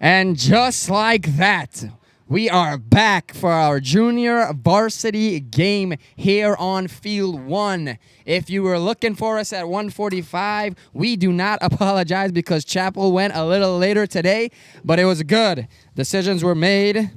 And just like that, we are back for our junior varsity game here on Field 1. If you were looking for us at 1:45, we do not apologize because chapel went a little later today, but it was good. Decisions were made,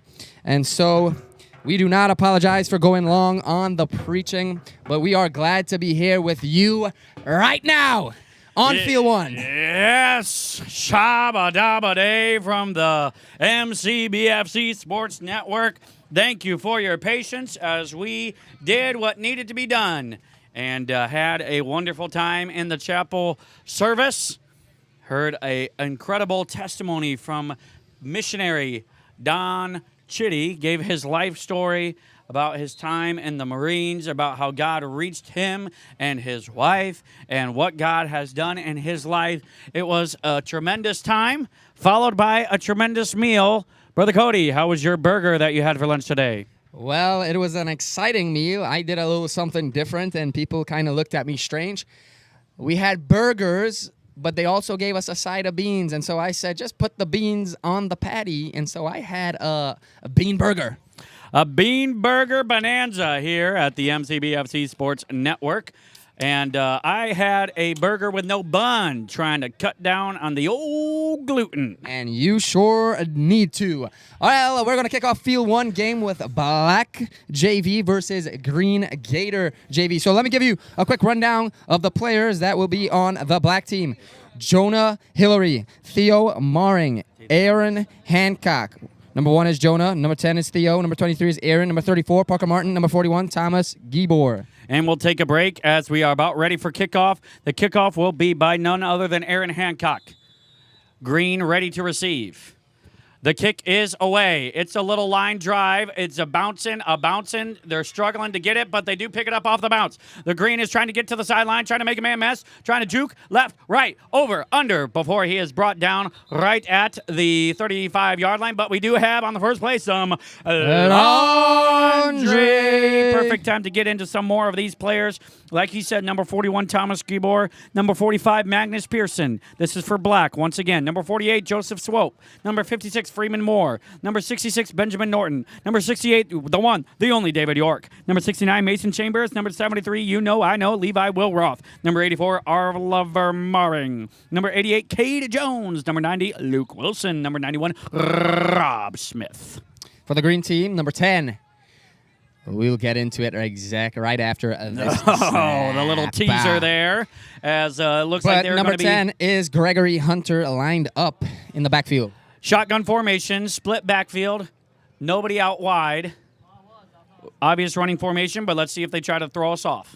and so we do not apologize for going long on the preaching, but we are glad to be here with you right now. On Field 1. Yes, Shabba Dabba Day from the MCBFC Sports Network. Thank you for your patience as we did what needed to be done and had a wonderful time in the chapel service. Heard an incredible testimony from missionary Don Chitty, gave his life story about his time in the Marines, about how God reached him and his wife, and what God has done in his life. It was a tremendous time, followed by a tremendous meal. Brother Cody, how was your burger that you had for lunch today? Well, it was an exciting meal. I did a little something different, and people kind of looked at me strange. We had burgers, but they also gave us a side of beans, and so I said, just put the beans on the patty, and so I had a bean burger. A bean burger bonanza here at the MCBFC Sports Network. And I had a burger with no bun, trying to cut down on the old gluten. And you sure need to. Well, we're going to kick off Field 1 game with Black JV versus Green Gator JV. So let me give you a quick rundown of the players that will be on the Black team. Jonah Hillary, Theo Maring, Aaron Hancock. Number 1 is Jonah. Number 10 is Theo. Number 23 is Aaron. Number 34, Parker Martin. Number 41, Thomas Gibor. And we'll take a break as we are about ready for kickoff. The kickoff will be by none other than Aaron Hancock. Green ready to receive. The kick is away. It's a little line drive. It's a bouncing. They're struggling to get it, but they do pick it up off the bounce. The Green is trying to get to the sideline, trying to make a man mess, trying to juke left, right, over, under, before he is brought down right at the 35-yard line. But we do have on the first play some laundry. Perfect time to get into some more of these players. Like he said, number 41, Thomas Gibor. Number 45, Magnus Pearson. This is for Black once again. Number 48, Joseph Swope. Number 56, Freeman Moore. Number 66, Benjamin Norton. Number 68, the one, the only David York. Number 69, Mason Chambers. Number 73, I know, Levi Wilroth. Number 84, Oliver Maring. Number 88, Cade Jones. Number 90, Luke Wilson. Number 91, Rob Smith. For the Green team, number 10. We'll get into it right after this. The little teaser there, as it looks like they're going to be. Number 10 is Gregory Hunter lined up in the backfield. Shotgun formation, split backfield, nobody out wide. Obvious running formation, but let's see if they try to throw us off.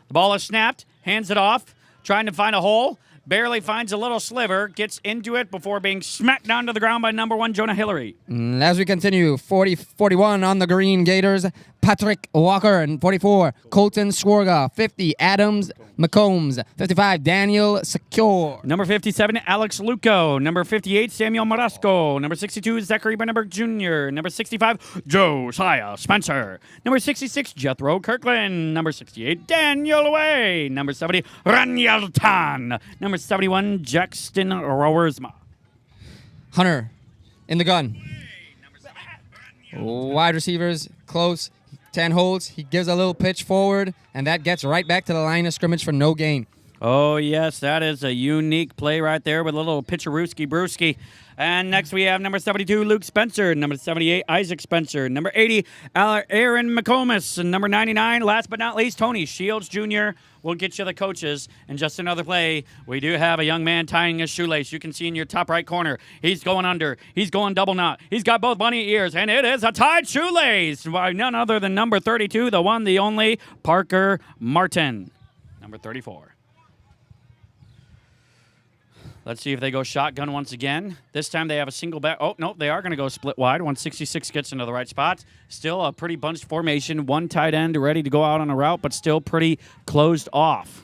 The ball is snapped, hands it off, trying to find a hole. Barely finds a little sliver, gets into it before being smacked down to the ground by number 1, Jonah Hillary. As we continue, 40-41 on the Green Gators, Patrick Walker, and 44, Colton Swarga, 50, Adams McCombs, 55, Daniel Secure. Number 57, Alex Luco. Number 58, Samuel Marasco. Number 62, Zachary Brandenburg Jr. Number 65, Josiah Spencer. Number 66, Jethro Kirkland. Number 68, Daniel Way. Number 70, Raniel Tan. Number 71, Jackson Rowersma. Hunter in the gun. Wide receivers close. 10 holds. He gives a little pitch forward, and that gets right back to the line of scrimmage for no gain. Oh, yes, that is a unique play right there with a little pitcherooski-brewski. And next we have number 72, Luke Spencer. Number 78, Isaac Spencer. Number 80, Aaron McComas. And number 99, last but not least, Tony Shields Jr. We'll get you the coaches. And just another play, we do have a young man tying his shoelace. You can see in your top right corner. He's going under. He's going double knot. He's got both bunny ears. And it is a tied shoelace by none other than number 32, the one, the only, Parker Martin. Number 34. Let's see if they go shotgun once again. This time they have a single back. Oh, no, they are going to go split wide. 166 gets into the right spot. Still a pretty bunched formation. One tight end ready to go out on a route, but still pretty closed off.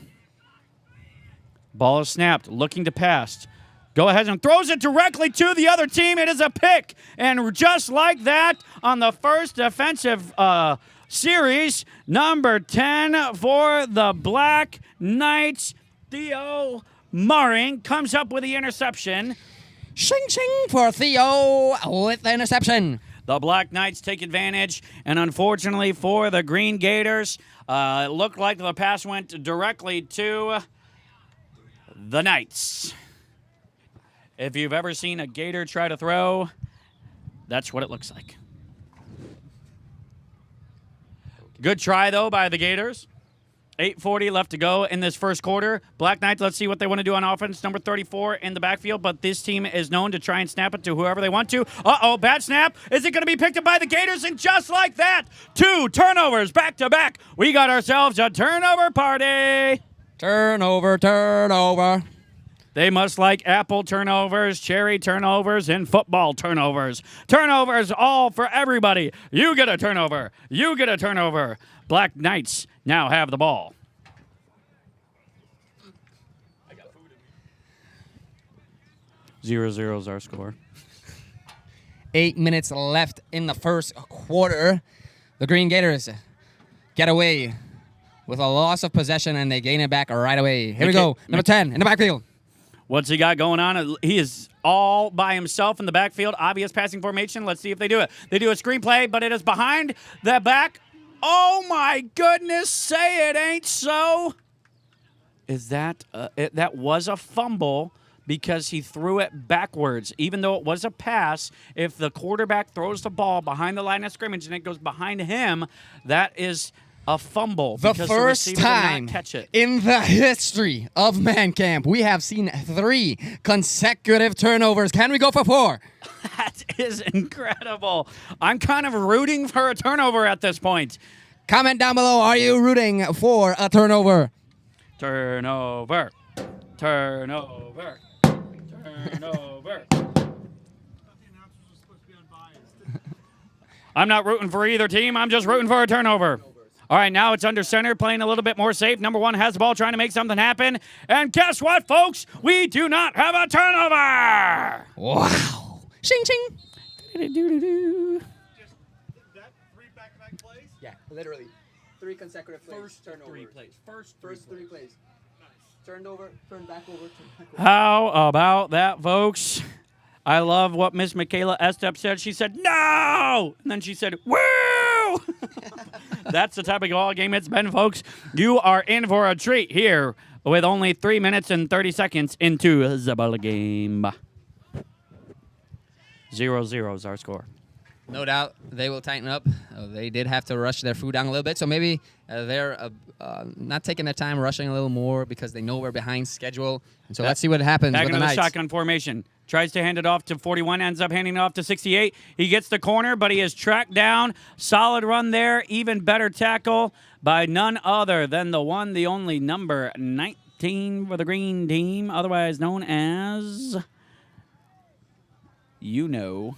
Ball is snapped, looking to pass. Go ahead and throws it directly to the other team. It is a pick. And just like that, on the first defensive series, number 10 for the Black Knights, Theo Maring comes up with the interception. Shing shing for Theo with the interception. The Black Knights take advantage, and unfortunately for the Green Gators, it looked like the pass went directly to the Knights. If you've ever seen a Gator try to throw, that's what it looks like. Good try, though, by the Gators. 8:40 left to go in this first quarter. Black Knights, let's see what they want to do on offense. Number 34 in the backfield, but this team is known to try and snap it to whoever they want to. Uh-oh, bad snap. Is it going to be picked up by the Gators? And just like that, 2 turnovers back-to-back. We got ourselves a turnover party. Turnover. They must like apple turnovers, cherry turnovers, and football turnovers. Turnovers all for everybody. You get a turnover. You get a turnover. Black Knights now have the ball. 0-0 is our score. 8 minutes left in the first quarter. The Green Gators get away with a loss of possession, and they gain it back right away. Here we go. Number 10 in the backfield. What's he got going on? He is all by himself in the backfield. Obvious passing formation. Let's see if they do it. They do a screen play, but it is behind the back. Oh, my goodness. Say it ain't so. Is that that was a fumble because he threw it backwards. Even though it was a pass, if the quarterback throws the ball behind the line of scrimmage and it goes behind him, that is a fumble. The first time in the history of Man Camp, we have seen 3 consecutive turnovers. Can we go for 4? That is incredible. I'm kind of rooting for a turnover at this point. Comment down below, are you rooting for a turnover? Turnover. Turnover. Turnover. I'm not rooting for either team. I'm just rooting for a turnover. All right, now it's under center, playing a little bit more safe. Number 1 has the ball, trying to make something happen. And guess what, folks? We do not have a turnover. Wow. Shing, shing. Do-do-do-do-do. Just that 3 back-to-back plays? Yeah, literally. 3 consecutive plays. First 3 plays. First 3 plays. Nice. Turned over, turned back over, turned back over. How about that, folks? I love what Miss Michaela Estep said. She said, no! And then she said, woo! That's the type of ball game it's been, folks. You are in for a treat here with only 3 minutes and 30 seconds into the ball game. 0-0 is our score. No doubt they will tighten up. They did have to rush their food down a little bit, so maybe they're not taking their time, rushing a little more because they know we're behind schedule. And so let's see what happens with the Back into the Knights. shotgun formation. Tries to hand it off to 41, ends up handing it off to 68. He gets the corner, but he is tracked down. Solid run there. Even better tackle by none other than the one, the only number 19 for the green team, otherwise known as, Excuse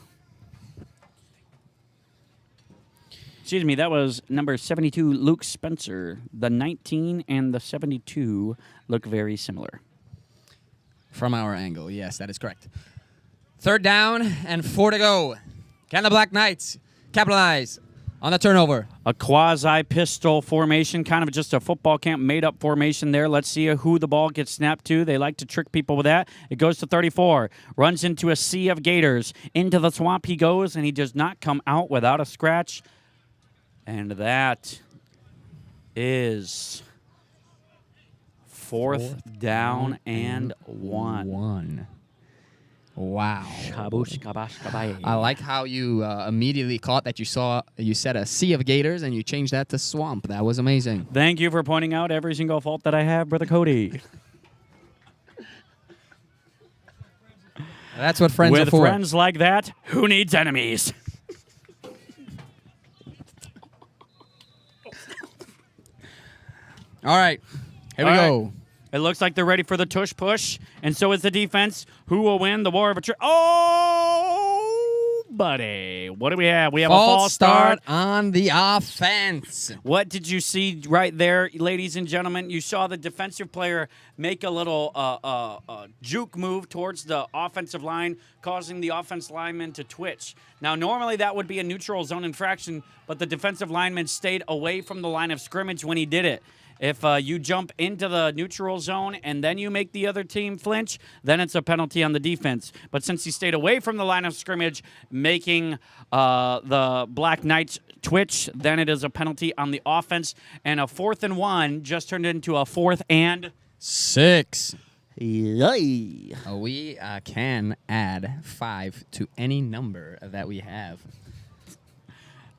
me, that was number 72, Luke Spencer. The 19 and the 72 look very similar. From our angle, yes, that is correct. 3rd down and 4 to go. Can the Black Knights capitalize on the turnover? A quasi-pistol formation, kind of just a football camp made-up formation there. Let's see who the ball gets snapped to. They like to trick people with that. It goes to 34. Runs into a sea of Gators. Into the swamp he goes, and he does not come out without a scratch. And that is 4th down and 1. Wow. Shabush, kabash, kabaye. I like how you immediately caught that you said a sea of Gators and you changed that to swamp. That was amazing. Thank you for pointing out every single fault that I have, Brother Cody. That's what friends are With for. friends like that, who needs enemies? All right. Here we go. It looks like they're ready for the tush push, and so is the defense. Who will win the war of attrition? Oh, buddy. What do we have? We have a false start on the offense. What did you see right there, ladies and gentlemen? You saw the defensive player make a little juke move towards the offensive line, causing the offense lineman to twitch. Now, normally that would be a neutral zone infraction, but the defensive lineman stayed away from the line of scrimmage when he did it. If you jump into the neutral zone and then you make the other team flinch, then it's a penalty on the defense. But since he stayed away from the line of scrimmage, making the Black Knights twitch, then it is a penalty on the offense. And a 4th and 1 just turned into a 4th and 6. Yay. We can add 5 to any number that we have.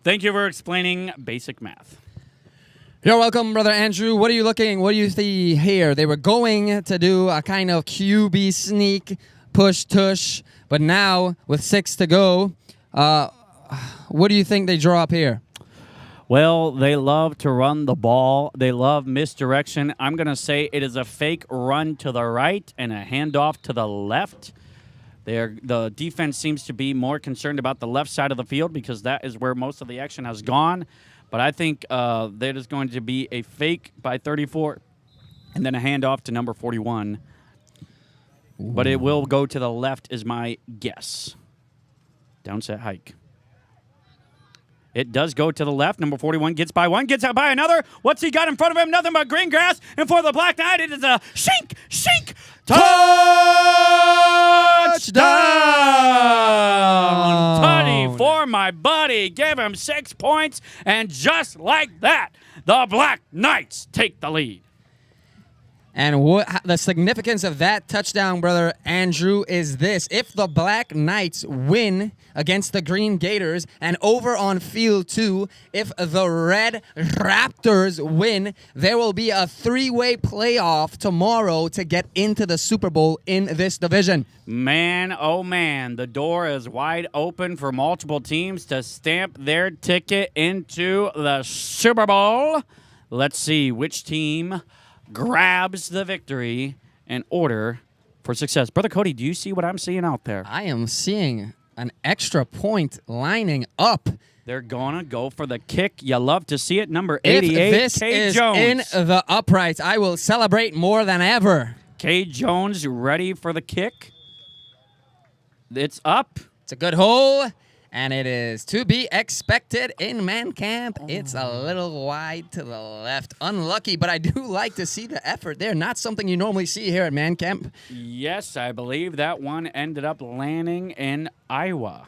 Thank you for explaining basic math. You're welcome, Brother Andrew. What do you see here? They were going to do a kind of QB sneak, push, tush, but now with 6 to go, what do you think they draw up here? Well, they love to run the ball. They love misdirection. I'm going to say it is a fake run to the right and a handoff to the left. The defense seems to be more concerned about the left side of the field because that is where most of the action has gone. But I think that is going to be a fake by 34 and then a handoff to number 41. Ooh. But it will go to the left is my guess. Downset hike. It does go to the left. Number 41 gets by one, gets out by another. What's he got in front of him? Nothing but green grass. And for the Black Knight, it is a shink, touchdown. Tutty for my buddy. Give him 6 points. And just like that, the Black Knights take the lead. And what the significance of that touchdown, Brother Andrew, is this. If the Black Knights win against the Green Gators and over on field 2, if the Red Raptors win, there will be a 3-way playoff tomorrow to get into the Super Bowl in this division. Man, oh man, the door is wide open for multiple teams to stamp their ticket into the Super Bowl. Let's see which team grabs the victory in order for success. Brother Cody, do you see what I'm seeing out there? I am seeing an extra point lining up. They're going to go for the kick. You love to see it. Number 88, if this K. is Jones. in the uprights, I will celebrate more than ever. K. Jones ready for the kick. It's up. It's a good hole. And it is to be expected in man camp. It's a little wide to the left. Unlucky, but I do like to see the effort there. Not something you normally see here at man camp. Yes, I believe that one ended up landing in Iowa.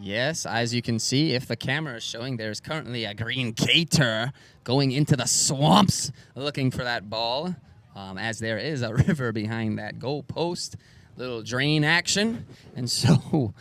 Yes, as you can see, if the camera is showing, there's currently a Green Gator going into the swamps looking for that ball, as there is a river behind that goal post. Little drain action. And so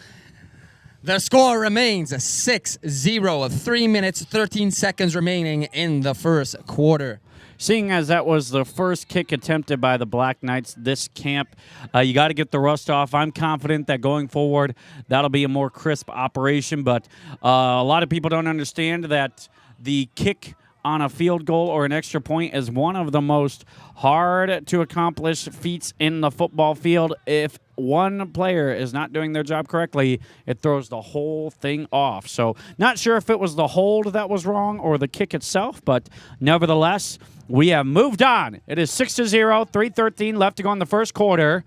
the score remains 6-0, 3 minutes, 13 seconds remaining in the first quarter. Seeing as that was the first kick attempted by the Black Knights this camp, you got to get the rust off. I'm confident that going forward, that'll be a more crisp operation. But a lot of people don't understand that the kick on a field goal or an extra point is one of the most hard to accomplish feats in the football field. If one player is not doing their job correctly, it throws the whole thing off. So not sure if it was the hold that was wrong or the kick itself, but nevertheless, we have moved on. It is 6-0, 3:13 left to go in the first quarter.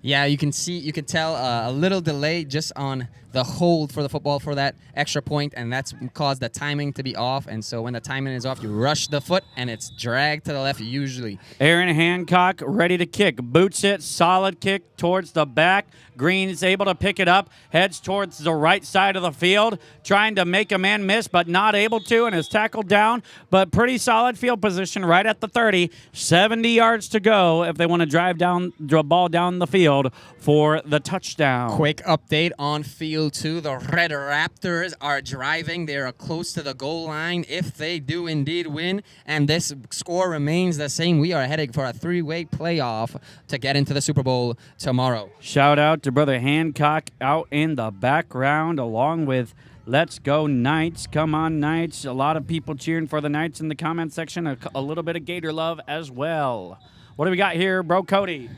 Yeah, you can tell a little delay just on the hold for the football for that extra point, and that's caused the timing to be off. And so when the timing is off, you rush the foot, and it's dragged to the left usually. Aaron Hancock ready to kick. Boots it. Solid kick towards the back. Green is able to pick it up. Heads towards the right side of the field. Trying to make a man miss, but not able to, and is tackled down. But pretty solid field position right at the 30. 70 yards to go if they want to drive the ball down the field for the touchdown. Quick update on field 2. The Red Raptors are driving. They are close to the goal line if they do indeed win. And this score remains the same. We are heading for a 3-way playoff to get into the Super Bowl tomorrow. Shout out to Brother Hancock out in the background along with Let's Go Knights. Come on, Knights. A lot of people cheering for the Knights in the comment section. A little bit of Gator love as well. What do we got here, bro Cody?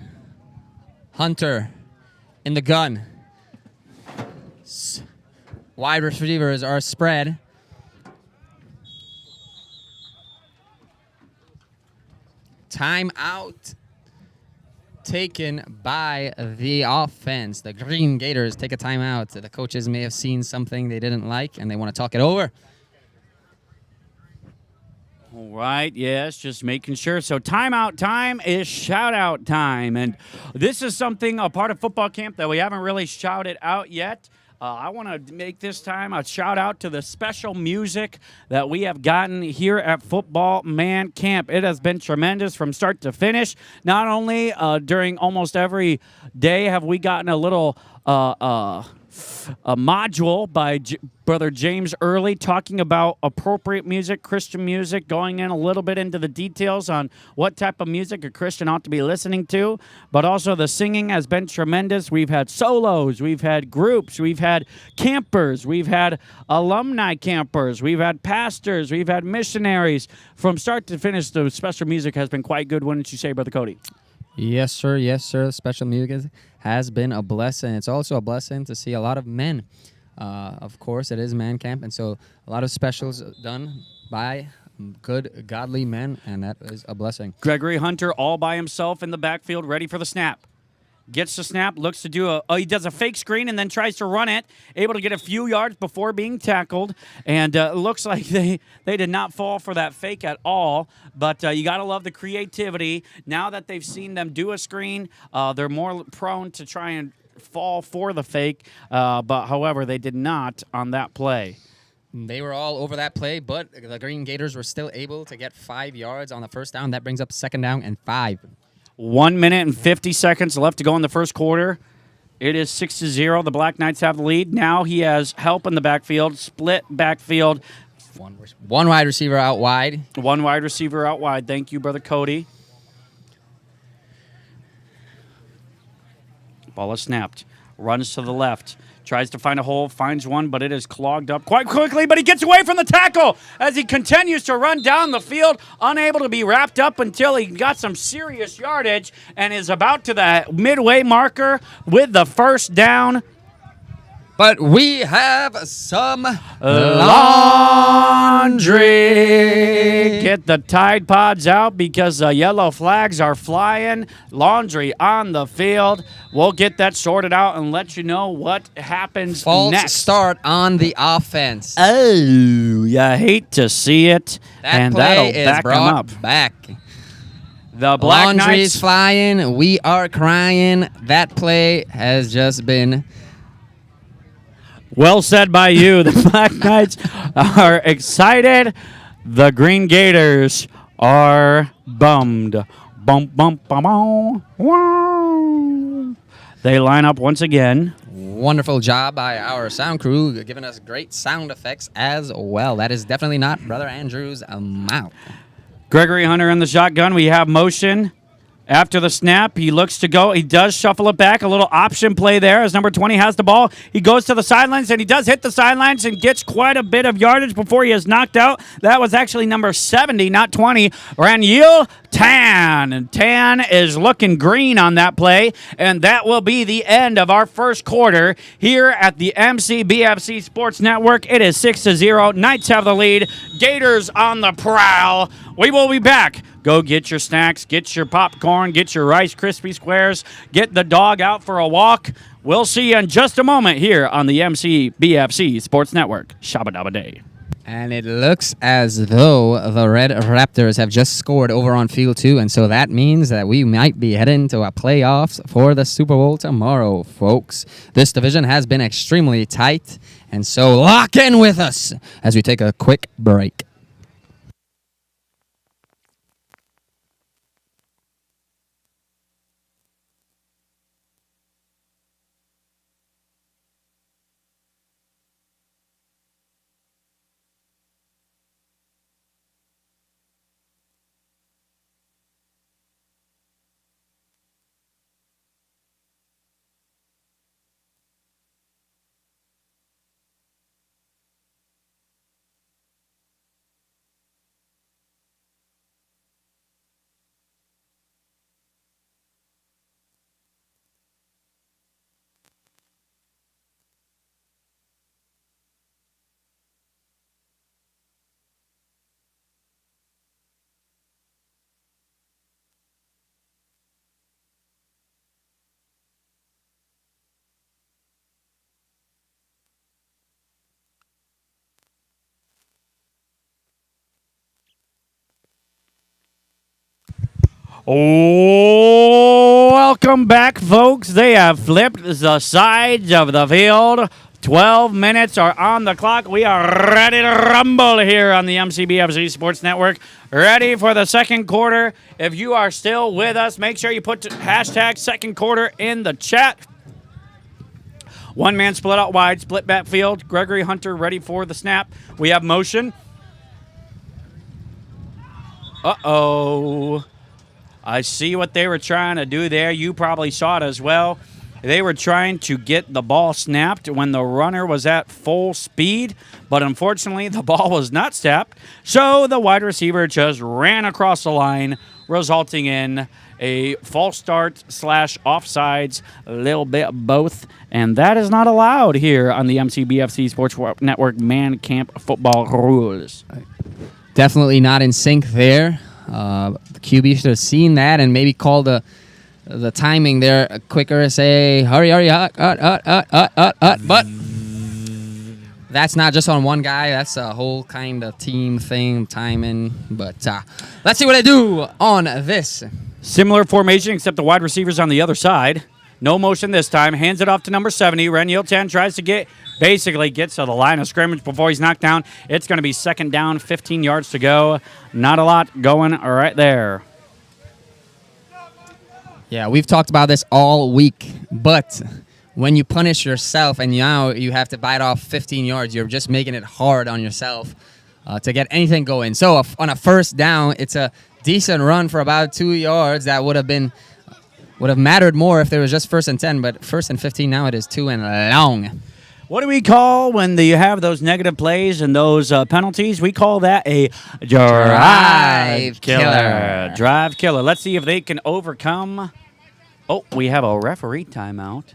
Hunter in the gun. Wide receivers are spread. Timeout taken by the offense. The Green Gators take a timeout. The coaches may have seen something they didn't like, and they want to talk it over. All Right, yes, just making sure. So timeout time is shout-out time. And this is something, a part of football camp that we haven't really shouted out yet. I want to make this time a shout-out to the special music that we have gotten here at Football Man Camp. It has been tremendous from start to finish. Not only during almost every day have we gotten a little a module by Brother James Early talking about appropriate music, Christian music, going in a little bit into the details on what type of music a Christian ought to be listening to. But also the singing has been tremendous. We've had solos, we've had groups, we've had campers, we've had alumni campers, we've had pastors, we've had missionaries. From start to finish, the special music has been quite good, wouldn't you say, Brother Cody? Yes, sir. Yes, sir. Special music has been a blessing. It's also a blessing to see a lot of men. Of course, it is man camp, and so a lot of specials done by good, godly men, and that is a blessing. Gregory Hunter all by himself in the backfield, ready for the snap. Gets the snap, looks to do he does a fake screen and then tries to run it, able to get a few yards before being tackled, and it looks like they did not fall for that fake at all, but you got to love the creativity. Now that they've seen them do a screen, they're more prone to try and fall for the fake, but however, they did not on that play. They were all over that play, but the Green Gators were still able to get 5 yards on the first down. That brings up second down and 5. 1 minute and 50 seconds left to go in the first quarter. It is 6-0. The Black Knights have the lead. Now he has help in the backfield, split backfield. One wide receiver out wide. One wide receiver out wide. Thank you, Brother Cody. Ball is snapped. Runs to the left. Tries to find a hole, finds one, but it is clogged up quite quickly, but he gets away from the tackle as he continues to run down the field, unable to be wrapped up until he got some serious yardage and is about to the midway marker with the first down. But we have some laundry. Get the Tide Pods out because the yellow flags are flying. Laundry on the field. We'll get that sorted out and let you know what happens false next. Start on the offense. Oh, you hate to see it. That and play that'll is back them brought up. back. The Black Laundry's Knights flying. We are crying. That play has just been... Well said by you. The Black Knights are excited. The Green Gators are bummed. Bump, bump, bum, bum. Wow. They line up once again. Wonderful job by our sound crew, giving us great sound effects as well. That is definitely not Brother Andrew's mouth. Gregory Hunter in the shotgun. We have motion. After the snap, he looks to go. He does shuffle it back. A little option play there as number 20 has the ball. He goes to the sidelines, and he does hit the sidelines and gets quite a bit of yardage before he is knocked out. That was actually number 70, not 20. Raniel Tan. And Tan is looking green on that play, and that will be the end of our first quarter here at the MCBFC Sports Network. It is 6-0. Knights have the lead. Gators on the prowl. We will be back. Go get your snacks, get your popcorn, get your Rice Krispie Squares, get the dog out for a walk. We'll see you in just a moment here on the MCBFC Sports Network. Shabba dabba day. And it looks as though the Red Raptors have just scored over on field 2, and so that means that we might be heading to a playoffs for the Super Bowl tomorrow, folks. This division has been extremely tight, and so lock in with us as we take a quick break. Welcome back, folks. They have flipped the sides of the field. 12 minutes are on the clock. We are ready to rumble here on the MCBFZ Sports Network. Ready for the second quarter. If you are still with us, make sure you put hashtag second quarter in the chat. One man split out wide, split backfield. Gregory Hunter ready for the snap. We have motion. Uh-oh. I see what they were trying to do there. You probably saw it as well. They were trying to get the ball snapped when the runner was at full speed, but unfortunately the ball was not snapped, so the wide receiver just ran across the line, resulting in a false start / offsides, a little bit of both, and that is not allowed here on the MCBFC Sports Network Man Camp Football Rules. Definitely not in sync there. The QB should have seen that and maybe called the timing there quicker. Say, hurry, but that's not just on one guy. That's a whole kind of team thing, timing. But let's see what I do on this. Similar formation, except the wide receiver's on the other side. No motion this time. Hands it off to number 70. Reniel 10 tries to gets to the line of scrimmage before he's knocked down. It's going to be second down, 15 yards to go. Not a lot going right there. Yeah, we've talked about this all week, but when you punish yourself and now you have to bite off 15 yards, you're just making it hard on yourself to get anything going. So on a first down, it's a decent run for about 2 yards. That would have mattered more if there was just 1st and 10, but 1st and 15 now it is 2 and long. What do we call when you have those negative plays and those penalties? We call that a drive killer. Drive killer. Let's see if they can overcome. Oh, we have a referee timeout.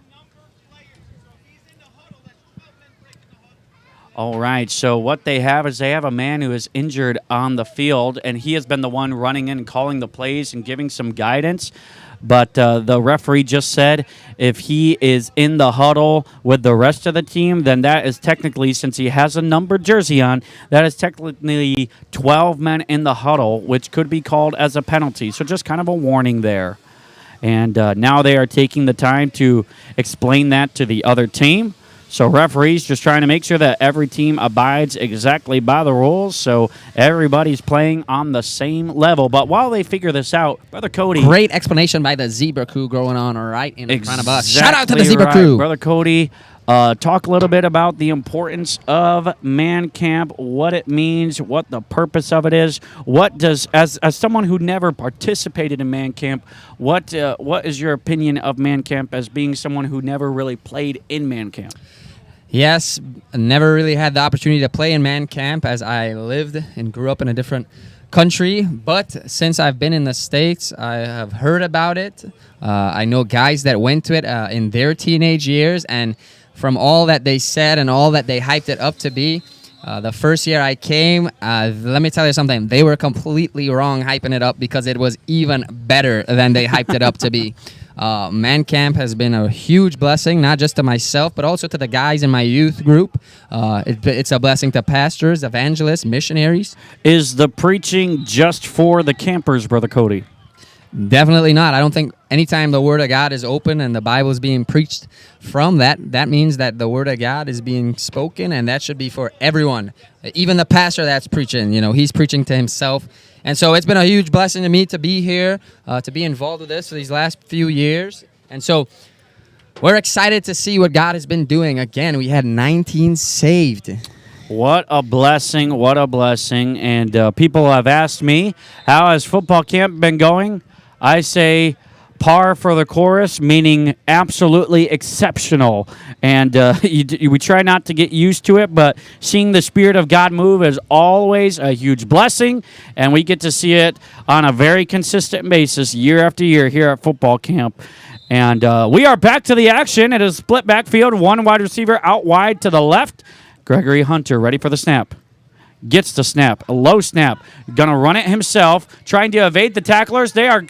All right, so what they have is they have a man who is injured on the field, and he has been the one running in and calling the plays and giving some guidance. But the referee just said if he is in the huddle with the rest of the team, then that is technically, since he has a numbered jersey on, that is technically 12 men in the huddle, which could be called as a penalty. So just kind of a warning there. And now they are taking the time to explain that to the other team. So referees just trying to make sure that every team abides exactly by the rules, so everybody's playing on the same level. But while they figure this out, Brother Cody. Great explanation by the Zebra crew going on right in front of us. Shout out to the Zebra right. crew. Brother Cody, talk a little bit about the importance of Man Camp, what it means, what the purpose of it is. What does, as someone who never participated in Man Camp, what is your opinion of Man Camp as being someone who never really played in Man Camp? Yes, never really had the opportunity to play in Man Camp as I lived and grew up in a different country. But since I've been in the States, I have heard about it. I know guys that went to it in their teenage years. And from all that they said and all that they hyped it up to be, the first year I came, let me tell you something. They were completely wrong hyping it up because it was even better than they hyped it up to be. Man Camp has been a huge blessing, not just to myself, but also to the guys in my youth group. It's a blessing to pastors, evangelists, missionaries. Is the preaching just for the campers, Brother Cody? Definitely not. I don't think anytime the Word of God is open and the Bible is being preached from that means that the Word of God is being spoken, and that should be for everyone. Even the pastor that's preaching, he's preaching to himself. And so it's been a huge blessing to me to be here, to be involved with this for these last few years. And so we're excited to see what God has been doing. Again, we had 19 saved. What a blessing, what a blessing. And people have asked me, how has football camp been going? I say par for the course, meaning absolutely exceptional. And we try not to get used to it, but seeing the Spirit of God move is always a huge blessing, and we get to see it on a very consistent basis year after year here at football camp. And we are back to the action. It is split backfield, one wide receiver out wide to the left. Gregory Hunter ready for the snap. Gets the snap, a low snap. Going to run it himself, trying to evade the tacklers. They are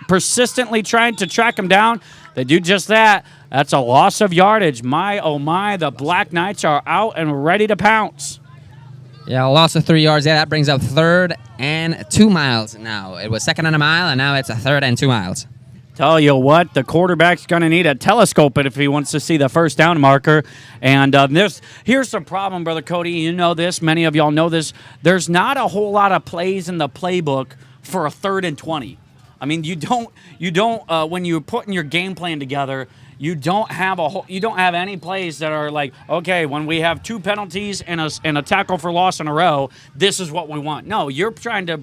persistently trying to track him down. They do just that. That's a loss of yardage. My, oh my, the Black Knights are out and ready to pounce. Yeah, loss of 3 yards. Yeah, that brings up 3rd and 2 miles now. It was 2nd and a mile, and now it's a 3rd and 2 miles. Tell you what, the quarterback's going to need a telescope if he wants to see the first down marker. And here's the problem, Brother Cody. You know this. Many of y'all know this. There's not a whole lot of plays in the playbook for a 3rd and 20. I mean, you don't. When you're putting your game plan together, you don't have any plays that are like, okay, when we have 2 penalties and a tackle for loss in a row, this is what we want. No, you're trying to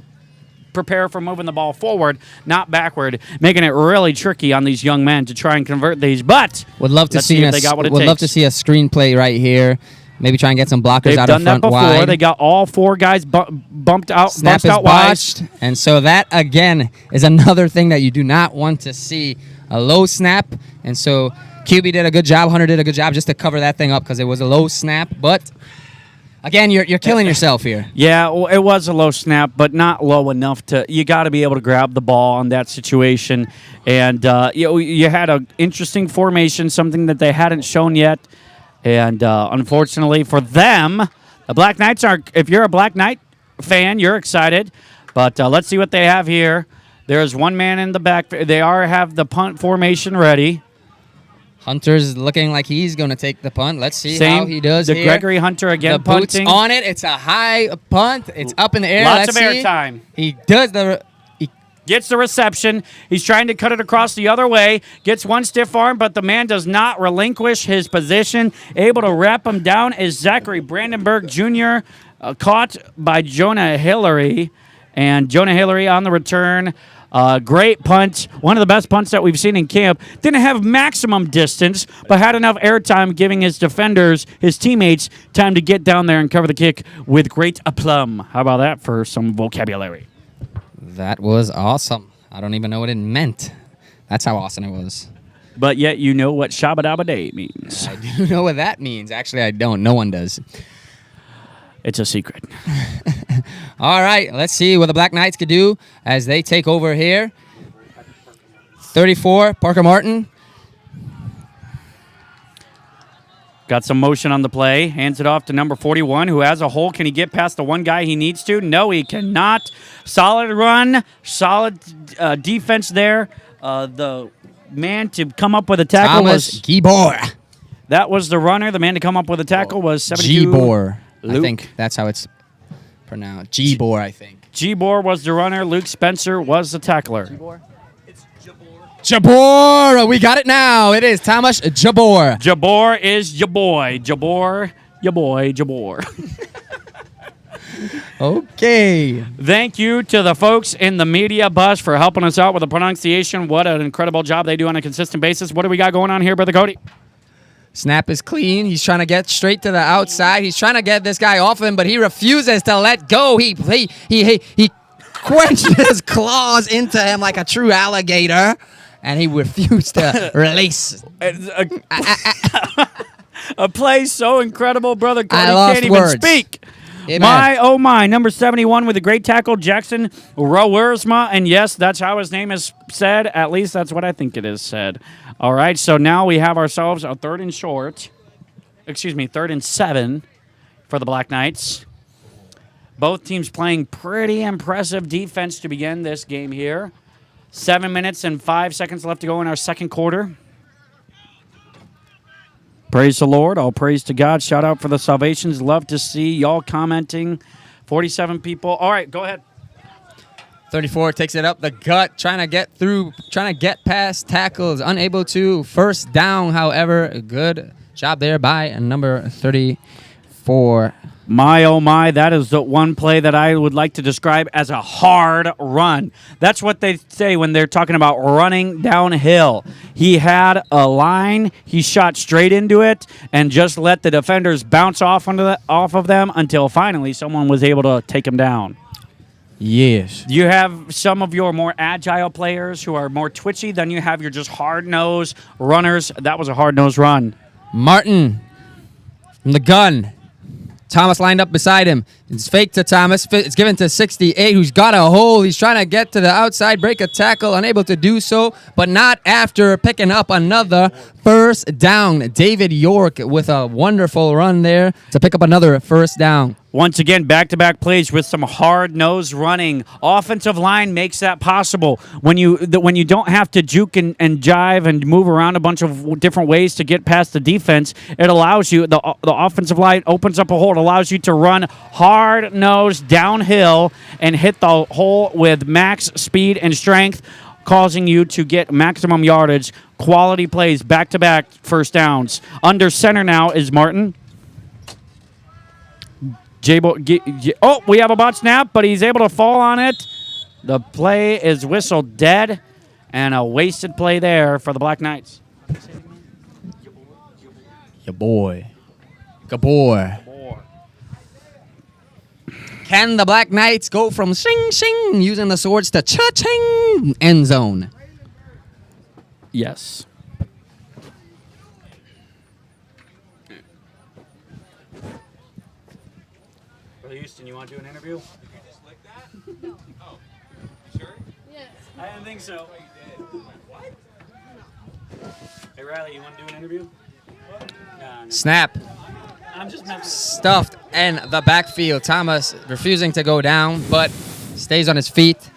prepare for moving the ball forward, not backward, making it really tricky on these young men to try and convert these. But would love to see if they got what it would takes. love to see a screenplay right here. Maybe try and get some blockers They've out done in front that before. wide. They got all 4 guys bumped out, Snap bunched is out wide. botched, and so that again is another thing that you do not want to see. A low snap, and so QB did a good job. Hunter did a good job just to cover that thing up because it was a low snap, but. Again, you're killing yourself here. Yeah, well, it was a low snap, but not low enough to. You got to be able to grab the ball in that situation, and you had an interesting formation, something that they hadn't shown yet, and unfortunately for them, the Black Knights are. If you're a Black Knight fan, you're excited, but let's see what they have here. There's one man in the back. They have the punt formation ready. Hunter's looking like he's going to take the punt. Let's see Same, how he does the here. Gregory Hunter again the boots punting. on it. It's a high punt. It's up in the air. Lots Let's of see. airtime. He does he Gets the reception. He's trying to cut it across the other way. Gets one stiff arm, but the man does not relinquish his position. Able to wrap him down is Zachary Brandenburg Jr., caught by Jonah Hillary. And Jonah Hillary on the return. Great punt. One of the best punts that we've seen in camp. Didn't have maximum distance, but had enough airtime, giving his defenders, his teammates, time to get down there and cover the kick with great aplomb. How about that for some vocabulary? That was awesome. I don't even know what it meant. That's how awesome it was. But yet you know what Shabba Dabba Day means. I do know what that means. Actually, I don't. No one does. It's a secret. All right, let's see what the Black Knights could do as they take over here. 34, Parker Martin. Got some motion on the play. Hands it off to number 41, who has a hole. Can he get past the one guy he needs to? No, he cannot. Solid run. Solid defense there. The man to come up with a tackle Thomas was Gibor. That was the runner. The man to come up with a tackle was 72. Gibor. I Luke. think that's how it's pronounced. Gibor, I think. Gibor was the runner. Luke Spencer was the tackler. It's Jabor. Jabor. We got it now. It is Thomas Jabor. Jabor is your boy. Jabor, your boy, Jabor. Okay. Thank you to the folks in the media bus for helping us out with the pronunciation. What an incredible job they do on a consistent basis. What do we got going on here, Brother Cody? Snap is clean. He's trying to get straight to the outside. He's trying to get this guy off him, but he refuses to let go. He quenched his claws into him like a true alligator, and he refused to release. A play so incredible, Brother Cody I lost can't even words. speak. Amen. My, oh my, number 71 with a great tackle, Jackson Rowersma. And yes, that's how his name is said. At least that's what I think it is said. All right, so now we have ourselves a 3rd and 3rd and 7 for the Black Knights. Both teams playing pretty impressive defense to begin this game here. 7 minutes and 5 seconds left to go in our second quarter. Praise the Lord. All praise to God. Shout out for the salvations. Love to see y'all commenting. 47 people. All right, go ahead. 34 takes it up the gut, trying to get through, trying to get past tackles, unable to. First down, however, good job there by number 34. My, oh my, that is the one play that I would like to describe as a hard run. That's what they say when they're talking about running downhill. He had a line, he shot straight into it, and just let the defenders bounce off of them until finally someone was able to take him down. Yes. You have some of your more agile players who are more twitchy, then you have your just hard-nosed runners. That was a hard-nosed run. Martin from the gun. Thomas lined up beside him. It's fake to Thomas. It's given to 68, who's got a hole. He's trying to get to the outside, break a tackle, unable to do so, but not after picking up another first down. David York with a wonderful run there to pick up another first down. Once again, back-to-back plays with some hard-nosed running. Offensive line makes that possible. When you don't have to juke and jive and move around a bunch of different ways to get past the defense, it allows you, the offensive line opens up a hole. It allows you to run hard-nosed downhill and hit the hole with max speed and strength, causing you to get maximum yardage. Quality plays, back-to-back first downs. Under center now is Martin. We have a bot snap, but he's able to fall on it. The play is whistled dead, and a wasted play there for the Black Knights. Your boy. Gabor. Can the Black Knights go from sing using the swords to cha-ching end zone? Yes. Houston, you want to do an interview? Did you just lick that? No. Oh, you sure? Yes. I didn't think so. Oh, you did. What? Hey, Riley, you want to do an interview? No. Snap. I'm just messing. Stuffed in the backfield. Thomas refusing to go down, but stays on his feet.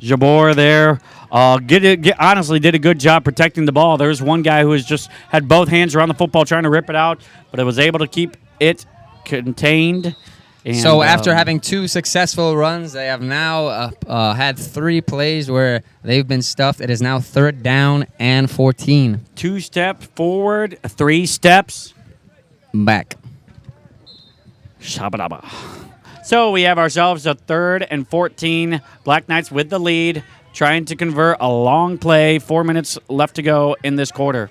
Jabor there. Honestly, did a good job protecting the ball. There's one guy who just had both hands around the football trying to rip it out, but it was able to keep it contained. And, so after having 2 successful runs, they have now had 3 plays where they've been stuffed. It is now 3rd down and 14. 2 steps forward, 3 steps back. Shabadaba. So we have ourselves a 3rd and 14. Black Knights with the lead, trying to convert a long play. 4 minutes left to go in this quarter.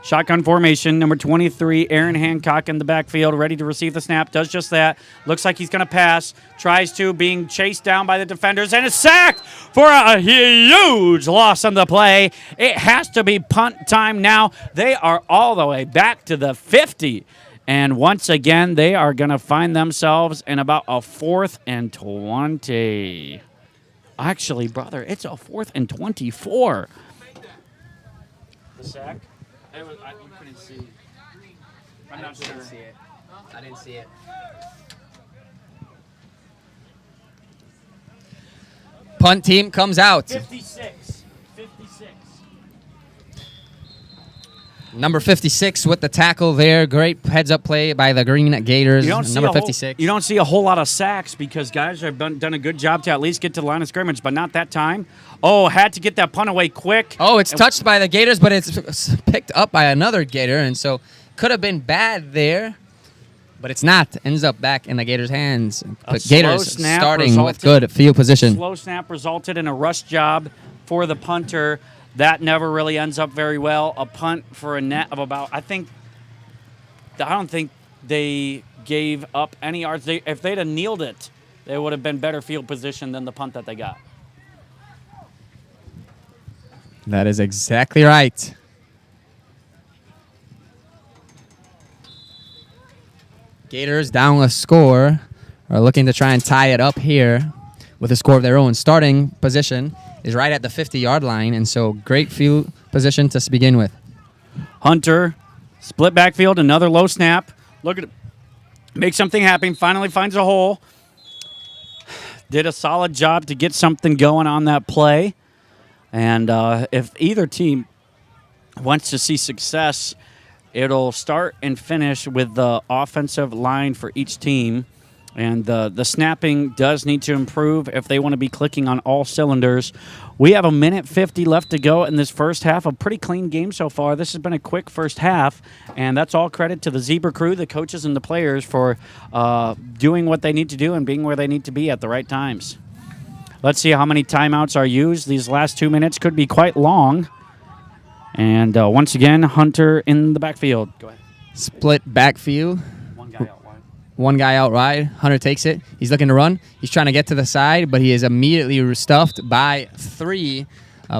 Shotgun formation, number 23, Aaron Hancock in the backfield, ready to receive the snap. Does just that. Looks like he's going to pass. Tries to, being chased down by the defenders, and is sacked for a huge loss on the play. It has to be punt time now. They are all the way back to the 50. And once again, they are going to find themselves in about a 4th and 20. Actually, brother, it's a 4th and 24. The sack? I couldn't see. I'm not sure. I didn't see it. Punt team comes out. 56. Number 56 with the tackle there. Great heads-up play by the Green Gators. Number 56. You don't see a whole lot of sacks because guys have done a good job to at least get to the line of scrimmage, but not that time. Oh, had to get that punt away quick. Oh, it's touched by the Gators, but it's picked up by another Gator, and so could have been bad there, but it's not. Ends up back in the Gators' hands. But Gators starting with good field position. Slow snap resulted in a rush job for the punter. That never really ends up very well. A punt for a net of about, I don't think they gave up any yards. If they'd have kneeled it, they would have been better field position than the punt that they got. That is exactly right. Gators down a score, are looking to try and tie it up here with a score of their own. Starting position is right at the 50-yard line, and so great field position to begin with. Hunter, split backfield, another low snap. Look at it. Make something happen. Finally finds a hole. Did a solid job to get something going on that play. And if either team wants to see success, it'll start and finish with the offensive line for each team. And the snapping does need to improve if they want to be clicking on all cylinders. We have 1:50 left to go in this first half. A pretty clean game so far. This has been a quick first half, and that's all credit to the Zebra crew, the coaches, and the players for doing what they need to do and being where they need to be at the right times. Let's see how many timeouts are used. These last 2 minutes could be quite long. And once again, Hunter in the backfield. Go ahead. Split backfield. One guy out wide. One guy out wide. Hunter takes it. He's looking to run. He's trying to get to the side, but he is immediately stuffed by 3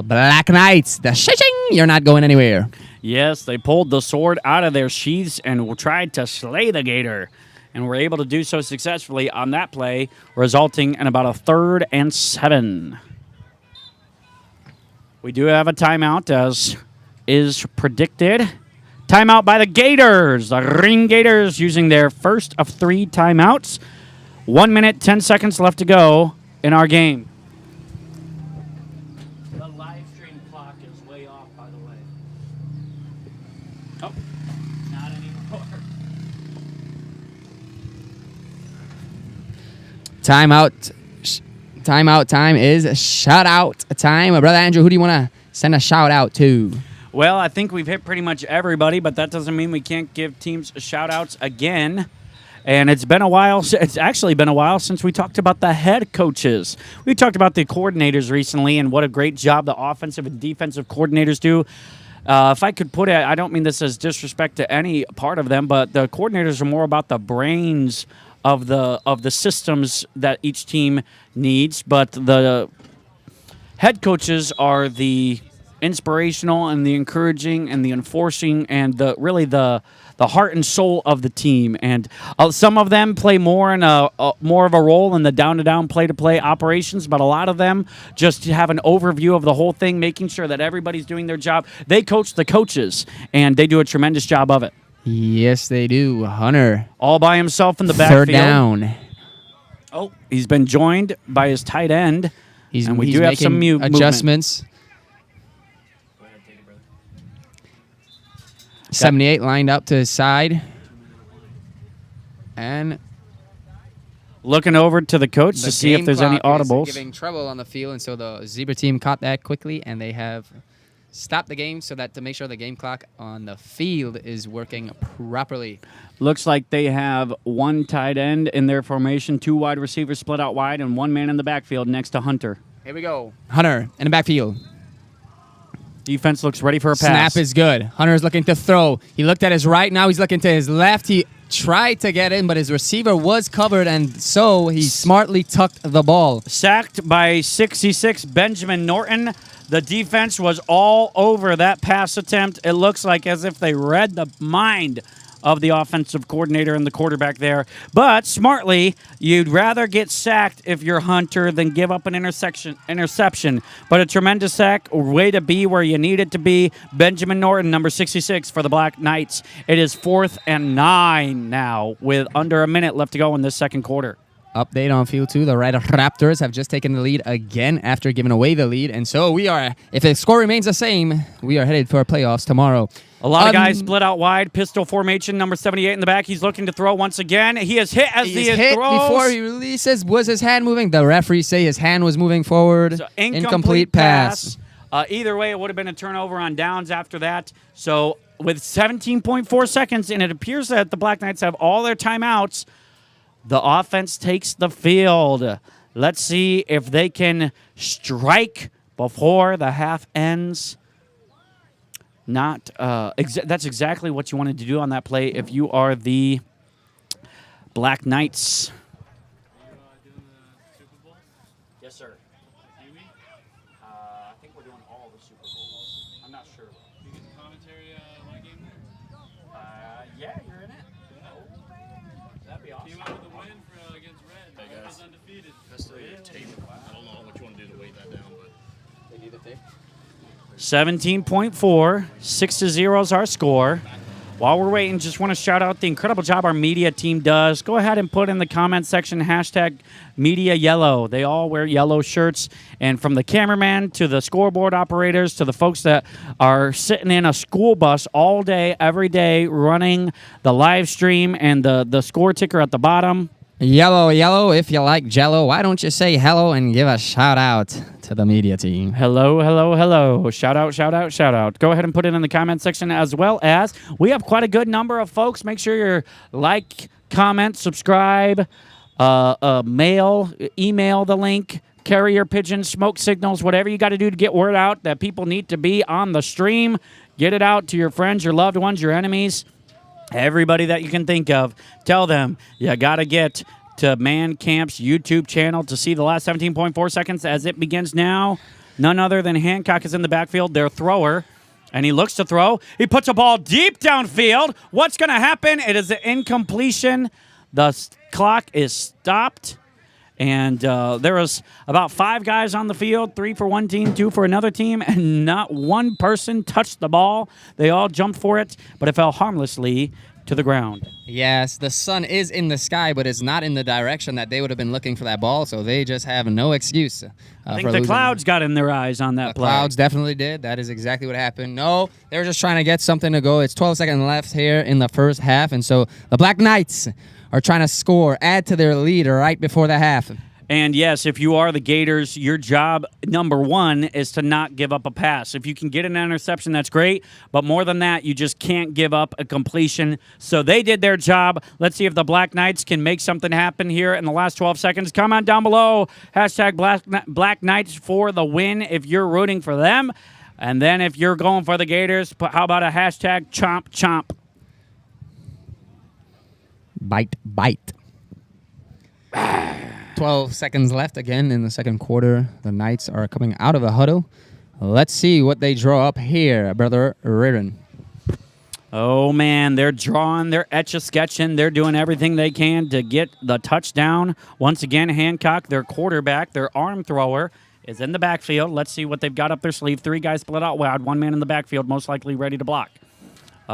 Black Knights. The shishing. You're not going anywhere. Yes, they pulled the sword out of their sheaths and tried to slay the gator, and were able to do so successfully on that play, resulting in about a 3rd and 7. We do have a timeout, as is predicted. Timeout by the Gators. The Ring Gators using their first of 3 timeouts. 1 minute, 10 seconds left to go in our game. The live stream clock is way off, by the way. Oh, not anymore. Timeout time is shout out time. Brother Andrew, who do you want to send a shout out to? Well, I think we've hit pretty much everybody, but that doesn't mean we can't give teams shout-outs again. And it's been a while. It's actually been a while since we talked about the head coaches. We talked about the coordinators recently and what a great job the offensive and defensive coordinators do. If I could put it, I don't mean this as disrespect to any part of them, but the coordinators are more about the brains of the systems that each team needs. But the head coaches are the inspirational and the encouraging and the enforcing and the heart and soul of the team. And some of them play more in more of a role in the down-to-down, play-to-play operations, but a lot of them just have an overview of the whole thing, making sure that everybody's doing their job. They coach the coaches, and they do a tremendous job of it. Yes, they do. Hunter. All by himself in the backfield. 3rd down. Oh, he's been joined by his tight end, and we do have some adjustments. 78 lined up to his side. And looking over to the coach to see if there's any audibles. Giving trouble on the field, and so the Zebra team caught that quickly, and they have stopped the game so that to make sure the game clock on the field is working properly. Looks like they have 1 tight end in their formation, 2 wide receivers split out wide, and 1 man in the backfield next to Hunter. Here we go. Hunter in the backfield. Defense looks ready for a pass. Snap is good. Hunter's looking to throw. He looked at his right. Now he's looking to his left. He tried to get in, but his receiver was covered, and so he smartly tucked the ball. Sacked by 66 Benjamin Norton. The defense was all over that pass attempt. It looks like as if they read the mind of the offensive coordinator and the quarterback there. But smartly, you'd rather get sacked if you're Hunter than give up an interception. But a tremendous sack, way to be where you need it to be. Benjamin Norton, number 66 for the Black Knights. It is 4th and 9 now with under a minute left to go in this second quarter. Update on field 2. The Raptors have just taken the lead again after giving away the lead. And so we are, if the score remains the same, we are headed for playoffs tomorrow. A lot of guys split out wide. Pistol formation, number 78 in the back. He's looking to throw once again. He is hit as he throws. Before he releases. Was his hand moving? The referees say his hand was moving forward. So incomplete pass. Either way, it would have been a turnover on downs after that. So with 17.4 seconds, and it appears that the Black Knights have all their timeouts, the offense takes the field. Let's see if they can strike before the half ends. That's exactly what you wanted to do on that play if you are the Black Knights. Yes, sir. I think we're doing all the Super Bowls. I'm not sure. You get the commentary my game there? Yeah, you're in it. That'd be awesome. Came out with a win against Red. Hey, guys. Was undefeated. That's the tape. I don't know what you want to do to weight that down, but They need the tape. 17.4, 6-0 is our score. While we're waiting, just want to shout out the incredible job our media team does. Go ahead and put in the comment section, #MediaYellow. They all wear yellow shirts. And from the cameraman to the scoreboard operators to the folks that are sitting in a school bus all day, every day, running the live stream and the score ticker at the bottom. Yellow, yellow. If you like Jello, why don't you say hello and give a shout out to the media team? Hello, hello, hello. Shout out, shout out, shout out. Go ahead and put it in the comment section, as well as we have quite a good number of folks. Make sure you like, comment, subscribe, email the link, carrier pigeons, smoke signals, whatever you got to do to get word out that people need to be on the stream. Get it out to your friends, your loved ones, your enemies. Everybody that you can think of, tell them you got to get to Man Camp's YouTube channel to see the last 17.4 seconds as it begins now. None other than Hancock is in the backfield, their thrower. And he looks to throw. He puts a ball deep downfield. What's going to happen? It is an incompletion. The clock is stopped. And there was about 5 guys on the field, 3 for one team, 2 for another team, and not one person touched the ball. They all jumped for it, but it fell harmlessly to the ground. Yes, the sun is in the sky, but it's not in the direction that they would have been looking for that ball, so they just have no excuse. I think the clouds got in their eyes on that The play. clouds definitely did. That is exactly what happened. No, they were just trying to get something to go. It's 12 seconds left here in the first half, and so the Black Knights are trying to score, add to their lead right before the half. And yes, if you are the Gators, your job, number 1, is to not give up a pass. If you can get an interception, that's great. But more than that, you just can't give up a completion. So they did their job. Let's see if the Black Knights can make something happen here in the last 12 seconds. Comment down below. Hashtag Black Knights for the win if you're rooting for them. And then if you're going for the Gators, how about a hashtag chomp chomp? Bite, bite. 12 seconds left again in the second quarter. The Knights are coming out of the huddle. Let's see what they draw up here, Brother Riordan. Oh, man, they're drawing, they're etch-a-sketching, they're doing everything they can to get the touchdown. Once again, Hancock, their quarterback, their arm thrower, is in the backfield. Let's see what they've got up their sleeve. 3 guys split out wide, 1 man in the backfield, most likely ready to block.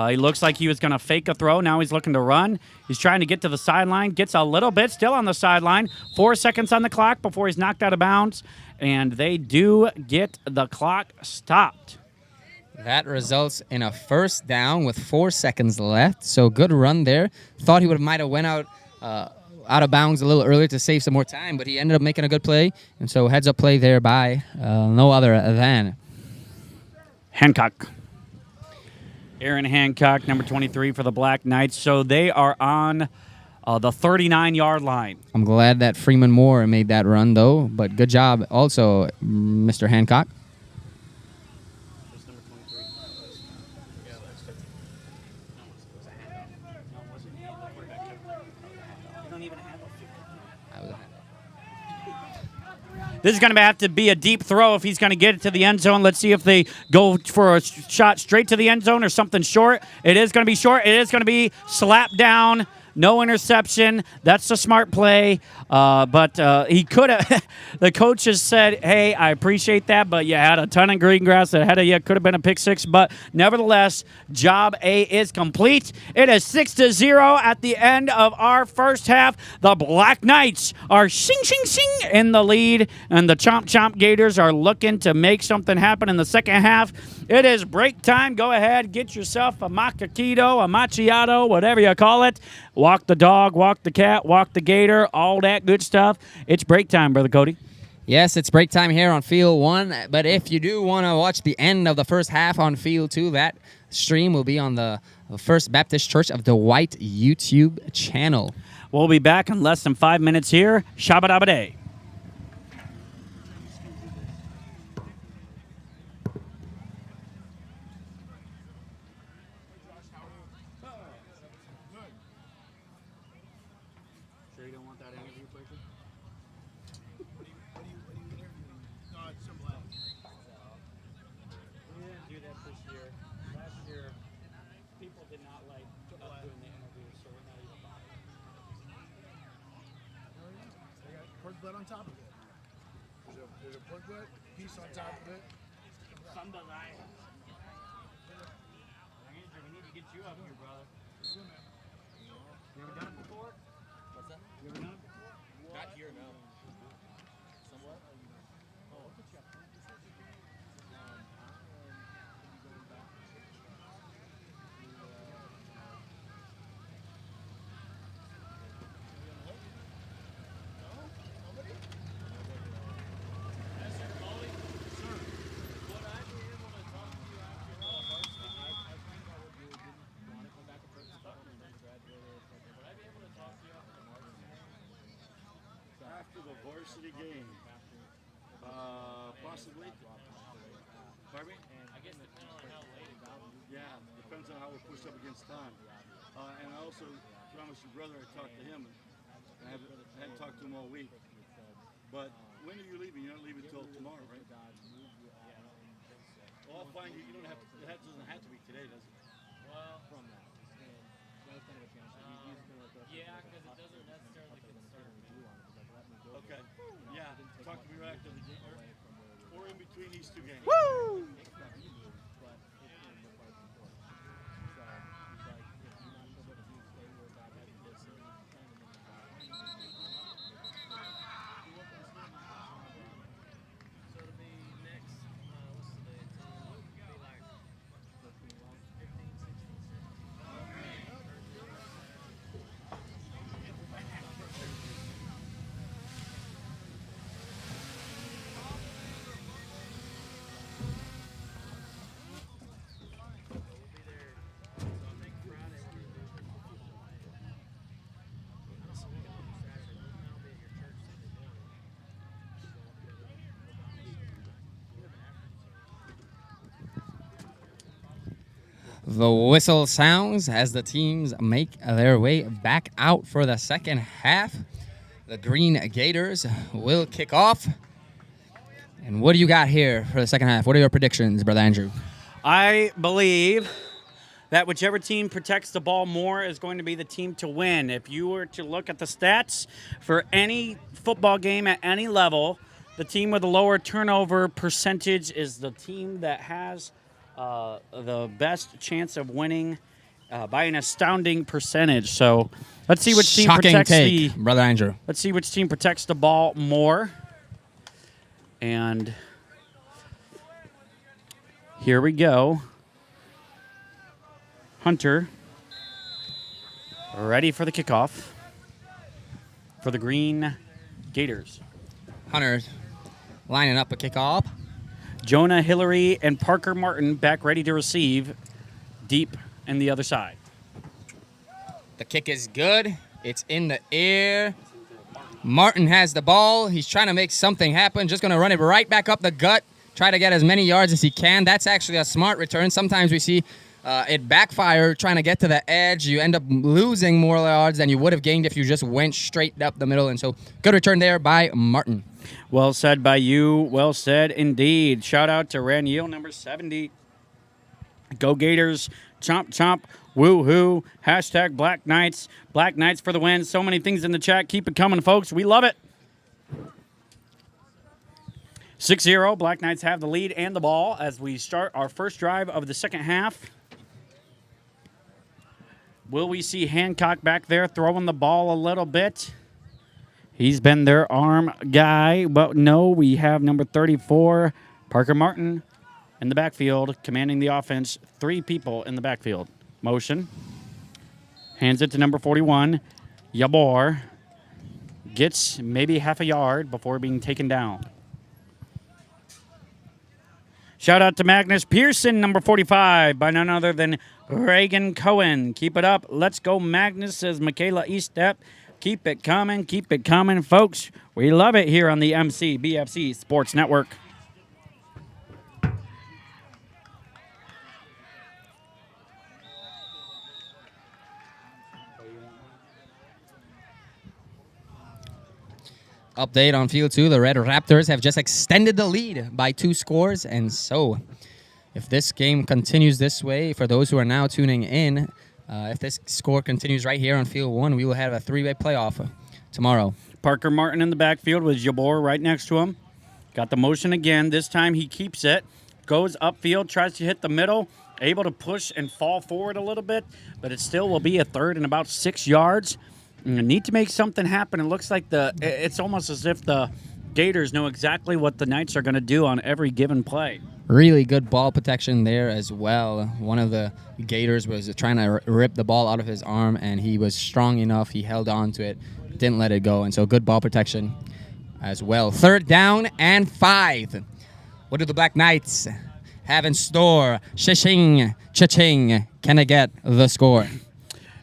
He looks like he was going to fake a throw. Now he's looking to run. He's trying to get to the sideline. Gets a little bit, still on the sideline. 4 seconds on the clock before he's knocked out of bounds. And they do get the clock stopped. That results in a first down with 4 seconds left. So good run there. Thought he might have went out of bounds a little earlier to save some more time, but he ended up making a good play. And so heads up play there by no other than Hancock. Aaron Hancock, number 23 for the Black Knights. So they are on the 39-yard line. I'm glad that Freeman Moore made that run, though. But good job also, Mr. Hancock. This is going to have to be a deep throw if he's going to get it to the end zone. Let's see if they go for a shot straight to the end zone or something short. It is going to be short. It is going to be slapped down. No interception. That's a smart play. But he could have. The coach has said, hey, I appreciate that, but you had a ton of green grass ahead of you. Could have been a pick 6. But nevertheless, job A is complete. It is 6-0 at the end of our first half. The Black Knights are shing, shing, shing in the lead. And the Chomp Chomp Gators are looking to make something happen in the second half. It is break time. Go ahead, get yourself a macchiato, a macchiato, whatever you call it. Walk the dog, walk the cat, walk the gator, all that good stuff. It's break time, Brother Cody. Yes, it's break time here on Field 1. But if you do want to watch the end of the first half on Field 2, that stream will be on the First Baptist Church of Dwight YouTube channel. We'll be back in less than 5 minutes here. Shabba dabba day. Pork butt on top of it. There's a pork butt piece on top of it. We need to get you up here, brother. You ever done it before? What's that? You ever done it before? Not here, no. Somewhat? Oh, look at you. After the varsity game, possibly. Pardon me? I guess depending on how late it goes. Yeah, depends on how we're pushed up against time. And I also promised your brother I talked to him. I haven't talked to him all week. But when are you leaving? You're not leaving till tomorrow, right? Well, I'll find you. You don't have to. It doesn't have to be today, does it? Well, from that. And that was kind of a chance. Yeah, because it doesn't necessarily concern me. Okay. Yeah. Talk to me right after the game. Or in between these two games. Woo! So it'll be next, what's the day? It'll be like 15, 16, 17. The whistle sounds as the teams make their way back out for the second half. The Green Gators will kick off. And what do you got here for the second half? What are your predictions, Brother Andrew? I believe that whichever team protects the ball more is going to be the team to win. If you were to look at the stats for any football game at any level, the team with the lower turnover percentage is the team that has the best chance of winning by an astounding percentage. So let's see which team Shocking protects take, Brother Andrew. Let's see which team protects the ball more. And here we go. Hunter, ready for the kickoff for the Green Gators. Hunter lining up a kickoff. Jonah Hillary and Parker Martin back ready to receive deep in the other side. The kick is good. It's in the air. Martin has the ball. He's trying to make something happen. Just going to run it right back up the gut. Try to get as many yards as he can. That's actually a smart return. Sometimes we see it backfire trying to get to the edge. You end up losing more yards than you would have gained if you just went straight up the middle. And so good return there by Martin. Well said by you. Well said indeed. Shout out to Raniel, number 70. Go Gators. Chomp, chomp. Woo-hoo. Hashtag Black Knights. Black Knights for the win. So many things in the chat. Keep it coming, folks. We love it. 6-0. Black Knights have the lead and the ball as we start our first drive of the second half. Will we see Hancock back there throwing the ball a little bit? He's been their arm guy, but no, we have number 34, Parker Martin, in the backfield, commanding the offense. 3 people in the backfield. Motion. Hands it to number 41, Yabor. Gets maybe half a yard before being taken down. Shout out to Magnus Pearson, number 45, by none other than Reagan Cohen. Keep it up. Let's go, Magnus, says Michaela Eastep. Keep it coming, folks. We love it here on the MCBFC Sports Network. Update on Field 2, the Red Raptors have just extended the lead by 2 scores. And so if this game continues this way, for those who are now tuning in, if this score continues right here on Field 1, we will have a 3-way playoff tomorrow. Parker Martin in the backfield with Jabor right next to him. Got the motion again. This time he keeps it. Goes upfield, tries to hit the middle. Able to push and fall forward a little bit, but it still will be a third and about 6 yards. Need to make something happen. It looks like it's almost as if the Gators know exactly what the Knights are going to do on every given play. Really good ball protection there as well. One of the Gators was trying to rip the ball out of his arm, and he was strong enough. He held on to it, didn't let it go, and so good ball protection as well. 3rd down and 5. What do the Black Knights have in store? Cha-ching, cha-ching. Can I get the score?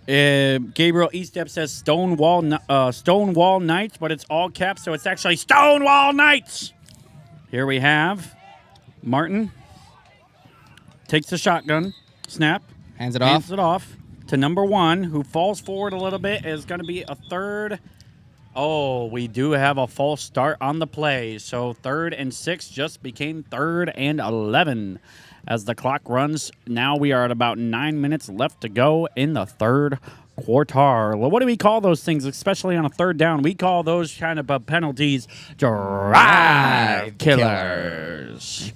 Gabriel Eastep says Stonewall Knights, but it's all caps, so it's actually Stonewall Knights. Here we have Martin. Takes the shotgun. Snap. Hands it off to number 1, who falls forward a little bit. Is going to be a third. Oh, we do have a false start on the play. So 3rd and 6 just became 3rd and 11. as the clock runs. Now we are at about 9 minutes left to go in the third quarter. Well, what do we call those things, especially on a third down? We call those kind of penalties drive killers.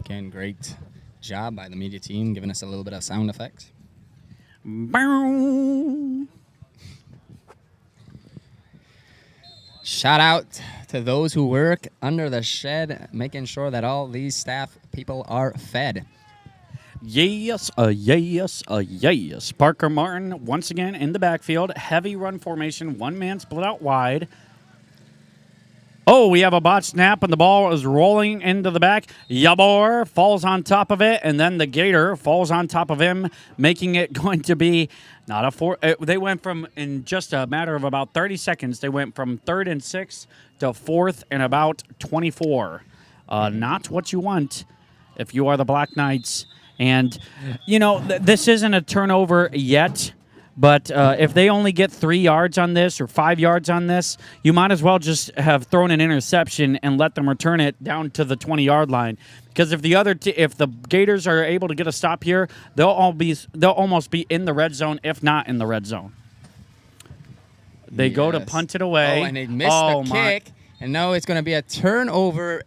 Again, great job by the media team giving us a little bit of sound effects. Shout out to those who work under the shed, making sure that all these staff people are fed. Yes, yes. Parker Martin once again in the backfield. Heavy run formation. One man split out wide. Oh, we have a bot snap, and the ball is rolling into the back. Yabor falls on top of it, and then the Gator falls on top of him, making it going to be not a four. They went from, in just a matter of about 30 seconds, they went from 3rd and 6 to 4th and about 24. Not what you want if you are the Black Knights. And, you know, this isn't a turnover yet. But if they only get 3 yards on this or 5 yards on this, you might as well just have thrown an interception and let them return it down to the 20-yard line. Because if if the Gators are able to get a stop here, they'll almost be in the red zone, if not in the red zone. They go to punt it away. Oh, and they missed the kick. And now it's going to be a turnover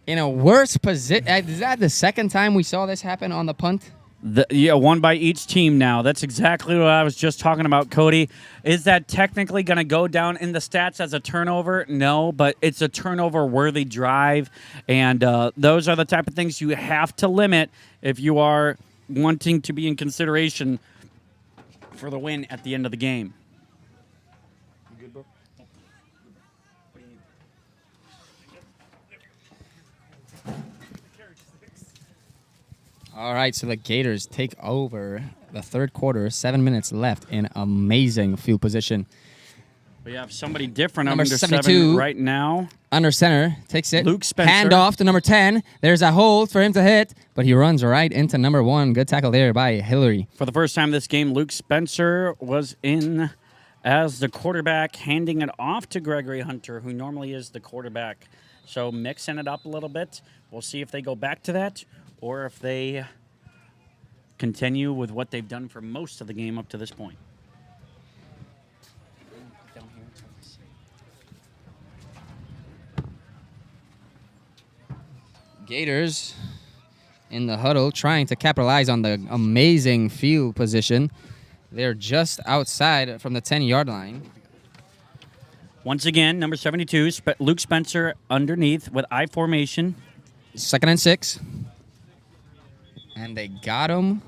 in a worse position. Is that the second time we saw this happen on the punt? One by each team now. That's exactly what I was just talking about, Cody. Is that technically going to go down in the stats as a turnover? No, but it's a turnover-worthy drive, and those are the type of things you have to limit if you are wanting to be in consideration for the win at the end of the game. All right, so the Gators take over the third quarter, 7 minutes left in amazing field position. We have somebody different Number under 72 7 right now. Under center, takes it. Luke Spencer. Hand off to number 10. There's a hold for him to hit, but he runs right into number 1. Good tackle there by Hillary. For the first time this game, Luke Spencer was in as the quarterback, handing it off to Gregory Hunter, who normally is the quarterback. So mixing it up a little bit. We'll see if they go back to that or if they continue with what they've done for most of the game up to this point. Gators in the huddle trying to capitalize on the amazing field position. They're just outside from the 10-yard line. Once again, number 72, Luke Spencer underneath with I formation. 2nd and 6. And they got him.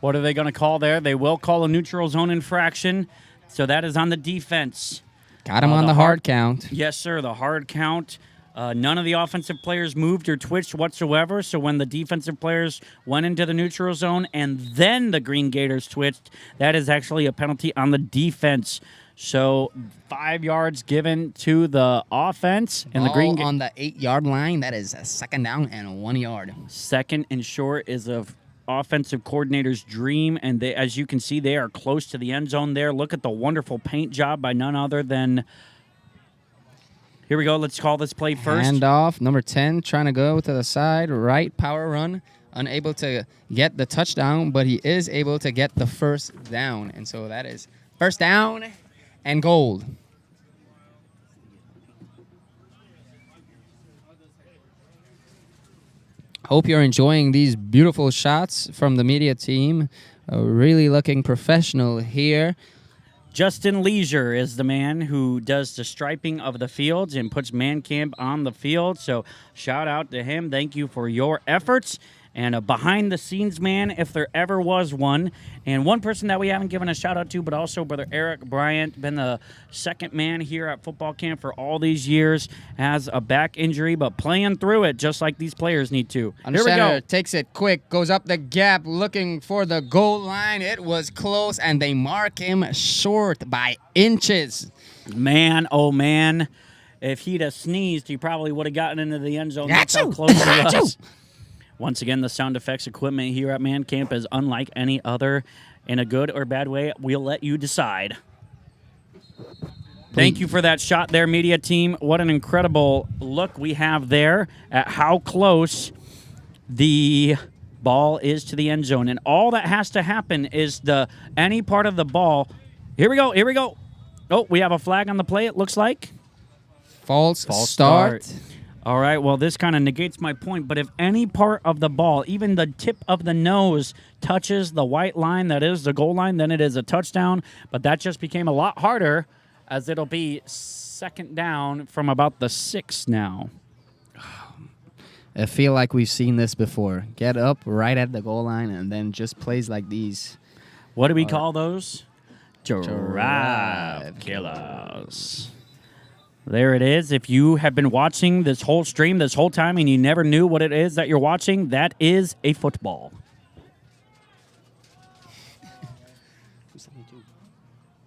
What are they going to call there? They will call a neutral zone infraction. So that is on the defense. Got him on the hard count. Yes, sir, the hard count. None of the offensive players moved or twitched whatsoever. So when the defensive players went into the neutral zone and then the Green Gators twitched, that is actually a penalty on the defense. So 5 yards given to the offense. And the Green on the 8-yard line. That is a 2nd down and 1 yard. 2nd and short is a offensive coordinator's dream. And they, as you can see, they are close to the end zone there. Look at the wonderful paint job by none other than... Here we go. Let's call this play first. Hand off. Number 10 trying to go to the side. Right power run. Unable to get the touchdown, but he is able to get the first down. And so that is first down and gold. Hope you're enjoying these beautiful shots from the media team. Really looking professional here. Justin Leisure is the man who does the striping of the fields and puts man camp on the field. So shout out to him. Thank you for your efforts. And a behind-the-scenes man, if there ever was one. And one person that we haven't given a shout-out to, but also Brother Eric Bryant, been the second man here at football camp for all these years, has a back injury, but playing through it just like these players need to. Here we go. Takes it quick, goes up the gap, looking for the goal line. It was close, and they mark him short by inches. Man, oh, man. If he'd have sneezed, he probably would have gotten into the end zone. That's how close he was. Once again, the sound effects equipment here at Man Camp is unlike any other. In a good or bad way, we'll let you decide. Thank you for that shot there, media team. What an incredible look we have there at how close the ball is to the end zone. And all that has to happen is any part of the ball. Here we go. Oh, we have a flag on the play, it looks like. False start. start. All right, well, this kind of negates my point, but if any part of the ball, even the tip of the nose, touches the white line, that is the goal line, then it is a touchdown. But that just became a lot harder, as it'll be second down from about the 6 now. I feel like we've seen this before. Get up right at the goal line and then just plays like these. What do we call those? Drive Drive killers. There it is. If you have been watching this whole stream this whole time and you never knew what it is that you're watching, that is a football.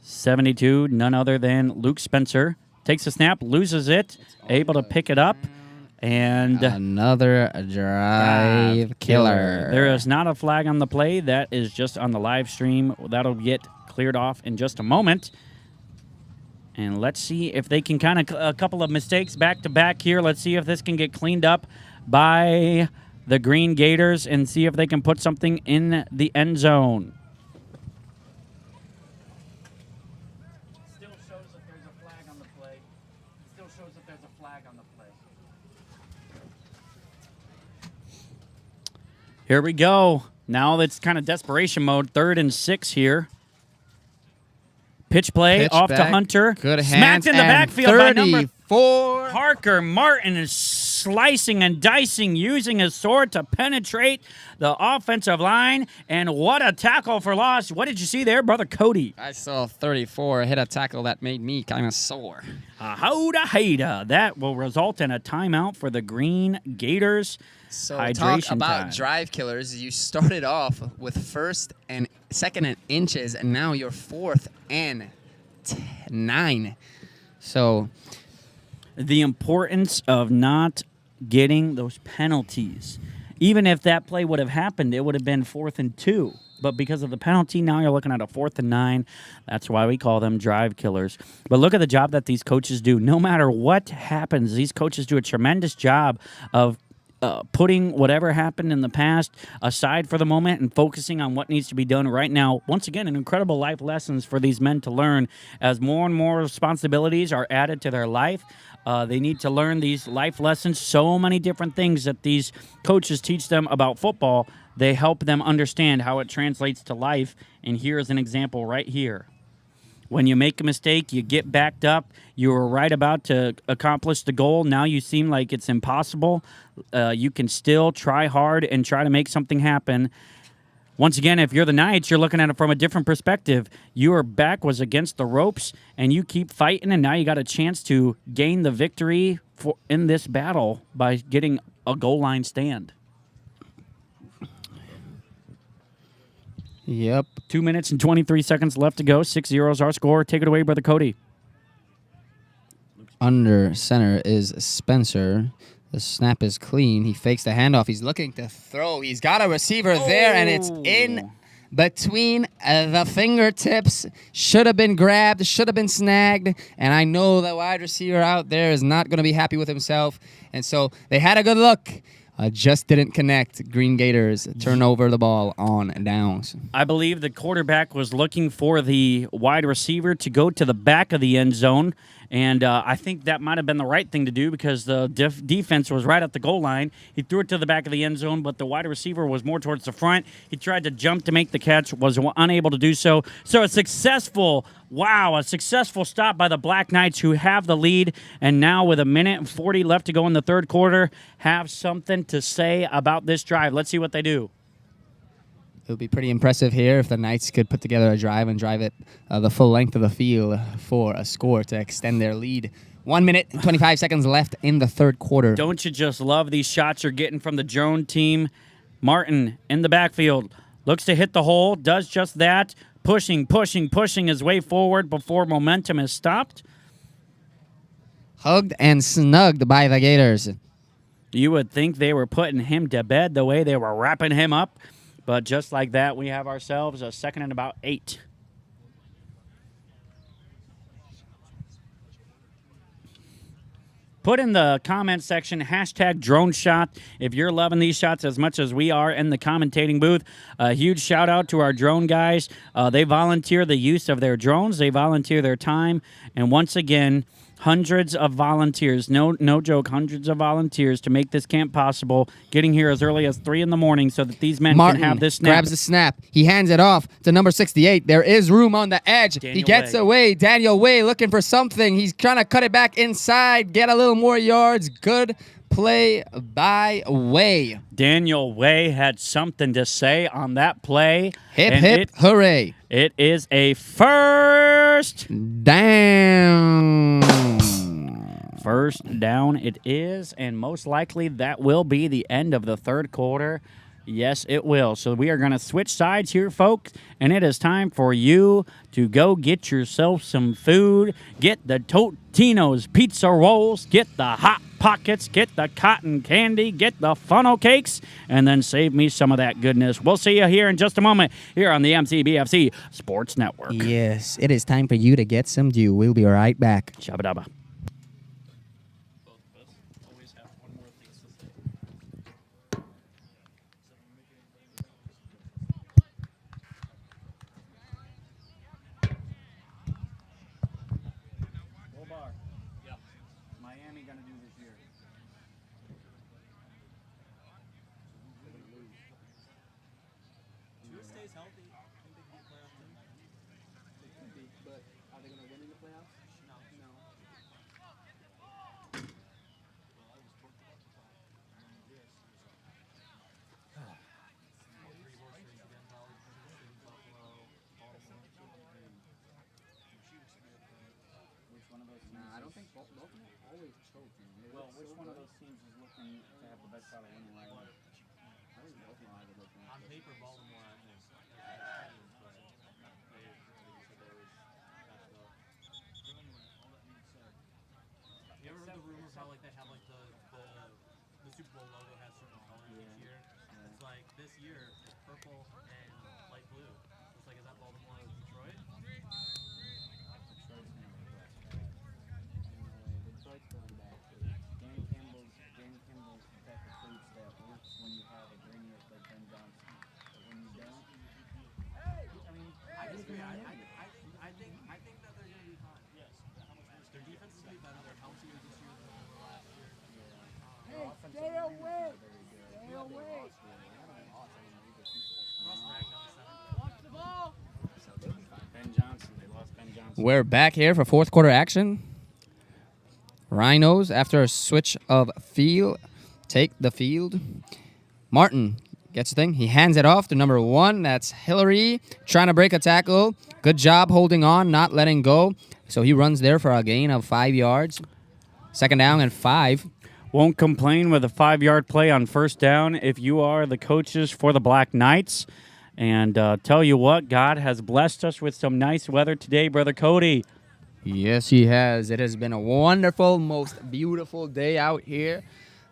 72, none other than Luke Spencer. Takes a snap, loses it, able to pick it up, and another drive killer. There is not a flag on the play. That is just on the live stream. That'll get cleared off in just a moment. And let's see if they can a couple of mistakes back to back here. Let's see if this can get cleaned up by the Green Gators and see if they can put something in the end zone. Still shows that there's a flag on the play. Still shows that there's a flag on the play. Here we go. Now it's kind of desperation mode. 3rd and 6 here. Pitch play off to Hunter. Good hands. Smacked in the backfield by number 34. Parker Martin is slicing and dicing, using his sword to penetrate the offensive line. And what a tackle for loss. What did you see there, Brother Cody? I saw 34 hit a tackle that made me kind of sore. Hoda. That will result in a timeout for the Green Gators. So Hydration talk about time. drive killers. You started off with 1st and 2nd and inches, and now you're 4th and 9. So the importance of not getting those penalties. Even if that play would have happened, it would have been 4th and 2. But because of the penalty, now you're looking at a 4th and 9. That's why we call them drive killers. But look at the job that these coaches do. No matter what happens, these coaches do a tremendous job of putting whatever happened in the past aside for the moment and focusing on what needs to be done right now. Once again, an incredible life lessons for these men to learn as more and more responsibilities are added to their life. They need to learn these life lessons, so many different things that these coaches teach them about football. They help them understand how it translates to life. And here's an example right here. When you make a mistake, you get backed up. You were right about to accomplish the goal. Now you seem like it's impossible. You can still try hard and try to make something happen. Once again, if you're the Knights, you're looking at it from a different perspective. Your back was against the ropes, and you keep fighting, and now you got a chance to gain the victory in this battle by getting a goal line stand. Yep. 2 minutes and 23 seconds left to go. 6-0 is our score. Take it away, Brother Cody. Under center is Spencer. The snap is clean. He fakes the handoff. He's looking to throw. He's got a receiver there, and it's in between the fingertips. Should have been grabbed. Should have been snagged. And I know the wide receiver out there is not going to be happy with himself. And so they had a good look. Just didn't connect. Green Gators turn over the ball on downs. I believe the quarterback was looking for the wide receiver to go to the back of the end zone, and I think that might have been the right thing to do because the defense was right at the goal line. He threw it to the back of the end zone, but the wide receiver was more towards the front. He tried to jump to make the catch, was unable to do so. So a successful stop by the Black Knights, who have the lead, and now with 1:40 left to go in the third quarter, have something to say about this drive. Let's see what they do. It would be pretty impressive here if the Knights could put together a drive and drive it the full length of the field for a score to extend their lead. 1 minute and 25 seconds left in the third quarter. Don't you just love these shots you're getting from the drone team? Martin in the backfield. Looks to hit the hole. Does just that. Pushing his way forward before momentum is stopped. Hugged and snugged by the Gators. You would think they were putting him to bed the way they were wrapping him up. But just like that, we have ourselves a 2nd and about 8. Put in the comment section, hashtag drone shot, if you're loving these shots as much as we are in the commentating booth. A huge shout out to our drone guys. They volunteer the use of their drones. They volunteer their time. And once again, hundreds of volunteers, no joke, hundreds of volunteers to make this camp possible, getting here as early as 3 in the morning so that these men Martin can have this snap. grabs the snap. He hands it off to number 68. There is room on the edge. He Daniel gets Way. away. Daniel Way looking for something. He's trying to cut it back inside, get a little more yards. Good play by Way. Daniel Way had something to say on that play. Hip, and hip, hooray. It is a first. Down. First down it is, and most likely that will be the end of the third quarter. Yes, it will. So we are going to switch sides here, folks, and it is time for you to go get yourself some food. Get the Totino's pizza rolls, get the Hot Pockets, get the cotton candy, get the funnel cakes, and then save me some of that goodness. We'll see you here in just a moment here on the MCBFC Sports Network. Yes, it is time for you to get some dew. We'll be right back. Shabba dabba. Miami gonna do this year. Drew stays healthy. I think they can be a playoff team. They could be, but are they going to win in the playoffs? No. Which one of those teams? I don't think both of them always choke. Well, which one of those teams is looking to have the best shot of winning right now? I think both of them are looking. On paper, Baltimore, I think. You ever heard the rumors how like they have like the Super Bowl logo has certain colors each year? It's like this year it's purple and light blue. It's like, is that Baltimore or Detroit? Detroit's going back to Danny Campbell's type of fruits that works when you have a genius like Ben Johnson. But when you don't, I mean, I disagree. I think that they're going to be fine. Yes. Their defense is going to be better. They're healthier this year than they were last year. Stay away. Stay away. Russ Ragnow center. Ben Johnson, they lost Ben Johnson. We're back here for fourth quarter action. Rhinos, after a switch of field, take the field. Martin gets the thing. He hands it off to number 1. That's Hillary, trying to break a tackle. Good job holding on, not letting go. So he runs there for a gain of 5 yards. Second down and 5. Won't complain with a 5-yard play on first down if you are the coaches for the Black Knights. And tell you what, God has blessed us with some nice weather today, Brother Cody. Yes, he has. It has been a wonderful, most beautiful day out here.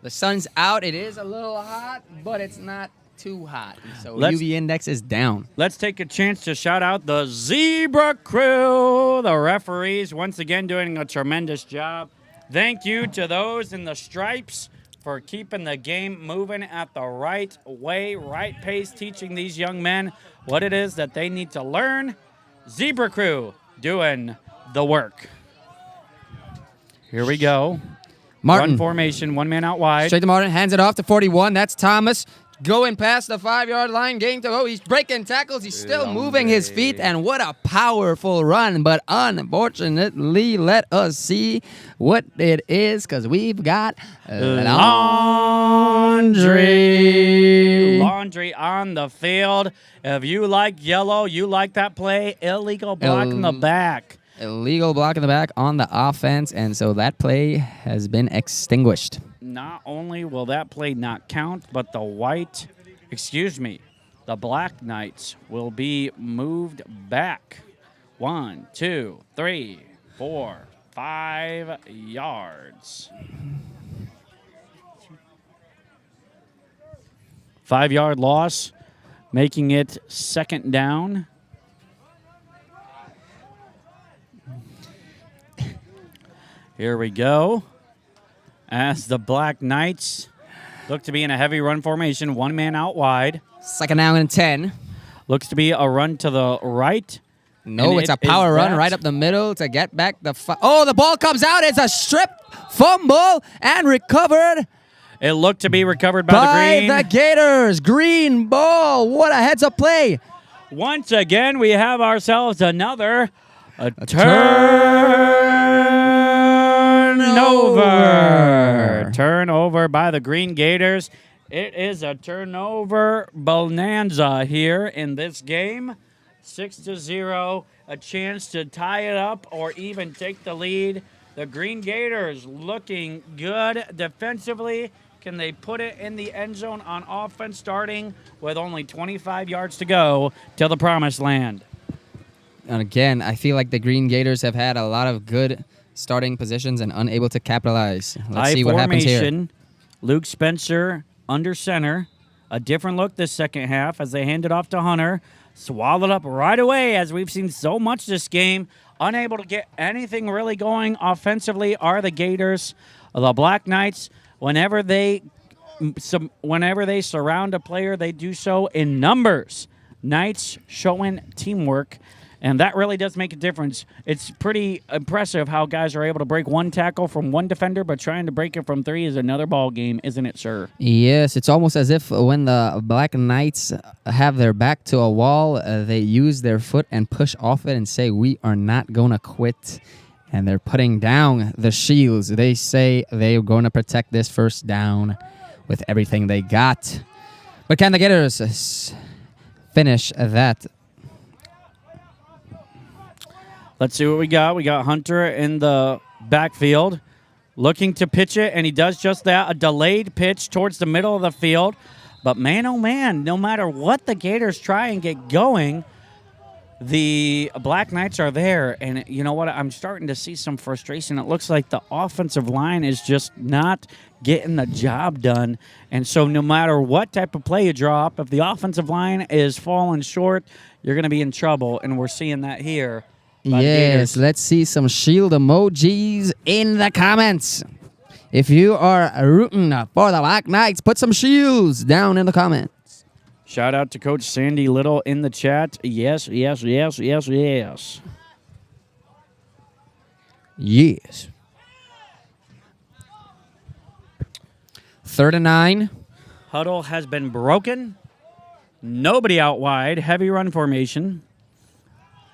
The sun's out. It is a little hot, but it's not too hot. So UV index is down. Let's take a chance to shout out the Zebra Crew, the referees, once again doing a tremendous job. Thank you to those in the stripes for keeping the game moving at the right way, right pace, teaching these young men what it is that they need to learn. Zebra Crew doing the work. Here we go. Martin. Run formation, 1 man out wide. Straight to Martin, hands it off to 41. That's Thomas going past the 5-yard line, gain to go. He's breaking tackles. He's still moving his feet, and what a powerful run. But unfortunately, let us see what it is, because we've got laundry. Laundry on the field. If you like yellow, you like that play. Illegal block in the back. Illegal block in the back on the offense, and so that play has been extinguished. Not only will that play not count, but the Black Knights will be moved back 1, 2, 3, 4, 5 yards. 5-yard loss, making it second down. Here we go. as the Black Knights look to be in a heavy run formation. One man out wide. Second down and 10. Looks to be a run to the right. No, And it's a it is power run that. right up the middle to get back the... Oh, the ball comes out. It's a strip fumble and recovered It looked to be recovered by by the green. the Gators. Green ball. What a heads-up play. Once again, we have ourselves another turnover. Turnover by the Green Gators. It is a turnover bonanza here in this game. 6-0, a chance to tie it up or even take the lead. The Green Gators looking good defensively. Can they put it in the end zone on offense, starting with only 25 yards to go till the promised land? And again, I feel like the Green Gators have had a lot of good starting positions and unable to capitalize. Let's see what happens here. formation. Luke Spencer under center. A different look this second half as they hand it off to Hunter. Swallowed up right away, as we've seen so much this game. Unable to get anything really going offensively are the Gators. The Black Knights, whenever they surround a player, they do so in numbers. Knights showing teamwork, and that really does make a difference. It's pretty impressive how guys are able to break one tackle from one defender, but trying to break it from three is another ball game, isn't it, sir? Yes, it's almost as if when the Black Knights have their back to a wall, they use their foot and push off it and say, we are not going to quit. And they're putting down the shields. They say they're going to protect this first down with everything they got. But can the Gators finish that? Let's see what we got. We got Hunter in the backfield looking to pitch it, and he does just that. A delayed pitch towards the middle of the field. But man, oh man, no matter what the Gators try and get going, the Black Knights are there. And you know what? I'm starting to see some frustration. It looks like the offensive line is just not getting the job done. And so no matter what type of play you draw up, if the offensive line is falling short, you're going to be in trouble. And we're seeing that here. Yes, let's see some shield emojis in the comments. If you are rooting for the Black Knights, put some shields down in the comments. Shout out to Coach Sandy Little in the chat. Yes, yes, yes, yes, yes. Yes. 3rd and 9. Huddle has been broken. Nobody out wide. Heavy run formation.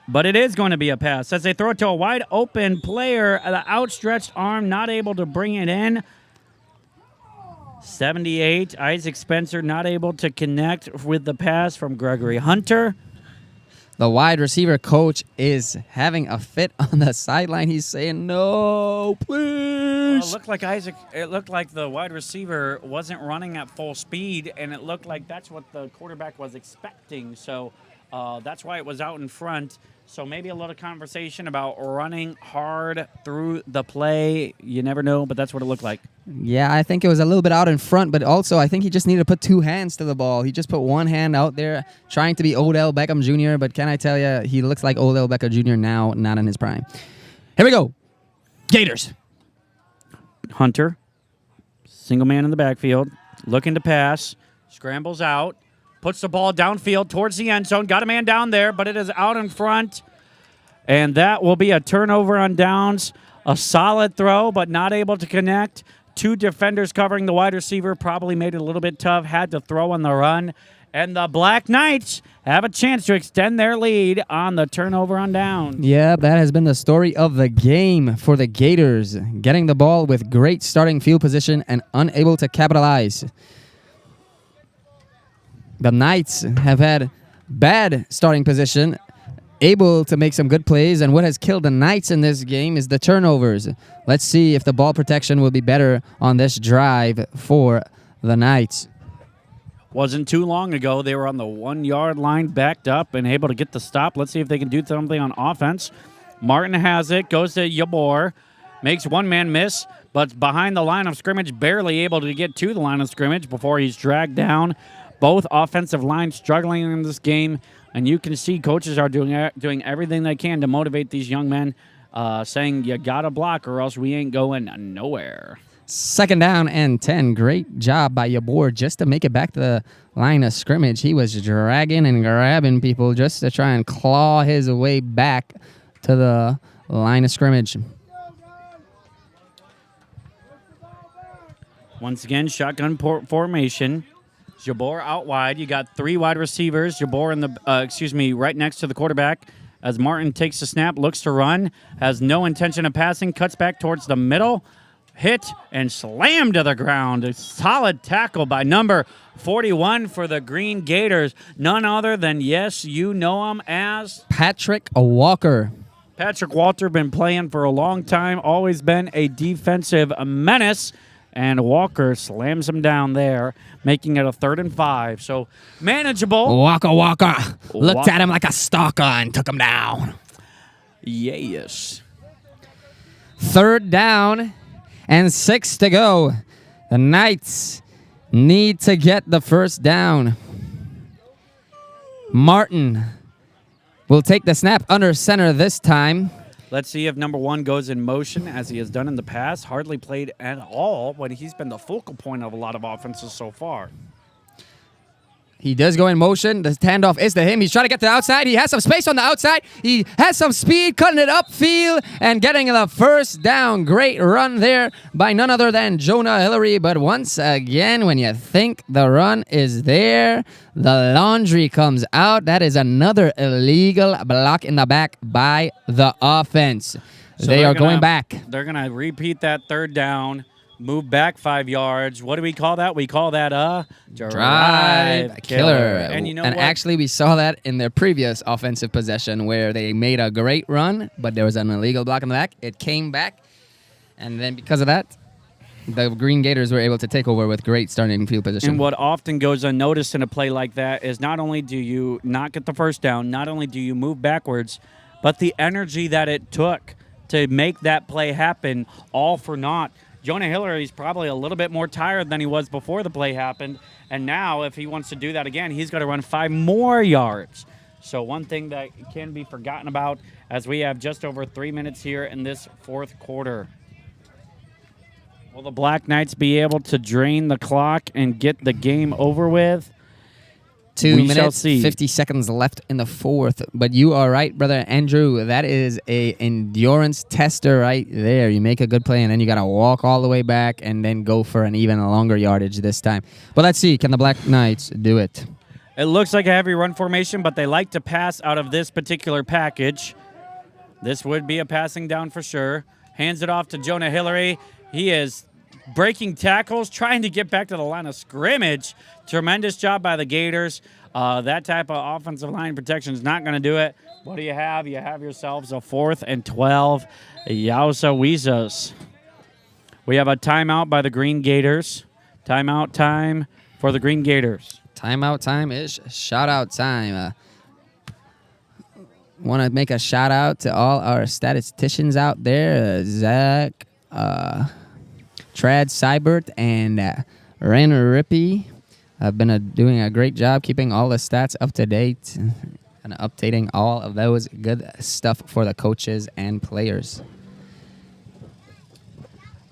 But it is going to be a pass as they throw it to a wide open player. The outstretched arm not able to bring it in. 78, Isaac Spencer not able to connect with the pass from Gregory Hunter. The wide receiver coach is having a fit on the sideline. He's saying, no, please. Well, it looked like the wide receiver wasn't running at full speed, and it looked like that's what the quarterback was expecting. So that's why it was out in front. So maybe a little conversation about running hard through the play. You never know, but that's what it looked like. Yeah, I think it was a little bit out in front, but also I think he just needed to put two hands to the ball. He just put one hand out there trying to be Odell Beckham Jr., but can I tell you, he looks like Odell Beckham Jr. now, not in his prime. Here we go. Gators. Hunter, single man in the backfield, looking to pass, scrambles out. Puts the ball downfield towards the end zone. Got a man down there, but it is out in front. And that will be a turnover on downs. A solid throw, but not able to connect. Two defenders covering the wide receiver. Probably made it a little bit tough. Had to throw on the run. And the Black Knights have a chance to extend their lead on the turnover on downs. Yeah, that has been the story of the game for the Gators. Getting the ball with great starting field position and unable to capitalize. The Knights have had bad starting position, able to make some good plays, and what has killed the Knights in this game is the turnovers. Let's see if the ball protection will be better on this drive for the Knights. Wasn't too long ago, they were on the 1 yard line, backed up and able to get the stop. Let's see if they can do something on offense. Martin has it, goes to Yabor, makes one man miss, but behind the line of scrimmage, barely able to get to the line of scrimmage before he's dragged down. Both offensive lines struggling in this game, and you can see coaches are doing everything they can to motivate these young men, saying you got to block or else we ain't going nowhere. 2nd down and 10. Great job by your board just to make it back to the line of scrimmage. He was dragging and grabbing people just to try and claw his way back to the line of scrimmage. Once again, shotgun formation. Jabor out wide. You got 3 wide receivers. Jabor in the, right next to the quarterback. As Martin takes the snap, looks to run, has no intention of passing, cuts back towards the middle. Hit and slammed to the ground. A solid tackle by number 41 for the Green Gators. None other than, yes, you know him as Patrick Walker. Patrick Walter. Been playing for a long time, always been a defensive menace. And Walker slams him down there, making it a 3rd and 5. So manageable. Walker looked at him like a stalker and took him down. Yes. 3rd down and 6 to go. The Knights need to get the 1st down. Martin will take the snap under center this time. Let's see if number 1 goes in motion as he has done in the past. Hardly played at all, but he's been the focal point of a lot of offenses so far. He does go in motion. The handoff is to him. He's trying to get to the outside. He has some space on the outside. He has some speed, cutting it upfield and getting the 1st down. Great run there by none other than Jonah Hillary. But once again, when you think the run is there, the laundry comes out. That is another illegal block in the back by the offense. So they are going back. They're going to repeat that 3rd down. Move back 5 yards. What do we call that? We call that a drive killer. And you know what? Actually, we saw that in their previous offensive possession where they made a great run, but there was an illegal block in the back. It came back, and then because of that, the Green Gators were able to take over with great starting field position. And what often goes unnoticed in a play like that is not only do you not get the 1st down, not only do you move backwards, but the energy that it took to make that play happen, all for naught. Jonah Hillary's probably a little bit more tired than he was before the play happened. And now, if he wants to do that again, he's got to run 5 more yards. So one thing that can be forgotten about as we have just over 3 minutes here in this 4th quarter. Will the Black Knights be able to drain the clock and get the game over with? 2 We shall minutes, see. 50 seconds left in the 4th. But you are right, brother Andrew. That is a endurance tester right there. You make a good play, and then you got to walk all the way back and then go for an even longer yardage this time. But let's see. Can the Black Knights do it? It looks like a heavy run formation, but they like to pass out of this particular package. This would be a passing down for sure. Hands it off to Jonah Hillary. He is breaking tackles, trying to get back to the line of scrimmage. Tremendous job by the Gators. That type of offensive line protection is not going to do it. What do you have? You have yourselves a 4th and 12. Yowza Weezos. We have a timeout by the Green Gators. Timeout time for the Green Gators. Timeout time is shout-out time. Want to make a shout-out to all our statisticians out there. Zach, Trad Seibert, and Ren Rippey have been doing a great job keeping all the stats up to date and updating all of those good stuff for the coaches and players.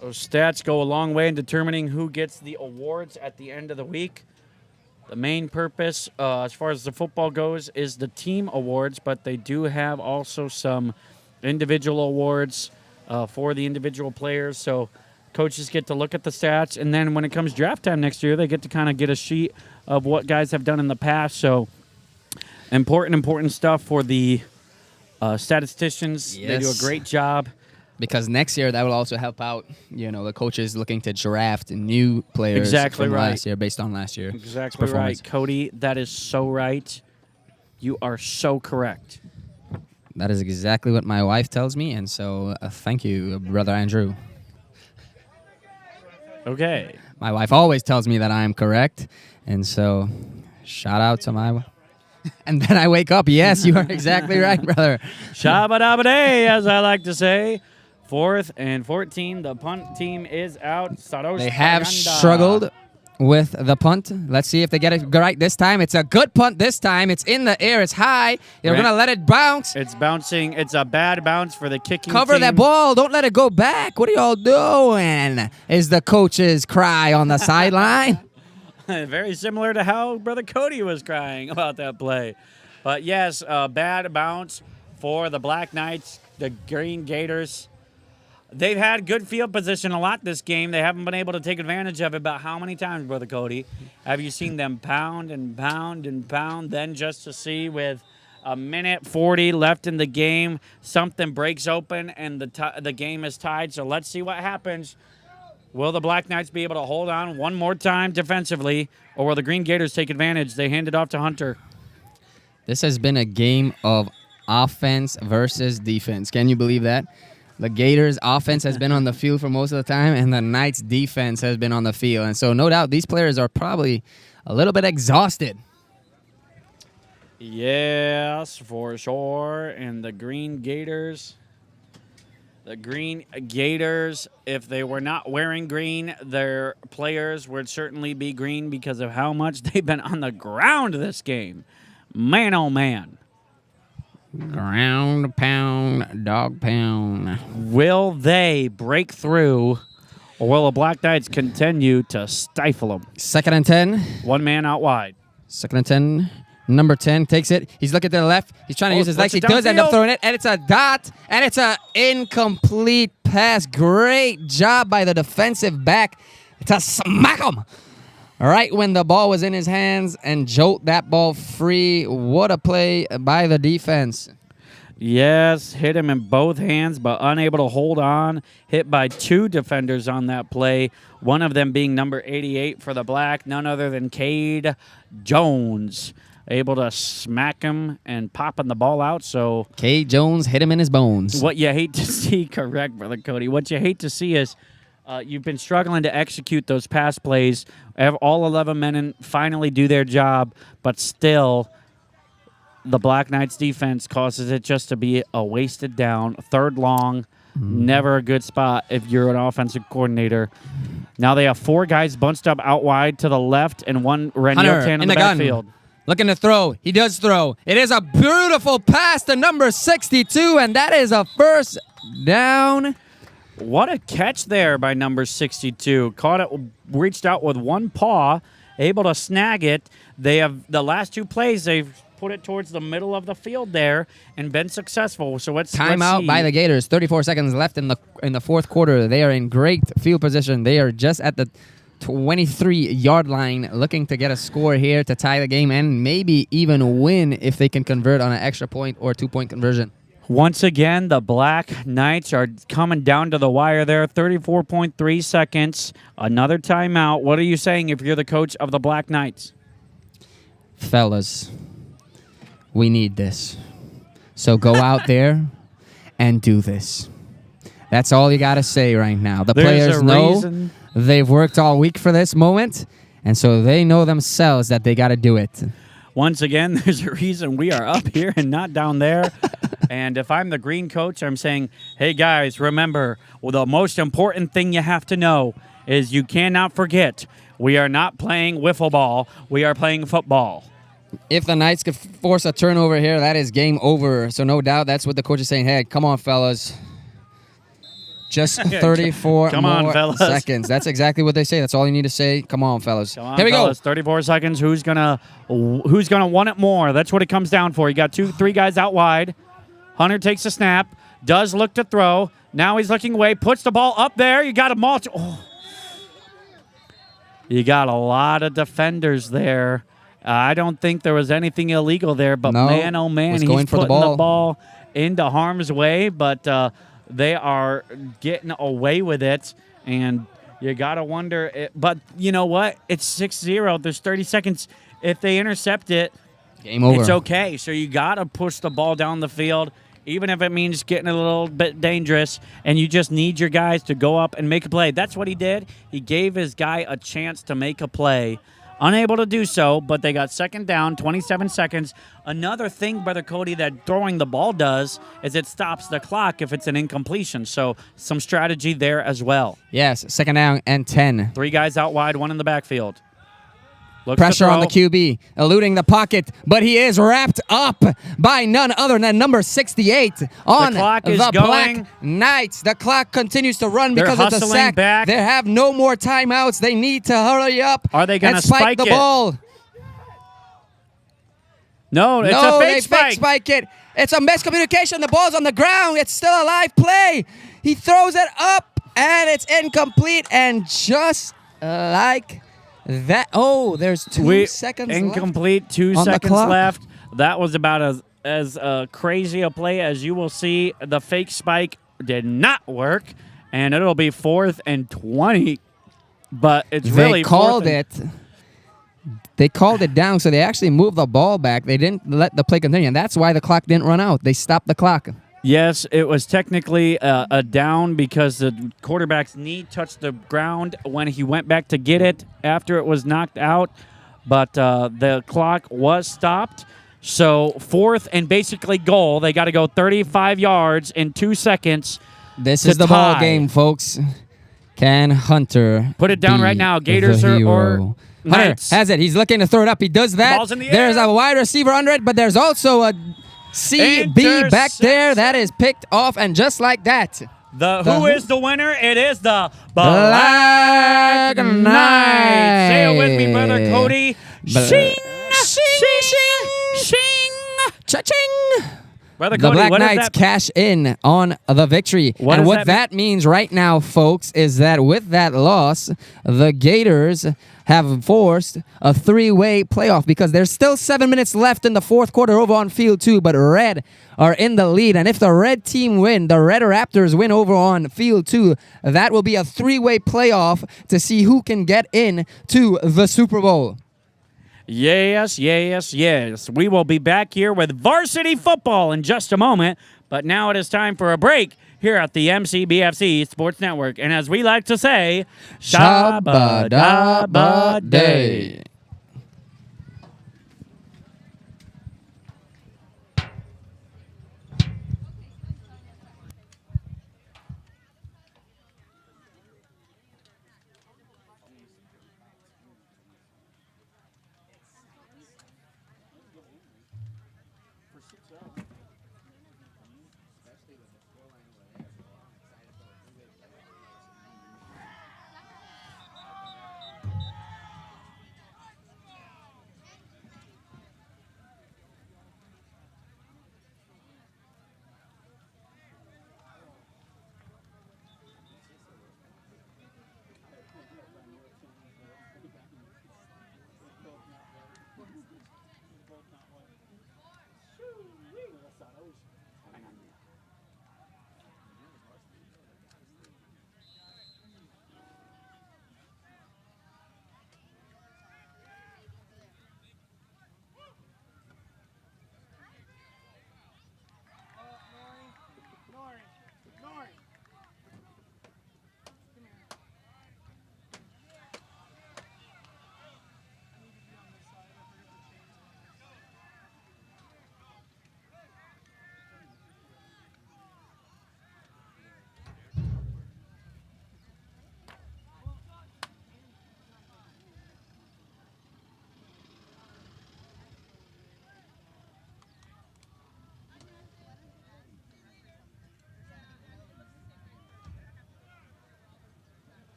Those stats go a long way in determining who gets the awards at the end of the week. The main purpose, as far as the football goes, is the team awards, but they do have also some individual awards for the individual players. So coaches get to look at the stats, and then when it comes draft time next year, they get to kind of get a sheet of what guys have done in the past. So important stuff for the statisticians. Yes. They do a great job. Because next year, that will also help out, the coaches looking to draft new players Exactly from right. last year based on last year's Exactly performance. right. Cody, that is so right. You are so correct. That is exactly what my wife tells me, and so thank you, Brother Andrew. Okay. My wife always tells me that I am correct, and so shout out to my wife. And then I wake up, yes, you are exactly right, brother. Shabba-dabba-day, as I like to say. 4th and 14. The punt team is out. Saros They have Paganda. struggled with the punt. Let's see if they get it right this time. It's a good punt this time. It's in the air. It's high. They're Right. going to let it bounce. It's bouncing. It's a bad bounce for the kicking Cover team. that ball. Don't let it go back. What are y'all doing? Is the coach's cry on the sideline. Very similar to how Brother Cody was crying about that play. But yes, a bad bounce for the Black Knights, the Green Gators. They've had good field position a lot this game. They haven't been able to take advantage of it. But how many times, Brother Cody, have you seen them pound and pound and pound? Then just to see with a minute 40 left in the game, something breaks open and the game is tied. So let's see what happens. Will the Black Knights be able to hold on one more time defensively, or will the Green Gators take advantage? They hand it off to Hunter. This has been a game of offense versus defense. Can you believe that? The Gators' offense has been on the field for most of the time, and the Knights' defense has been on the field. And so, no doubt, these players are probably a little bit exhausted. Yes, for sure. And the Green Gators, if they were not wearing green, their players would certainly be green because of how much they've been on the ground this game. Man, oh, man. Ground pound, dog pound. Will they break through, or will the Black Knights continue to stifle them? 2nd and 10. One man out wide. 2nd and 10. Number 10 takes it. He's looking to the left. He's trying to use his legs. He what's it does end up downfield? throwing it, and it's a dot, and it's an incomplete pass. Great job by the defensive back to smack him right when the ball was in his hands and jolt that ball free. What a play by the defense. Yes, hit him in both hands, but unable to hold on. Hit by two defenders on that play, one of them being number 88 for the Black, none other than Cade Jones. Able to smack him and popping the ball out. So Cade Jones hit him in his bones. what you hate to see, correct, Brother Cody, what you hate to see is you've been struggling to execute those pass plays. All 11 men finally do their job, but still the Black Knights defense causes it just to be a wasted down. 3rd long, never a good spot if you're an offensive coordinator. Now they have 4 guys bunched up out wide to the left and one Reniotan in the backfield. Looking to throw. He does throw. It is a beautiful pass to number 62, and that is a 1st down. What a catch there by number 62. Caught it, reached out with one paw, able to snag it. They have the last 2 plays, they've put it towards the middle of the field there and been successful. So let's Timeout by the Gators. 34 seconds left in the 4th quarter. They are in great field position. They are just at the 23-yard line, looking to get a score here to tie the game and maybe even win if they can convert on an extra point or 2-point conversion. Once again, the Black Knights are coming down to the wire there. 34.3 seconds. Another timeout. What are you saying if you're the coach of the Black Knights? Fellas, we need this. So go out there and do this. That's all you got to say right now. The There's players a know reason. they've worked all week for this moment, and so they know themselves that they got to do it. Once again, there's a reason we are up here and not down there. And if I'm the green coach, I'm saying, hey, guys, remember, well, the most important thing you have to know is you cannot forget we are not playing wiffle ball. We are playing football. If the Knights could force a turnover here, that is game over. So no doubt that's what the coach is saying. Hey, come on, fellas. Just 34 Come on, more fellas. seconds. That's exactly what they say. That's all you need to say. Come on, fellas. Come on, Here we fellas, 34 seconds. Who's gonna want it more? That's what it comes down for. You got 3 guys out wide. Hunter takes a snap. Does look to throw. Now he's looking away. Puts the ball up there. You got a mulch. Oh. You got a lot of defenders there. I don't think there was anything illegal there, but No, man, oh man, was he's going for the putting the ball. ball into harm's way, but they are getting away with it, and you got to wonder. But you know what? It's 6-0. There's 30 seconds. If they intercept it, Game over. it's okay. So you got to push the ball down the field, even if it means getting a little bit dangerous, and you just need your guys to go up and make a play. That's what he did. He gave his guy a chance to make a play. Unable to do so, but they got 2nd down, 27 seconds. Another thing, Brother Cody, that throwing the ball does is it stops the clock if it's an incompletion. So some strategy there as well. Yes, 2nd down and 10. 3 guys out wide, 1 in the backfield. Looks to Pressure on the throw. QB, eluding the pocket, but he is wrapped up by none other than number 68 on clock is the going. Black Knights. The clock continues to run They're because it's a hustling sack. back. They have no more timeouts. They need to hurry up. Are they gonna and spike spike the it? ball? No, it's No, a they fake spike. fake spike it. It's a miscommunication. The ball's on the ground. It's still a live play. He throws it up, and it's incomplete. And just like that, oh, there's 2 seconds left. Incomplete. 2 on the seconds clock. left. That was about as crazy a play as you will see. The fake spike did not work, and it'll be 4th and 20. But it's really They called 4th and- it. They called it down, so they actually moved the ball back. They didn't let the play continue, and that's why the clock didn't run out. They stopped the clock. Yes, it was technically a down because the quarterback's knee touched the ground when he went back to get it after it was knocked out. But the clock was stopped. So 4th and basically goal. They got to go 35 yards in 2 seconds. This to is the ball tie. game, folks. Can Hunter Put it down be right now. Gators the or hero? Hunter Knights. has it. He's looking to throw it up. He does that. Ball's in the There's air. a wide receiver under it, but there's also a CB back there. That is picked off, and just like that, Who is the winner? It is the Black Knights. Say it with me, brother Knights. Cody. Bla- Shing, Shing, shing. cha-ching. Brother The Cody, Black what does Knights that cash in on the victory. What and does what that that means right now, folks, is that with that loss, the Gators have forced a 3-way playoff because there's still 7 minutes left in the fourth quarter over on field 2, but Red are in the lead. And if the Red team win, the Red Raptors win over on field 2, that will be a 3-way playoff to see who can get in to the Super Bowl. Yes, yes, yes. We will be back here with varsity football in just a moment. But now it is time for a break here at the MCBFC Sports Network. And as we like to say, Shabba Dabba Day.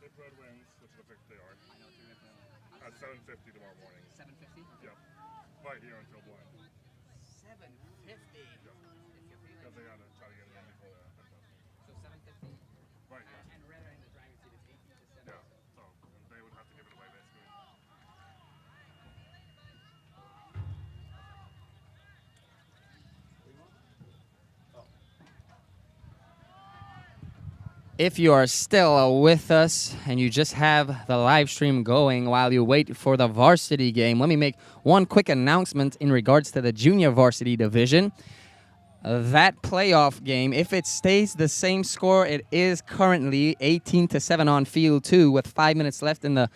If Red wins, which looks like they are, at 7:50 tomorrow morning. 7:50? Yep. Right here until 1. 7:50. Because they got to try to get it in before the So 7:50. Right here. And Red are in the driving seat. It's 18 to 7. Yeah. So they would have to give it away basically. If you are still with us and you just have the live stream going while you wait for the varsity game, let me make one quick announcement in regards to the junior varsity division. that playoff game, if it stays the same score it is currently, 18-7 on field 2 with 5 minutes left in the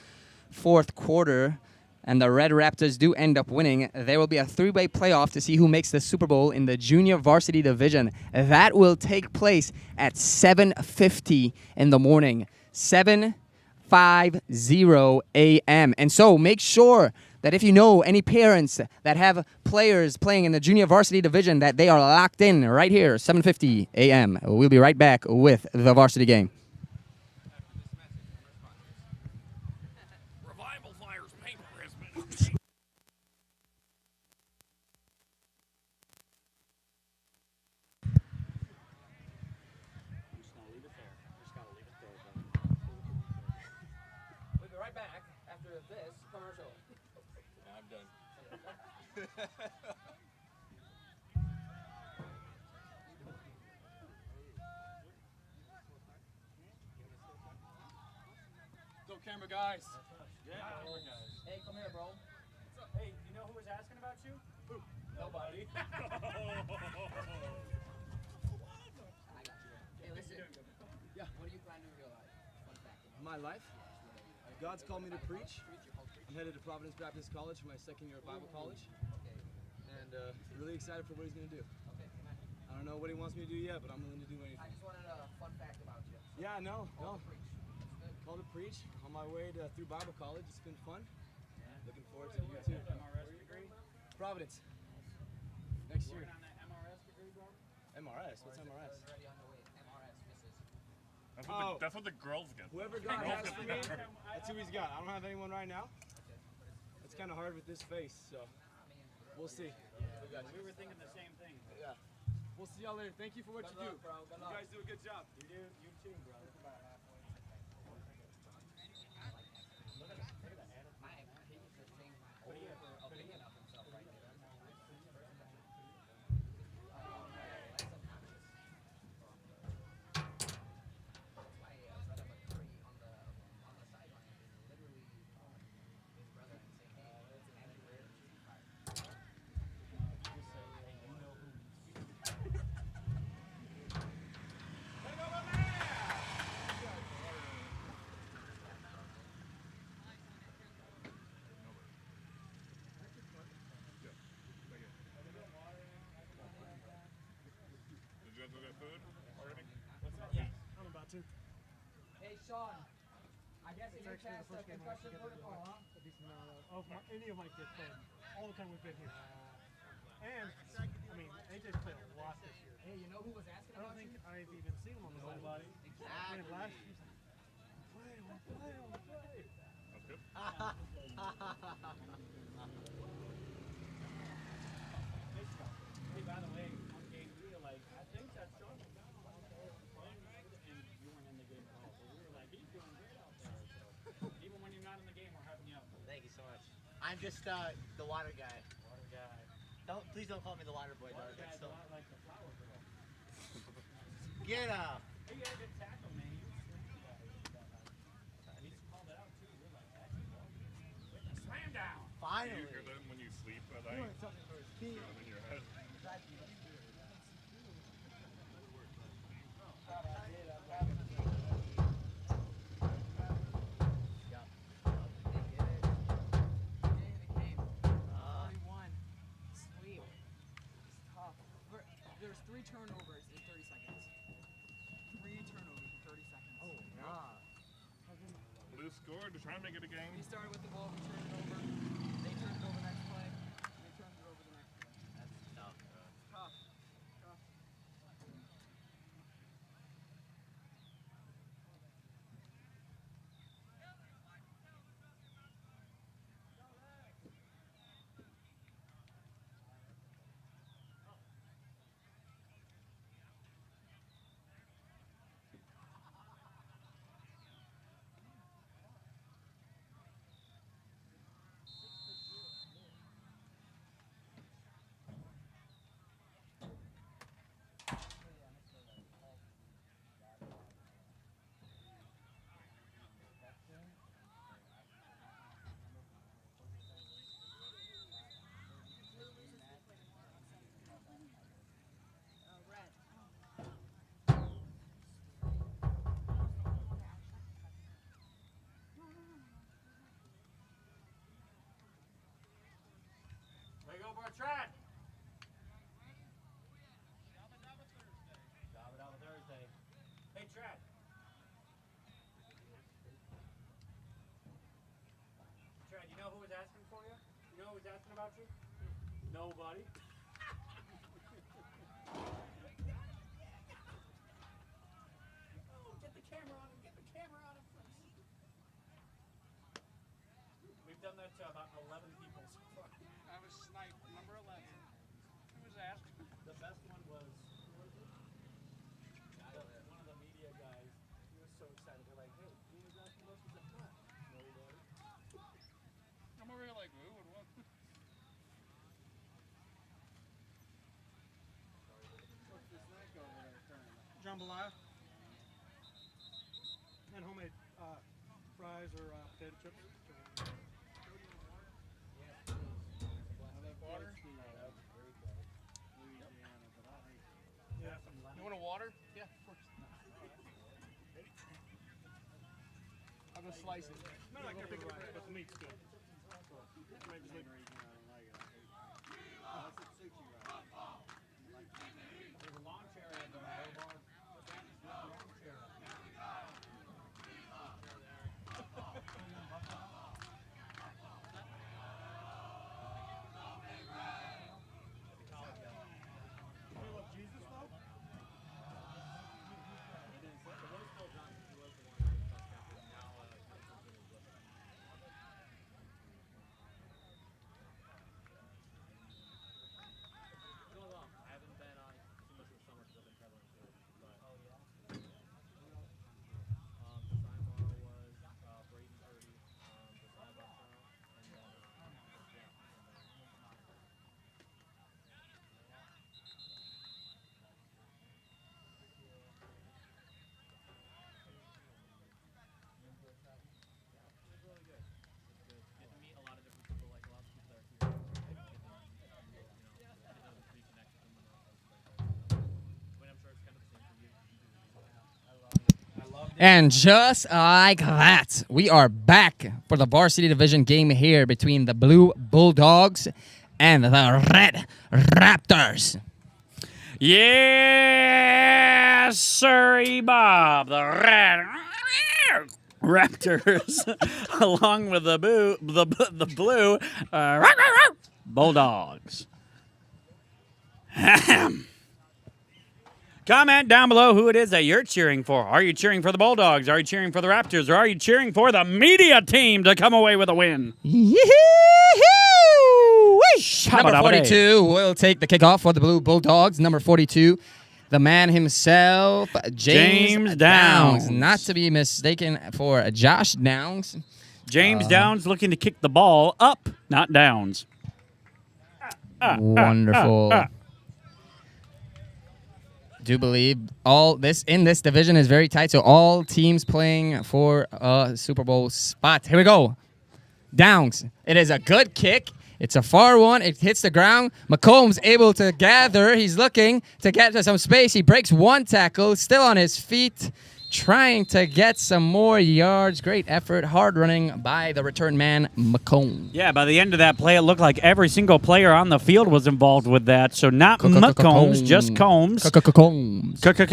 fourth quarter, and the Red Raptors do end up winning, there will be a three-way playoff to see who makes the Super Bowl in the junior varsity division. That will take place at 7:50 in the morning. 7:50 a.m. And so make sure that if you know any parents that have players playing in the junior varsity division, that they are locked in right here, 7:50 a.m. We'll be right back with the varsity game. Revival Flyers paper has been. We'll be right back after this commercial. I'm done. Go camera guys. Hey, come here, bro. Hey, you know who was asking about you? Who? Nobody. Hey, listen. Yeah. What do you plan to do in your life? Fun fact. My life? God's called me to preach. I'm headed to Providence Baptist College for my second year of Bible college. And really excited for what he's going to do. I don't know what he wants me to do yet, but I'm willing to do anything. I just wanted a fun fact about you. Yeah, no. Called to preach on my way through Bible college. It's been fun. Looking forward to the year too. MRS degree? Providence. Next year. On that MRS degree, bro? MRS? What's MRS? Already on the way. MRS misses. That's what the girls get. Whoever God has for me, that's who he's got. I don't have anyone right now. It's kind of hard with this face, so we'll see. We were thinking the same thing. Yeah. We'll see y'all later. Thank you for what you do. You guys do a good job. You too, brother. Did you guys go get food already? I'm about to. Hey, Sean. I guess in your Actually, the cast first game I concussion actually get to protocol, huh? a decent amount of any of my kids playing all the time we've been here. And, I mean, AJ's played a lot this year. Hey, you know who was asking I don't about think you? I've even seen him on the sideline. And last year, he's like, play. That's good. Hey, by the way, on game 3, like, I think that's Sean. And you weren't in the game at all. So we were like, he's doing great out there. So even when you're not in the game, we're having you up. Thank you so much. I'm just the water guy. Water guy. Please don't call me the water boy, though. Water guy's That's a still. lot like the flower girl. Get up. Hey, you had a good tackle, man. You were swinging that. And he's called it out, too. We're like, that's with the slam down. Do Finally. you hear that when you sleep at night? In your head. There's 3 turnovers in 30 seconds. 3 turnovers in 30 seconds. Oh, Blue scored to try and make it a game. We started with the ball, we turned it over. They turned it over next play. They turned it over the next play. That's tough. Tough. over a Trad. Dabba Thursday. Hey, Trad. Trad, you know who was asking for you? You know who was asking about you? Nobody. Oh, get the camera on him. Get the camera on him first. We've done that to about 11 people so far. I was sniped, number 11. Who was asked? The best one was, who was it? One of the media guys. He was so excited. They're like, hey, who was asking about you? He's like, what? Nobody. I'm over here like, who would what? What's this snack over there turning? Jambalaya. And homemade fries or potato chips. Water? Louisiana, but I hate it. Yeah. You want a water? Yeah, of course. I'll go slice it. Not like everything, but the meat's good. Main reason I don't like it, I hate it. Unless it's sushi wrap. There's a lawn chair at the bar. Lawn chair. You love Jesus though? I haven't been on too much of the summer because I've been traveling too. But, oh yeah. The sidebar was Braden Purdy, the sidebar and then yeah. It's really good. It's good. Get to meet a lot of different people, like a lot of people that are here. Reconnect with them. But I'm sure it's kind of the same for you. I love it. And just like that, we are back for the varsity division game here between the Blue Bulldogs and the Red Raptors. Yes, sirree, Bob. The Red Raptors, along with the Blue Bulldogs. Comment down below who it is that you're cheering for. Are you cheering for the Bulldogs? Are you cheering for the Raptors? Or are you cheering for the media team to come away with a win? Number 42 will take the kickoff for the Blue Bulldogs. Number 42, the man himself, James Downs. Not to be mistaken for Josh Downs. James Downs looking to kick the ball up, not downs. Wonderful. Do believe all this in this division is very tight, so all teams playing for a Super Bowl spot. Here we go. Downs. It is a good kick. It's a far one. It hits the ground. McCombs able to gather. He's looking to get to some space. He breaks one tackle, still on his feet, trying to get some more yards. Great effort. Hard running by the return man, McCombs. Yeah, by the end of that play, it looked like every single player on the field was involved with that. So not McCombs, just Combs.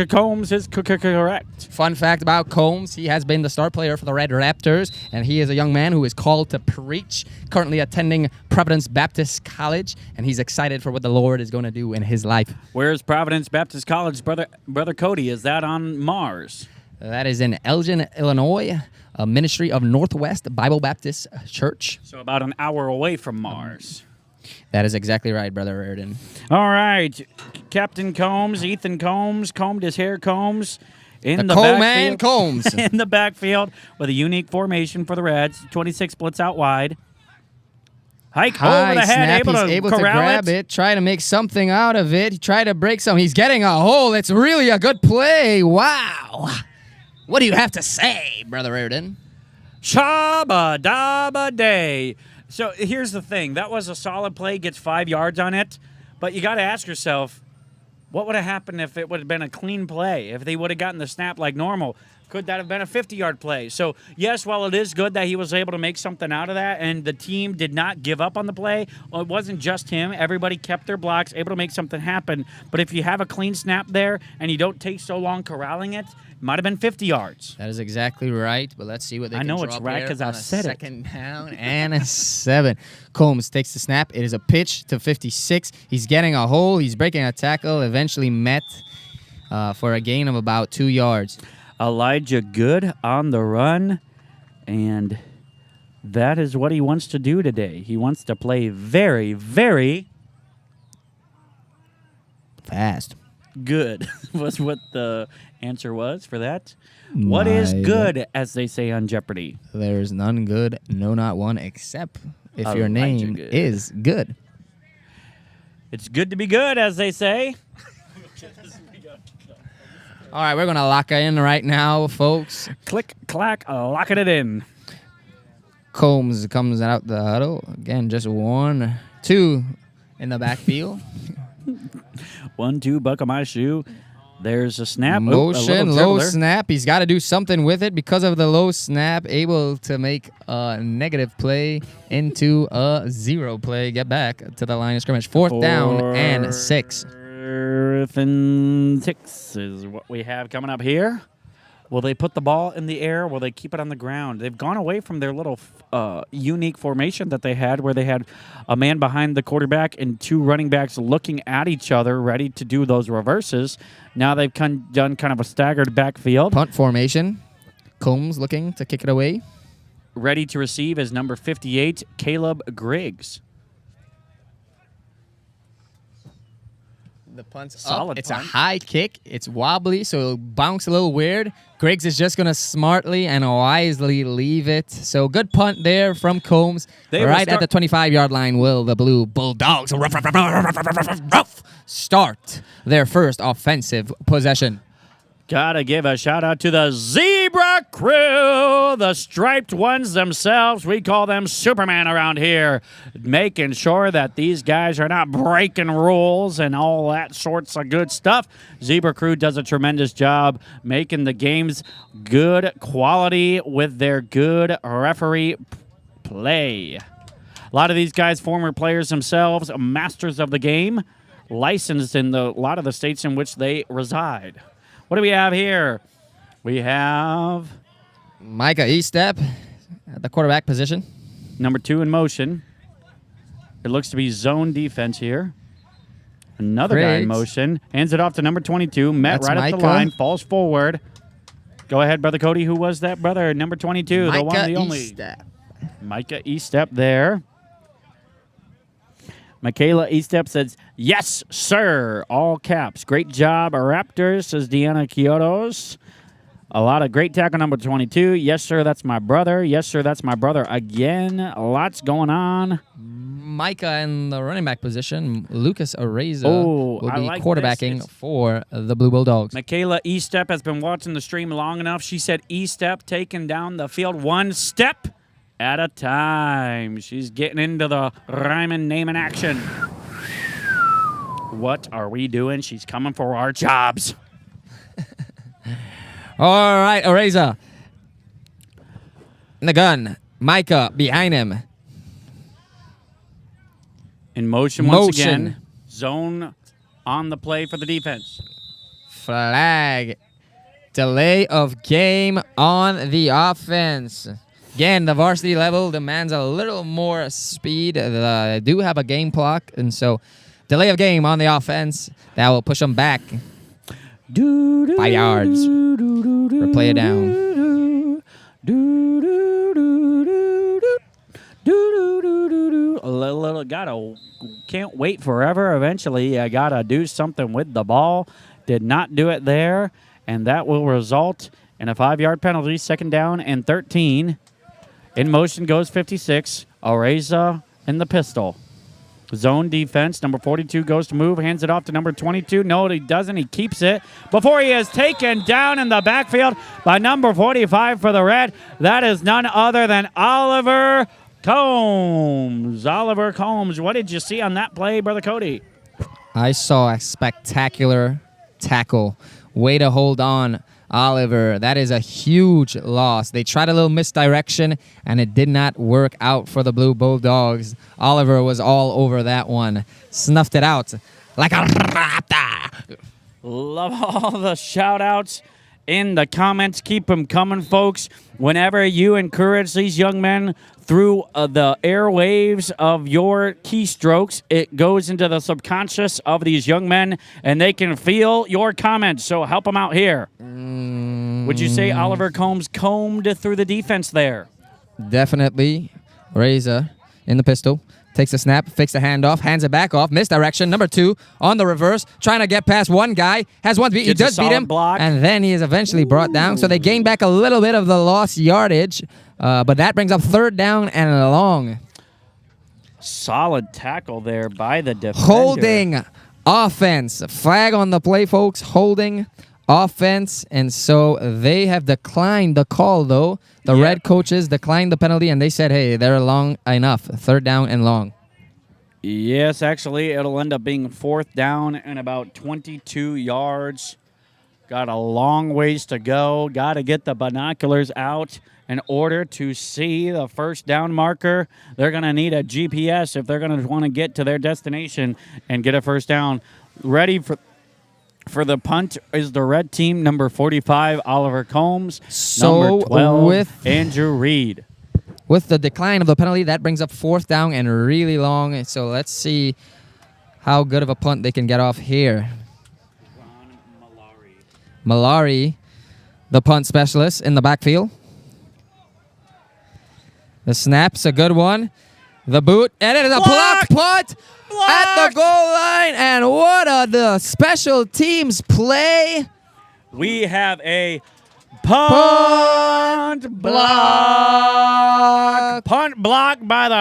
Combs is correct. Fun fact about Combs, he has been the star player for the Red Raptors, and he is a young man who is called to preach, currently attending Providence Baptist College, and he's excited for what the Lord is going to do in his life. Where's Providence Baptist College, brother Cody? Is that on Mars? That is in Elgin, Illinois, a ministry of Northwest Bible Baptist Church. So about an hour away from Mars. That is exactly right, Brother Reardon. All right. Captain Combs, Ethan Combs, combed his hair Combs. In the Coleman backfield, Combs. in the backfield with a unique formation for the Reds. 26 splits out wide. Hike over the head, snap. able He's to able to corral grab it, try to make something out of it. He tried to break some. He's getting a hole. It's really a good play. Wow. What do you have to say, Brother Reardon? Shabba dabba day. So here's the thing. That was a solid play, gets 5 yards on it. But you got to ask yourself, what would have happened if it would have been a clean play? If they would have gotten the snap like normal? Could that have been a 50-yard play? So, yes, while it is good that he was able to make something out of that and the team did not give up on the play, well, it wasn't just him. Everybody kept their blocks, able to make something happen. But if you have a clean snap there and you don't take so long corralling it, it might have been 50 yards. That is exactly right, but let's see what they I can know draw it's up right here 'cause on I've a said it. second down and a 7. Combs takes the snap. It is a pitch to 56. He's getting a hole. He's breaking a tackle, eventually met for a gain of about 2 yards. Elijah Good on the run, and that is what he wants to do today. He wants to play very, very Fast. good was what the answer was for that. What is My good, as they say on Jeopardy? There's none good, no, not one, except if your Elijah name Good. is good. It's good to be good, as they say. All right, we're going to lock it in right now, folks. Click, clack, locking it in. Combs comes out the huddle. Again, just 1, 2 in the backfield. 1, 2, buckle my shoe. There's a snap. Motion, a low dribbler. snap. He's got to do something with it because of the low snap. Able to make a negative play into a 0 play. Get back to the line of scrimmage. 4th down and 6. 4th and 6 is what we have coming up here. Will they put the ball in the air? Will they keep it on the ground? They've gone away from their little unique formation that they had where they had a man behind the quarterback and 2 running backs looking at each other ready to do those reverses. Now they've done kind of a staggered backfield. Punt formation. Combs looking to kick it away. Ready to receive is number 58, Caleb Griggs. The punt's Solid up. It's punt. a high kick. It's wobbly, so it'll bounce a little weird. Griggs is just going to smartly and wisely leave it. So good punt there from Combs. They will right at start- the 25-yard line will the Blue Bulldogs start their first offensive possession. Gotta give a shout out to the Zebra Crew, the striped ones themselves. We call them Superman around here, making sure that these guys are not breaking rules and all that sorts of good stuff. Zebra Crew does a tremendous job making the games good quality with their good referee play. A lot of these guys, former players themselves, masters of the game, licensed in a lot of the states in which they reside. What do we have here? We have Micah Estep at the quarterback position. number 2 in motion. It looks to be zone defense here. Another guy in Griggs. motion. Hands it off to number 22. Met That's right at the Micah. line. Falls forward. Go ahead, Brother Cody. Who was that, brother? Number 22. the one, Micah the only. Estep. Micah Estep there. Michaela Estep says, yes, sir. All caps. Great job, Raptors, says Deanna Kiotos. A lot of great tackle, number 22. Yes, sir, that's my brother. Yes, sir, that's my brother again. Lots going on. Micah in the running back position. Lucas Areza Oh, will I be like this. quarterbacking It's- for the Blue Bulldogs. Michaela Estep has been watching the stream long enough. She said Estep taking down the field 1 step at a time. She's getting into the rhyming naming action. What are we doing? She's coming for our jobs. All right, Areza. In the gun. Micah behind him. In motion once Motion. again. Zone on the play for the defense. Flag. Delay of game on the offense. Again, the varsity level demands a little more speed. They do have a game clock, and so delay of game on the offense. That will push them back 5 yards. Replay it down. Can't wait forever. Eventually, I gotta do something with the ball. Did not do it there, and that will result in a 5-yard penalty. 2nd down and 13. In motion goes 56. Areza in the pistol. Zone defense. Number 42 goes to move. Hands it off to number 22. No, he doesn't. He keeps it before he is taken down in the backfield by number 45 for the Red. That is none other than Oliver Combs. Oliver Combs. What did you see on that play, Brother Cody? I saw a spectacular tackle. Way to hold on Oliver. That is a huge loss. They tried a little misdirection, and it did not work out for the Blue Bulldogs. Oliver was all over that one. Snuffed it out like a raptor. Love all the shout-outs in the comments. Keep them coming, folks. Whenever you encourage these young men through the airwaves of your keystrokes, it goes into the subconscious of these young men, and they can feel your comments. So help them out here. Would you say Oliver Combs combed through the defense there? Definitely. Razor in the pistol. Takes a snap, fakes the handoff, hands it back off, misdirection. Number 2 on the reverse, trying to get past one guy. Has one beat. He does beat him. Block. And then he is eventually brought down. So they gain back a little bit of the lost yardage. But that brings up 3rd down and long. Solid tackle there by the defender. Holding offense. Flag on the play, folks. Holding offense. And so they have declined the call, though. The red coaches declined the penalty, and they said, hey, they're long enough. 3rd down and long. Yes, actually, it'll end up being 4th down and about 22 yards. Got a long ways to go. Got to get the binoculars out in order to see the 1st down marker. They're going to need a GPS if they're going to want to get to their destination and get a 1st down. Ready for the punt is the red team, number 45, Oliver Combs. So number 12, with Andrew Reed. With the decline of the penalty, that brings up 4th down and really long. So let's see how good of a punt they can get off here. Malari, the punt specialist in the backfield. The snap's a good one. The boot, and it is a blocked punt at the goal line. And what the special teams play. We have a punt block. Punt block by the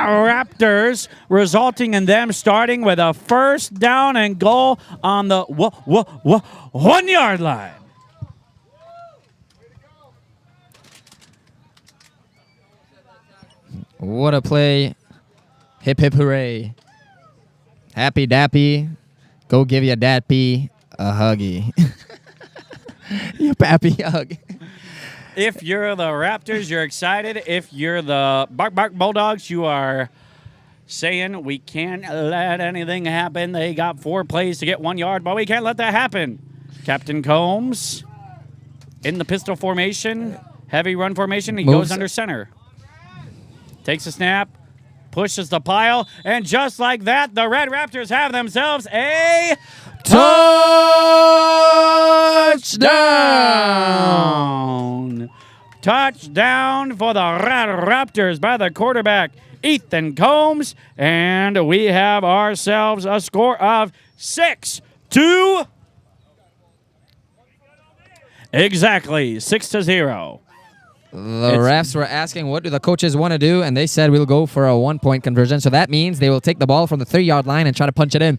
Raptors, resulting in them starting with a 1st down and goal on the 1 yard line. What a play. Hip, hip, hooray. Happy dappy. Go give your dappy a huggy. Your pappy hug. If you're the Raptors, you're excited. If you're the Bark Bulldogs, you are saying we can't let anything happen. They got 4 plays to get 1 yard, but we can't let that happen. Captain Combs in the pistol formation, heavy run formation. He goes under center. Takes a snap, pushes the pile, and just like that, the Red Raptors have themselves a touchdown! Touchdown for the Red Raptors by the quarterback, Ethan Combs, and we have ourselves a score of 6-2. Exactly, 6-0. The refs were asking, what do the coaches want to do? And they said, we'll go for a 1-point conversion. So that means they will take the ball from the 3-yard line and try to punch it in.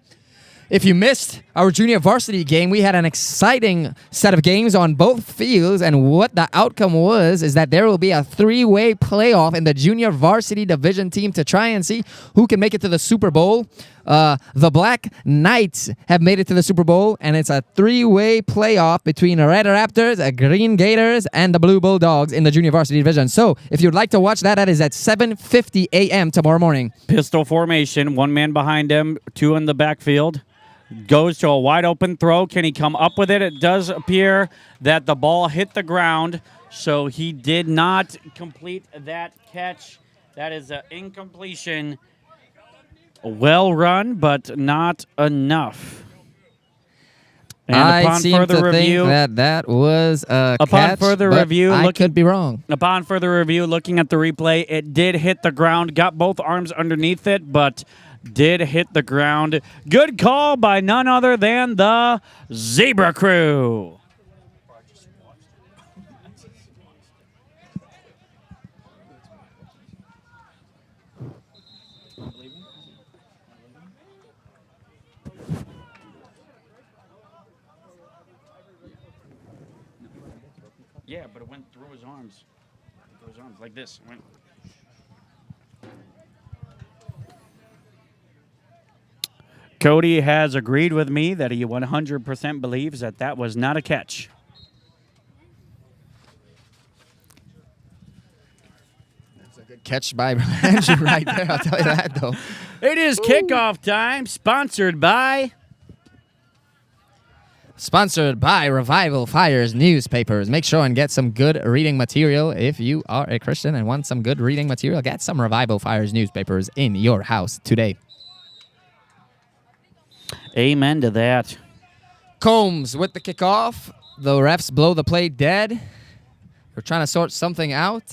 If you missed our junior varsity game, we had an exciting set of games on both fields. And what the outcome was is that there will be a 3-way playoff in the junior varsity division team to try and see who can make it to the Super Bowl. The Black Knights have made it to the Super Bowl, and it's a 3-way playoff between the Red Raptors, Green Gators, and the Blue Bulldogs in the junior varsity division. So if you'd like to watch that, that is at 7:50 a.m. tomorrow morning. Pistol formation, 1 man behind him, 2 in the backfield. Goes to a wide open throw. Can he come up with it? It does appear that the ball hit the ground, so he did not complete that catch. That is an incompletion. Well run, but not enough. And I seem to think that was a catch, further but review, I could be wrong. Upon further review, looking at the replay, it did hit the ground, got both arms underneath it, but did hit the ground. Good call by none other than the Zebra Crew. Yeah, but it went through his arms. Through his arms, like this. It went. Cody has agreed with me that he 100% believes that that was not a catch. Catch by Andrew right there. I'll tell you that, though. It is kickoff time, sponsored by... Sponsored by Revival Fires Newspapers. Make sure and get some good reading material. If you are a Christian and want some good reading material, get some Revival Fires Newspapers in your house today. Amen to that. Combs with the kickoff. The refs blow the play dead. We're trying to sort something out.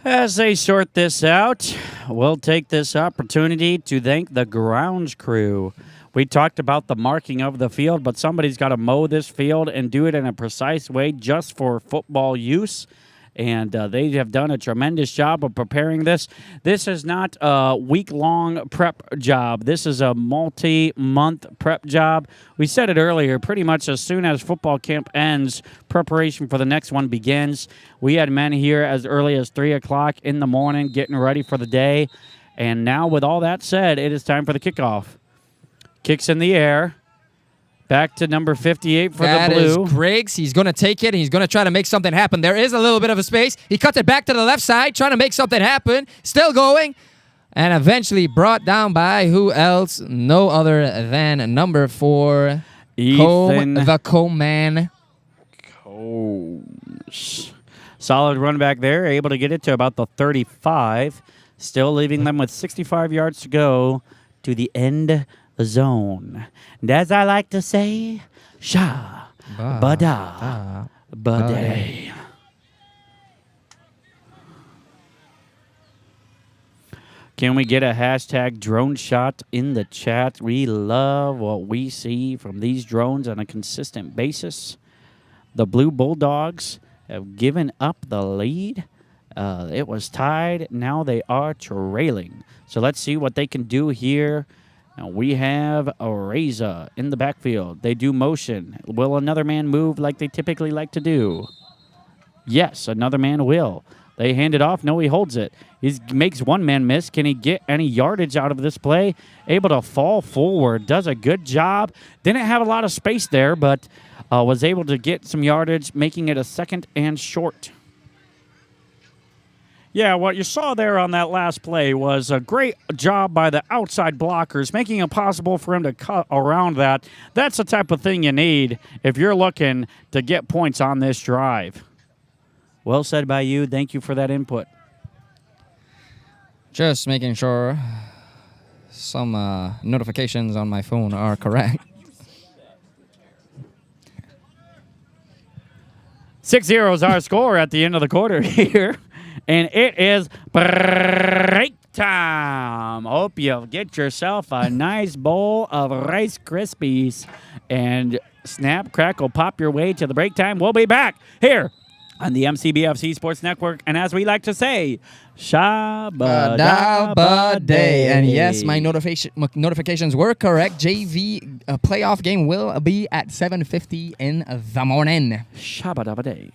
As they sort this out, we'll take this opportunity to thank the grounds crew. We talked about the marking of the field, but somebody's got to mow this field and do it in a precise way just for football use. And they have done a tremendous job of preparing this. This is not a week-long prep job. This is a multi-month prep job. We said it earlier, pretty much as soon as football camp ends, preparation for the next one begins. We had men here as early as 3 o'clock in the morning getting ready for the day. And now with all that said, it is time for the kickoff. Kicks in the air. Back to number 58 for the blue. That is Griggs. He's going to take it. He's going to try to make something happen. There is a little bit of a space. He cuts it back to the left side, trying to make something happen. Still going. And eventually brought down by who else? No other than number 4. Ethan the Comb man. Combs. Solid run back there. Able to get it to about the 35. Still leaving them with 65 yards to go to the end zone. And as I like to say, sha, bada, baday. Can we get a hashtag drone shot in the chat? We love what we see from these drones on a consistent basis. The Blue Bulldogs have given up the lead. It was tied. Now they are trailing. So let's see what they can do here. Now we have a Reza in the backfield. They do motion. Will another man move like they typically like to do? Yes, another man will. They hand it off. No, he holds it. He makes one man miss. Can he get any yardage out of this play? Able to fall forward. Does a good job. Didn't have a lot of space there, but was able to get some yardage, making it a 2nd and short. Yeah, what you saw there on that last play was a great job by the outside blockers, making it possible for him to cut around that. That's the type of thing you need if you're looking to get points on this drive. Well said by you. Thank you for that input. Just making sure some notifications on my phone are correct. 6-0 is our score at the end of the quarter here. And it is break time. Hope you get yourself a nice bowl of Rice Krispies and snap, crackle, pop your way to the break time. We'll be back here on the MCBFC Sports Network. And as we like to say, Shabba day. And yes, my notifications were correct. JV playoff game will be at 7:50 in the morning. Shabba day.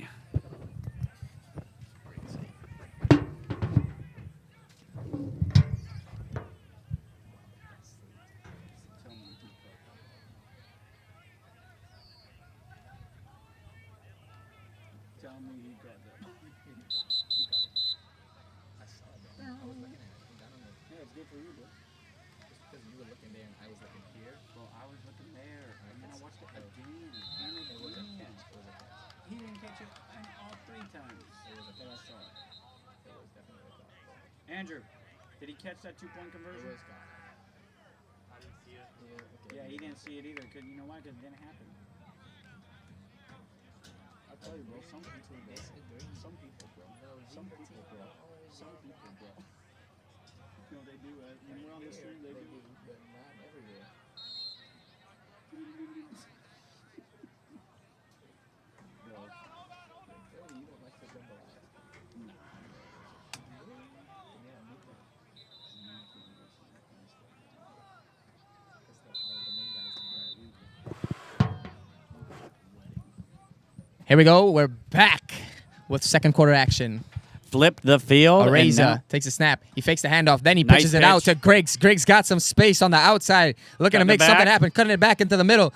Andrew, did he catch that 2-point conversion? I didn't see it. Yeah, he didn't see it either. Cause you know why? Because it didn't happen. I'll tell you, bro. Some people, bro. Some people, bro. No, they do. When we're on the stream, they do. But not everywhere. You don't like to jump a lot. Here we go. We're back with second quarter action. flipped the field. and Areza now- takes a snap. He fakes the handoff. Then he Nice pitches it out pitch. to Griggs. Griggs got some space on the outside, looking to Cutting it make something back. happen, cutting it back into the middle.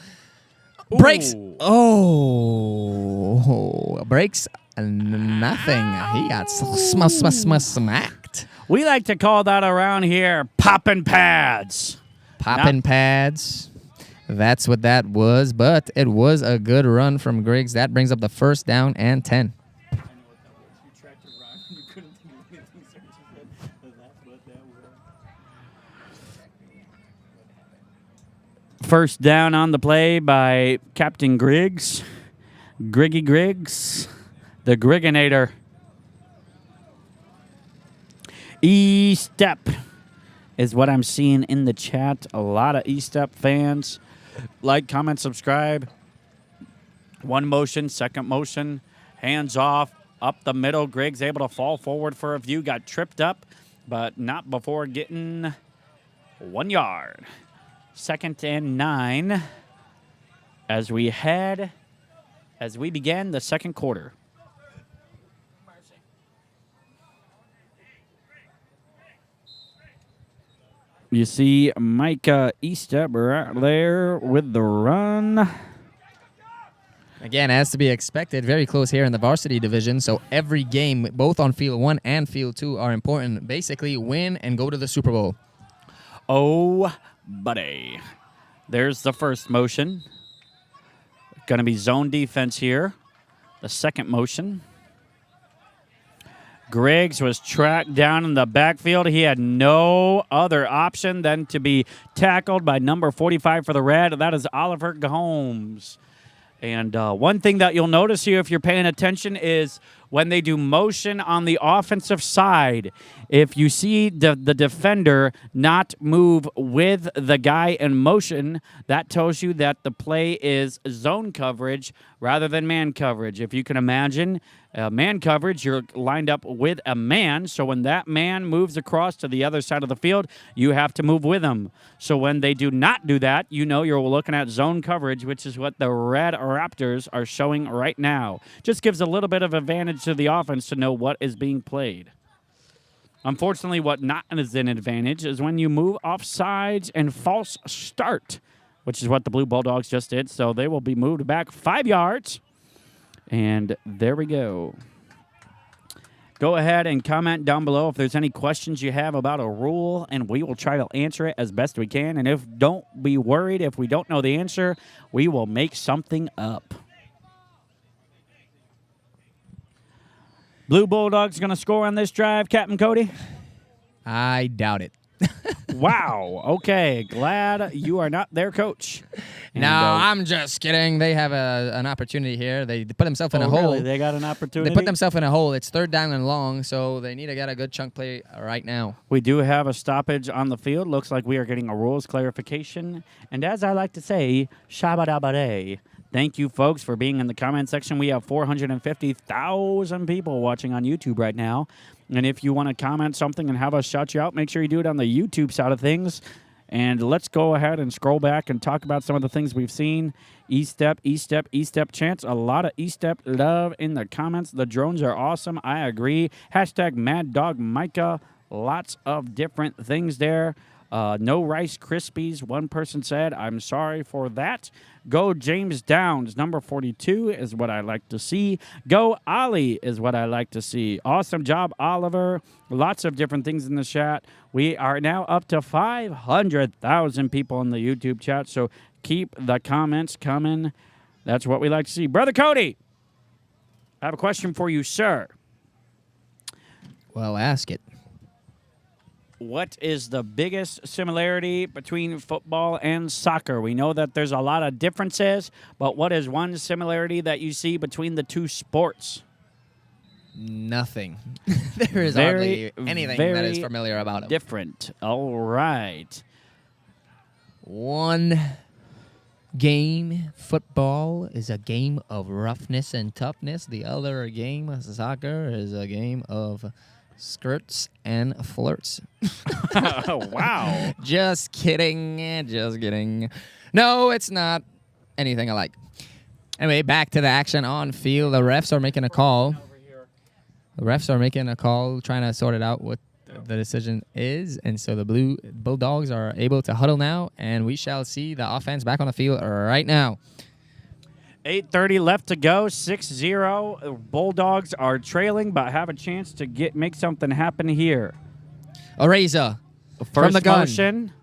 Breaks. Ooh. Oh, breaks nothing. He got smacked. We like to call that around here popping pads. Popping pads. That's what that was, but it was a good run from Griggs. That brings up the first down and 10. First down on the play by Captain Griggs. Griggy Griggs, the Grigginator. E-step is what I'm seeing in the chat. A lot of E-step fans. Like, comment, subscribe. One motion, second motion, hands off, up the middle. Griggs able to fall forward for a view. Got tripped up, but not before getting 1 yard. 2nd and 9 as we begin the second quarter. You see Micah Eastep right there with the run. Again, as to be expected, very close here in the varsity division. So every game, both on field 1 and field 2, are important. Basically, win and go to the Super Bowl. Oh, buddy. There's the first motion. Going to be zone defense here. The second motion. Griggs was tracked down in the backfield. He had no other option than to be tackled by number 45 for the Red. That is Oliver Gomes. And one thing that you'll notice here if you're paying attention is when they do motion on the offensive side, if you see the defender not move with the guy in motion, that tells you that the play is zone coverage rather than man coverage. If you can imagine man coverage, you're lined up with a man. So when that man moves across to the other side of the field, you have to move with him. So when they do not do that, you know you're looking at zone coverage, which is what the Red Raptors are showing right now. Just gives a little bit of advantage to the offense to know what is being played. Unfortunately, what not is an advantage is when you move off sides and false start, which is what the Blue Bulldogs just did. So they will be moved back 5 yards. And there we go. Go ahead and comment down below if there's any questions you have about a rule, and we will try to answer it as best we can. And if don't be worried, if we don't know the answer, we will make something up. Blue Bulldogs going to score on this drive, Captain Cody? I doubt it. Wow. Okay. Glad you are not their coach. And, No, I'm just kidding. They have an opportunity here. They put themselves in a hole. Really? They got an opportunity? They put themselves in a hole. It's 3rd down and long, so they need to get a good chunk play right now. We do have a stoppage on the field. Looks like we are getting a rules clarification. And as I like to say, shabba-dabba-day. Thank you, folks, for being in the comment section. We have 450,000 people watching on YouTube right now. And if you want to comment something and have us shout you out, make sure you do it on the YouTube side of things. And let's go ahead and scroll back and talk about some of the things we've seen. E-step, E-step, E-step chants. A lot of E-step love in the comments. The drones are awesome. I agree. Hashtag Mad Dog Micah. Lots of different things there. No Rice Krispies, one person said. I'm sorry for that. Go James Downs, number 42 is what I like to see. Go Ollie is what I like to see. Awesome job, Oliver. Lots of different things in the chat. We are now up to 500,000 people in the YouTube chat, so keep the comments coming. That's what we like to see. Brother Cody, I have a question for you, sir. Well, ask it. What is the biggest similarity between football and soccer? We know that there's a lot of differences, but what is one similarity that you see between the two sports? Nothing. There is Very, hardly anything very that is familiar about them. Different. All right. One game, football, is a game of roughness and toughness. The other game, soccer, is a game of skirts and flirts. Wow. Just kidding. Just kidding. No, it's not anything alike. Anyway, back to the action on field. The refs are making a call. The refs are making a call, trying to sort it out what the decision is. And so the Blue Bulldogs are able to huddle now, and we shall see the offense back on the field right now. 8:30 left to go. 6-0. Bulldogs are trailing, but have a chance to make something happen here. Areza First from the gun. motion.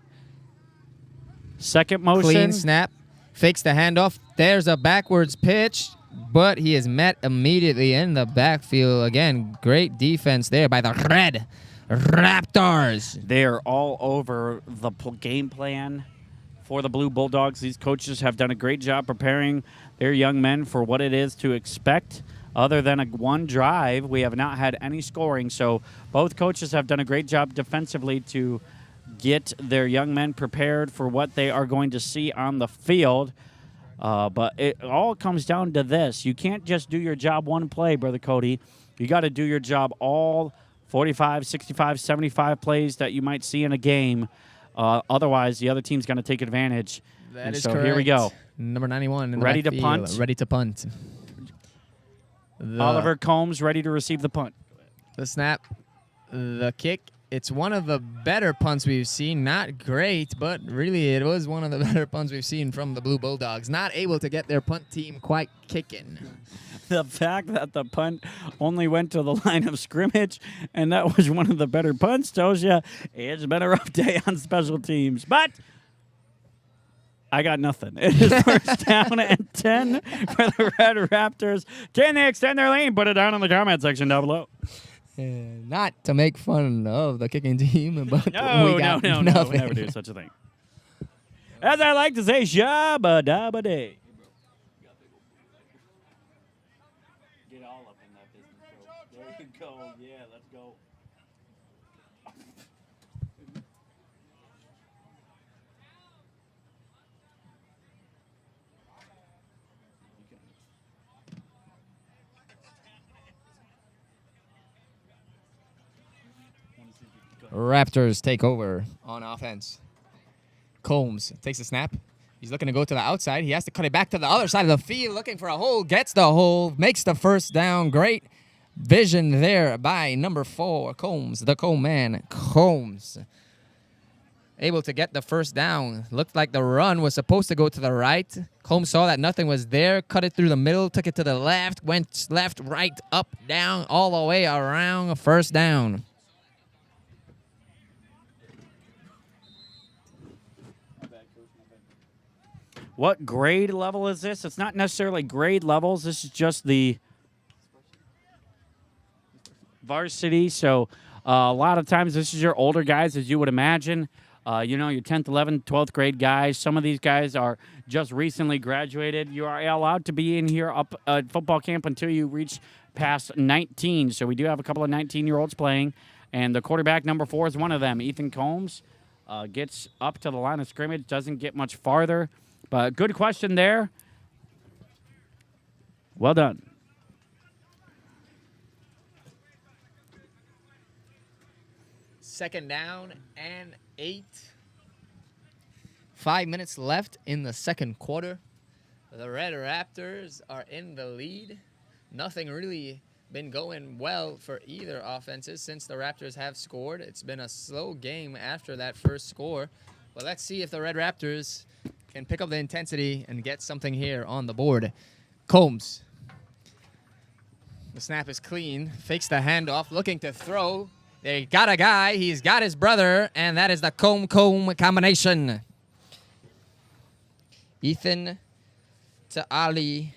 Second motion. Clean snap. Fakes the handoff. There's a backwards pitch, but he is met immediately in the backfield. Again, great defense there by the Red Raptors. They're all over the game plan for the Blue Bulldogs. These coaches have done a great job preparing their young men for what it is to expect. Other than one drive, we have not had any scoring. So both coaches have done a great job defensively to get their young men prepared for what they are going to see on the field. But it all comes down to this. You can't just do your job one play, Brother Cody. You got to do your job all 45, 65, 75 plays that you might see in a game. Otherwise, the other team's going to take advantage. That is so correct. Here we go. Number 91 in the Ready to backfield, punt. Ready to punt. Oliver Combs ready to receive the punt. The snap. The kick. It's one of the better punts we've seen. Not great, but really it was one of the better punts we've seen from the Blue Bulldogs. Not able to get their punt team quite kicking. The fact that the punt only went to the line of scrimmage and that was one of the better punts tells you it's been a rough day on special teams. But I got nothing. It is first down and 10 for the Red Raptors. Can they extend their lane? Put it down in the comment section down below. Not to make fun of the kicking team, but No, we got no. nothing. We never do such a thing. As I like to say, shabba dabba day. Get all up in that business, bro. There you go. Yeah, let's go. Raptors take over on offense. Combs takes a snap. He's looking to go to the outside. He has to cut it back to the other side of the field, looking for a hole. Gets the hole, makes the first down. Great vision there by number 4, Combs, the Comb man. Combs able to get the first down. Looked like the run was supposed to go to the right. Combs saw that nothing was there, cut it through the middle, took it to the left, went left, right, up, down, all the way around. First down. What grade level is this? It's not necessarily grade levels. This is just the varsity. So a lot of times this is your older guys, as you would imagine. Your 10th, 11th, 12th grade guys. Some of these guys are just recently graduated. You are allowed to be in here up at football camp until you reach past 19. So we do have a couple of 19-year-olds playing. And the quarterback, number 4, is one of them. Ethan Combs gets up to the line of scrimmage, doesn't get much farther. But good question there. Well done. Second down and 8. 5 minutes left in the second quarter. The Red Raptors are in the lead. Nothing really been going well for either offenses since the Raptors have scored. It's been a slow game after that first score. But let's see if the Red Raptors can pick up the intensity and get something here on the board. Combs. The snap is clean. Fakes the handoff, looking to throw. They got a guy. He's got his brother, and that is the Comb combination. Ethan to Ali.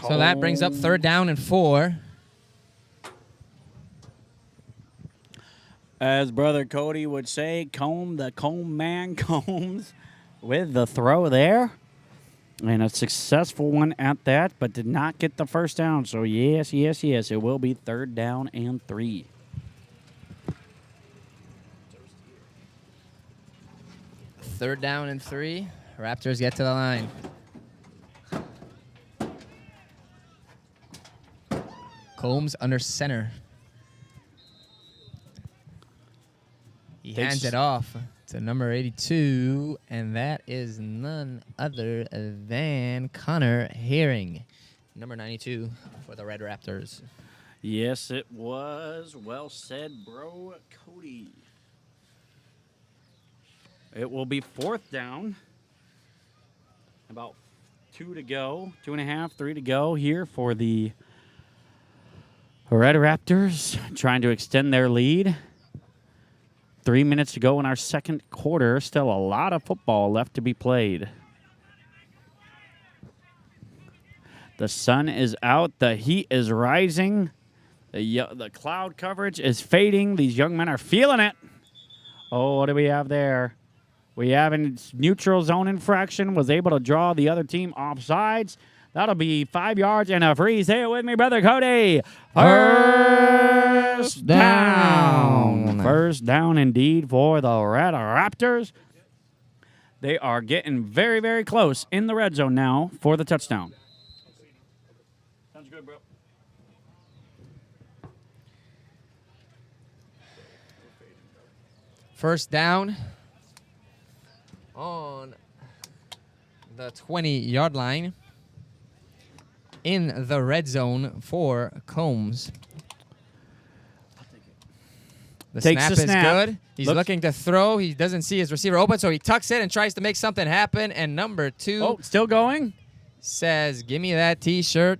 So that brings up third down and 4. As Brother Cody would say, the comb man Combs with the throw there. And a successful one at that, but did not get the first down. So, yes, it will be third down and 3. Third down and 3. Raptors get to the line. Combs under center. He hands it off. to number 82, and that is none other than Connor Herring, number 92 for the Red Raptors. Yes, it was. Well said, bro, Cody. It will be 4th down. About 2 to go. 2.5, 3 to go here for the Red Raptors, trying to extend their lead. 3 minutes to go in our second quarter. Still a lot of football left to be played. The sun is out. The heat is rising. The cloud coverage is fading. These young men are feeling it. Oh, what do we have there? We have a neutral zone infraction. Was able to draw the other team offsides. That'll be 5 yards and a free. Say it with me, brother Cody. First down. First down indeed for the Red Raptors. They are getting very, very close in the red zone now for the touchdown. Sounds good, bro. First down on the 20-yard line in the red zone for Combs. The Takes snap the is snap. good. He's Looks- looking to throw. He doesn't see his receiver open, so he tucks it and tries to make something happen. And number 2 Oh, still going? says, "Give me that T-shirt.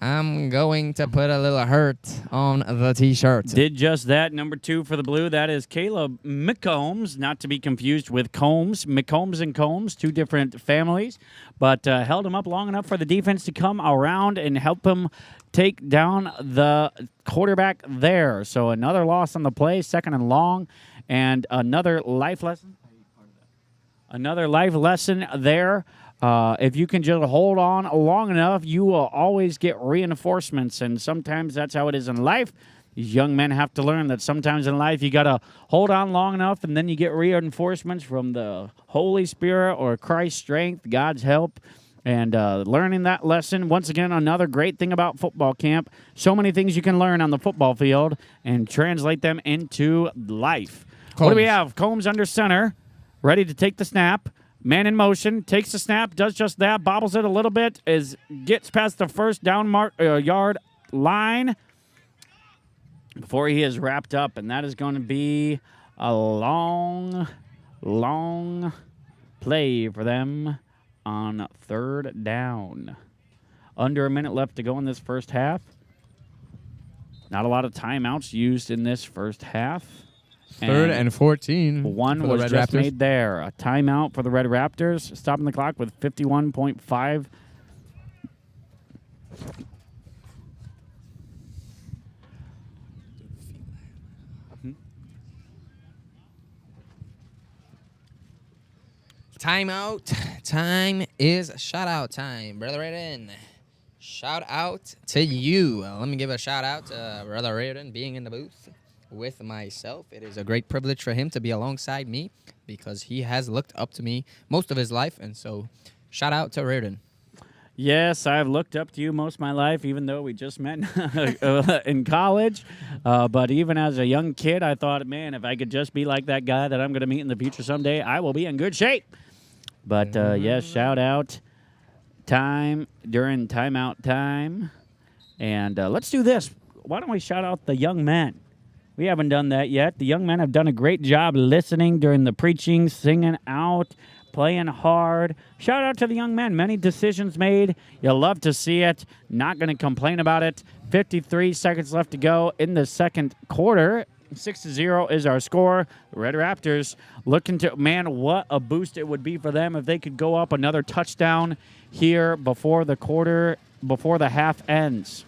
I'm going to put a little hurt on the T-shirt." Did just that. Number 2 for the Blue. That is Caleb McCombs, not to be confused with Combs. McCombs and Combs, 2 different families, but held him up long enough for the defense to come around and help him take down the quarterback there. So another loss on the play, 2nd and long, and another life lesson. Another life lesson there. If you can just hold on long enough, you will always get reinforcements, and sometimes that's how it is in life. These young men have to learn that sometimes in life you got to hold on long enough, and then you get reinforcements from the Holy Spirit or Christ's strength, God's help, and learning that lesson. Once again, another great thing about football camp. So many things you can learn on the football field and translate them into life. What do we have? Combs under center, ready to take the snap. Man in motion, takes the snap, does just that, bobbles it a little bit, gets past the first down yard line before he is wrapped up, and that is going to be a long, long play for them on 3rd down. Under a minute left to go in this first half. Not a lot of timeouts used in this first half. 3rd and 14. One for the was Red just Raptors. made there. A timeout for the Red Raptors, stopping the clock with 51.5. Timeout. Time is shout-out time, Brother Raiden. Shout out to you. Let me give a shout out to Brother Raiden being in the booth with myself. It is a great privilege for him to be alongside me because he has looked up to me most of his life, and so shout out to Raiden. Yes, I've looked up to you most of my life, even though we just met in college. But even as a young kid, I thought, man, if I could just be like that guy that I'm going to meet in the future someday, I will be in good shape. But, yes, shout out time during timeout time. And let's do this. Why don't we shout out the young men? We haven't done that yet. The young men have done a great job listening during the preaching, singing out, playing hard. Shout out to the young men. Many decisions made. You'll love to see it. Not going to complain about it. 53 seconds left to go in the second quarter. 6-0 is our score. The Red Raptors looking to, man, what a boost it would be for them if they could go up another touchdown here before the half ends.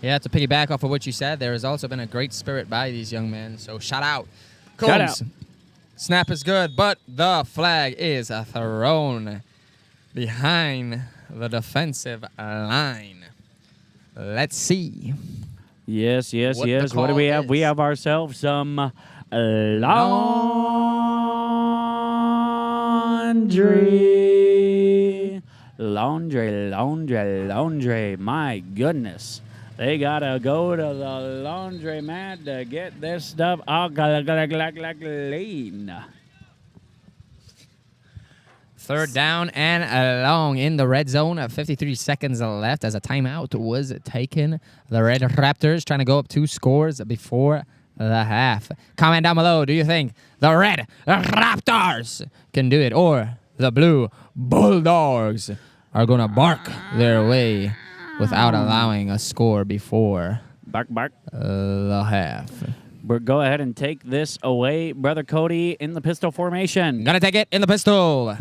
Yeah, to piggyback off of what you said, there has also been a great spirit by these young men, so shout out. Shout Combs. out. Snap is good, but the flag is thrown behind the defensive line. Let's see. Yes. What the What do call we have? We is. have ourselves some laundry. My goodness. They got to go to the laundromat to get this stuff all clean. Third down and long in the red zone. 53 seconds left as a timeout was taken. The Red Raptors trying to go up 2 scores before the half. Comment down below. Do you think the Red Raptors can do it, or the Blue Bulldogs are going to bark their way without allowing a score before Bark. the half? We'll go ahead and take this away. Brother Cody in the pistol formation. Gonna take it in the pistol.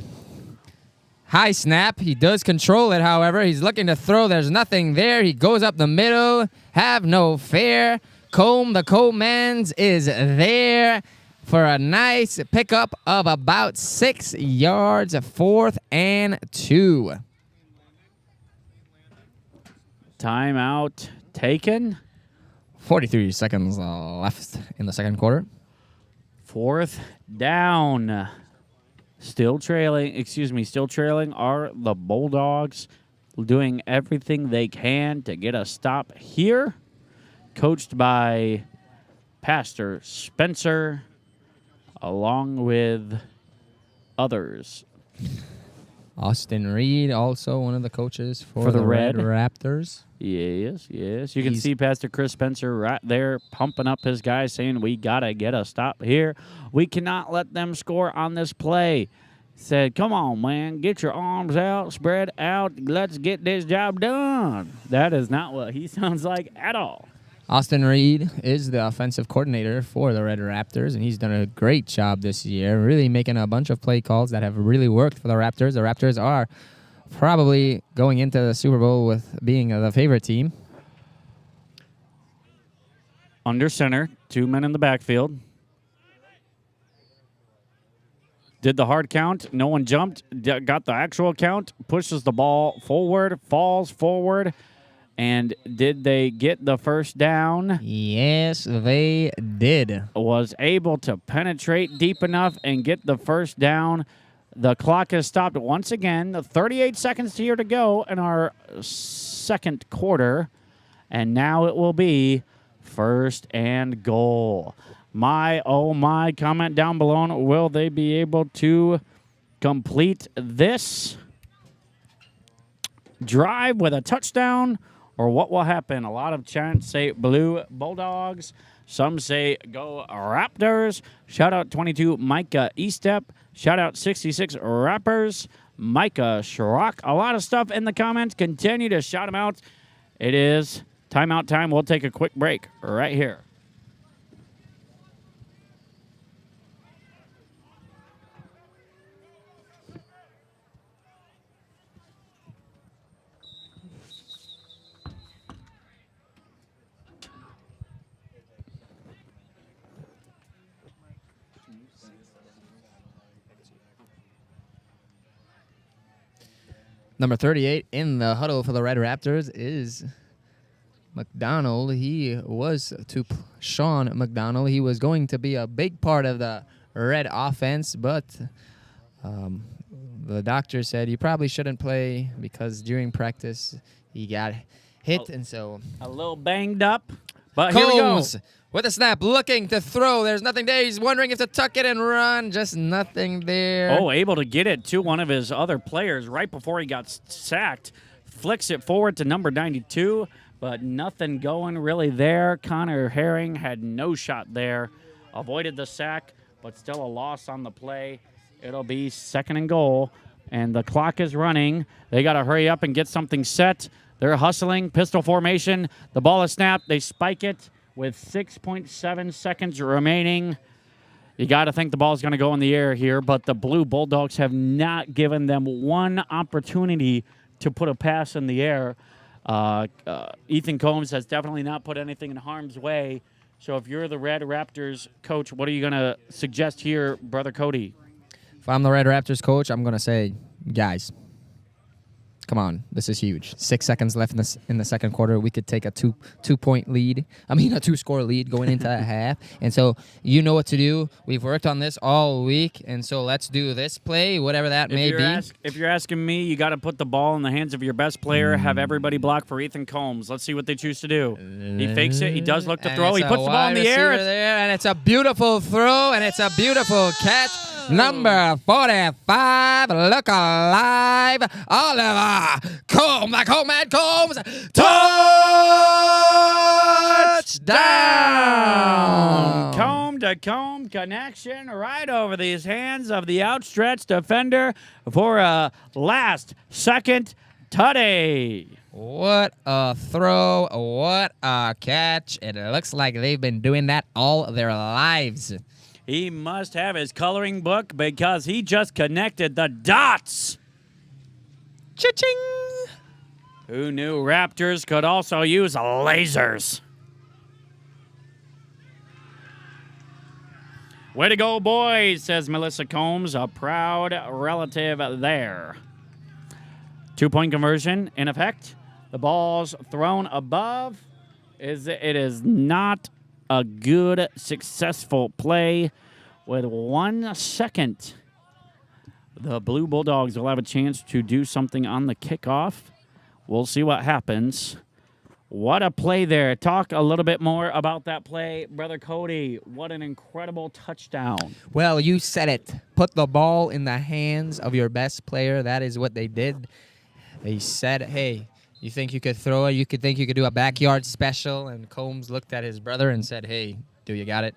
High snap. He does control it, however. He's looking to throw. There's nothing there. He goes up the middle. Have no fear. The Comans is there for a nice pickup of about 6 yards. 4th and 2. Timeout taken. 43 seconds left in the second quarter. 4th down. Still trailing are the Bulldogs, doing everything they can to get a stop here. Coached by Pastor Spencer, along with others. Austin Reed, also one of the coaches for the the Red Red. Raptors. Yes. You can see Pastor Chris Spencer right there pumping up his guys, saying, we got to get a stop here. We cannot let them score on this play. Said, come on, man, get your arms out, spread out. Let's get this job done. That is not what he sounds like at all. Austin Reed is the offensive coordinator for the Red Raptors, and he's done a great job this year, really making a bunch of play calls that have really worked for the Raptors. The Raptors are probably going into the Super Bowl with being the favorite team. Under center, 2 men in the backfield. Did the hard count. No one jumped. Got the actual count. Pushes the ball forward. Falls forward. And did they get the first down? Yes, they did. Was able to penetrate deep enough and get the first down. The clock has stopped once again. 38 seconds here to go in our second quarter. And now it will be 1st and goal. My, oh my, comment down below. Will they be able to complete this drive with a touchdown? Or what will happen? A lot of chants say Blue Bulldogs. Some say go Raptors. Shout out 22 Micah Estep. Shout out 66 Rappers. Micah Schrock. A lot of stuff in the comments. Continue to shout them out. It is timeout time. We'll take a quick break right here. Number 38 in the huddle for the Red Raptors is McDonald. Sean McDonald. He was going to be a big part of the Red offense, but the doctor said he probably shouldn't play because during practice he got hit, and so a little banged up. But here we go. Combs with a snap, looking to throw. There's nothing there. He's wondering if to tuck it and run. Just nothing there. Oh, able to get it to one of his other players right before he got sacked. Flicks it forward to number 92, but nothing going really there. Connor Herring had no shot there. Avoided the sack, but still a loss on the play. It'll be 2nd and goal, and the clock is running. They got to hurry up and get something set. They're hustling, pistol formation. The ball is snapped. They spike it with 6.7 seconds remaining. You got to think the ball's going to go in the air here, but the Blue Bulldogs have not given them one opportunity to put a pass in the air. Ethan Combs has definitely not put anything in harm's way. So if you're the Red Raptors coach, what are you going to suggest here, Brother Cody? If I'm the Red Raptors coach, I'm going to say, guys, Come on, this is huge. 6 seconds left in the second quarter. We could take a 2-point lead. I mean, a 2-score lead going into the half. And so you know what to do. We've worked on this all week, and so let's do this play, whatever that may be. If you're asking me, you got to put the ball in the hands of your best player. Have everybody block for Ethan Combs. Let's see what they choose to do. He fakes it. He does look to throw. He puts the ball in the air. And it's a beautiful throw, and it's a beautiful catch. Number 45, look alive, Oliver Combs, like home man Combs, touchdown! Comb to comb connection right over these hands of the outstretched defender for a last second tutty. What a throw, what a catch. It looks like they've been doing that all their lives. He must have his coloring book because he just connected the dots. Cha-ching! Who knew Raptors could also use lasers? Way to go, boys, says Melissa Combs, a proud relative there. 2-point conversion in effect. The ball's thrown above. It is not a good, successful play. With 1 second, the Blue Bulldogs will have a chance to do something on the kickoff. We'll see what happens. What a play there. Talk a little bit more about that play. Brother Cody, what an incredible touchdown. Well, you said it. Put the ball in the hands of your best player. That is what they did. They said, hey, you think you could throw it? You could think you could do a backyard special? And Combs looked at his brother and said, hey, do you got it?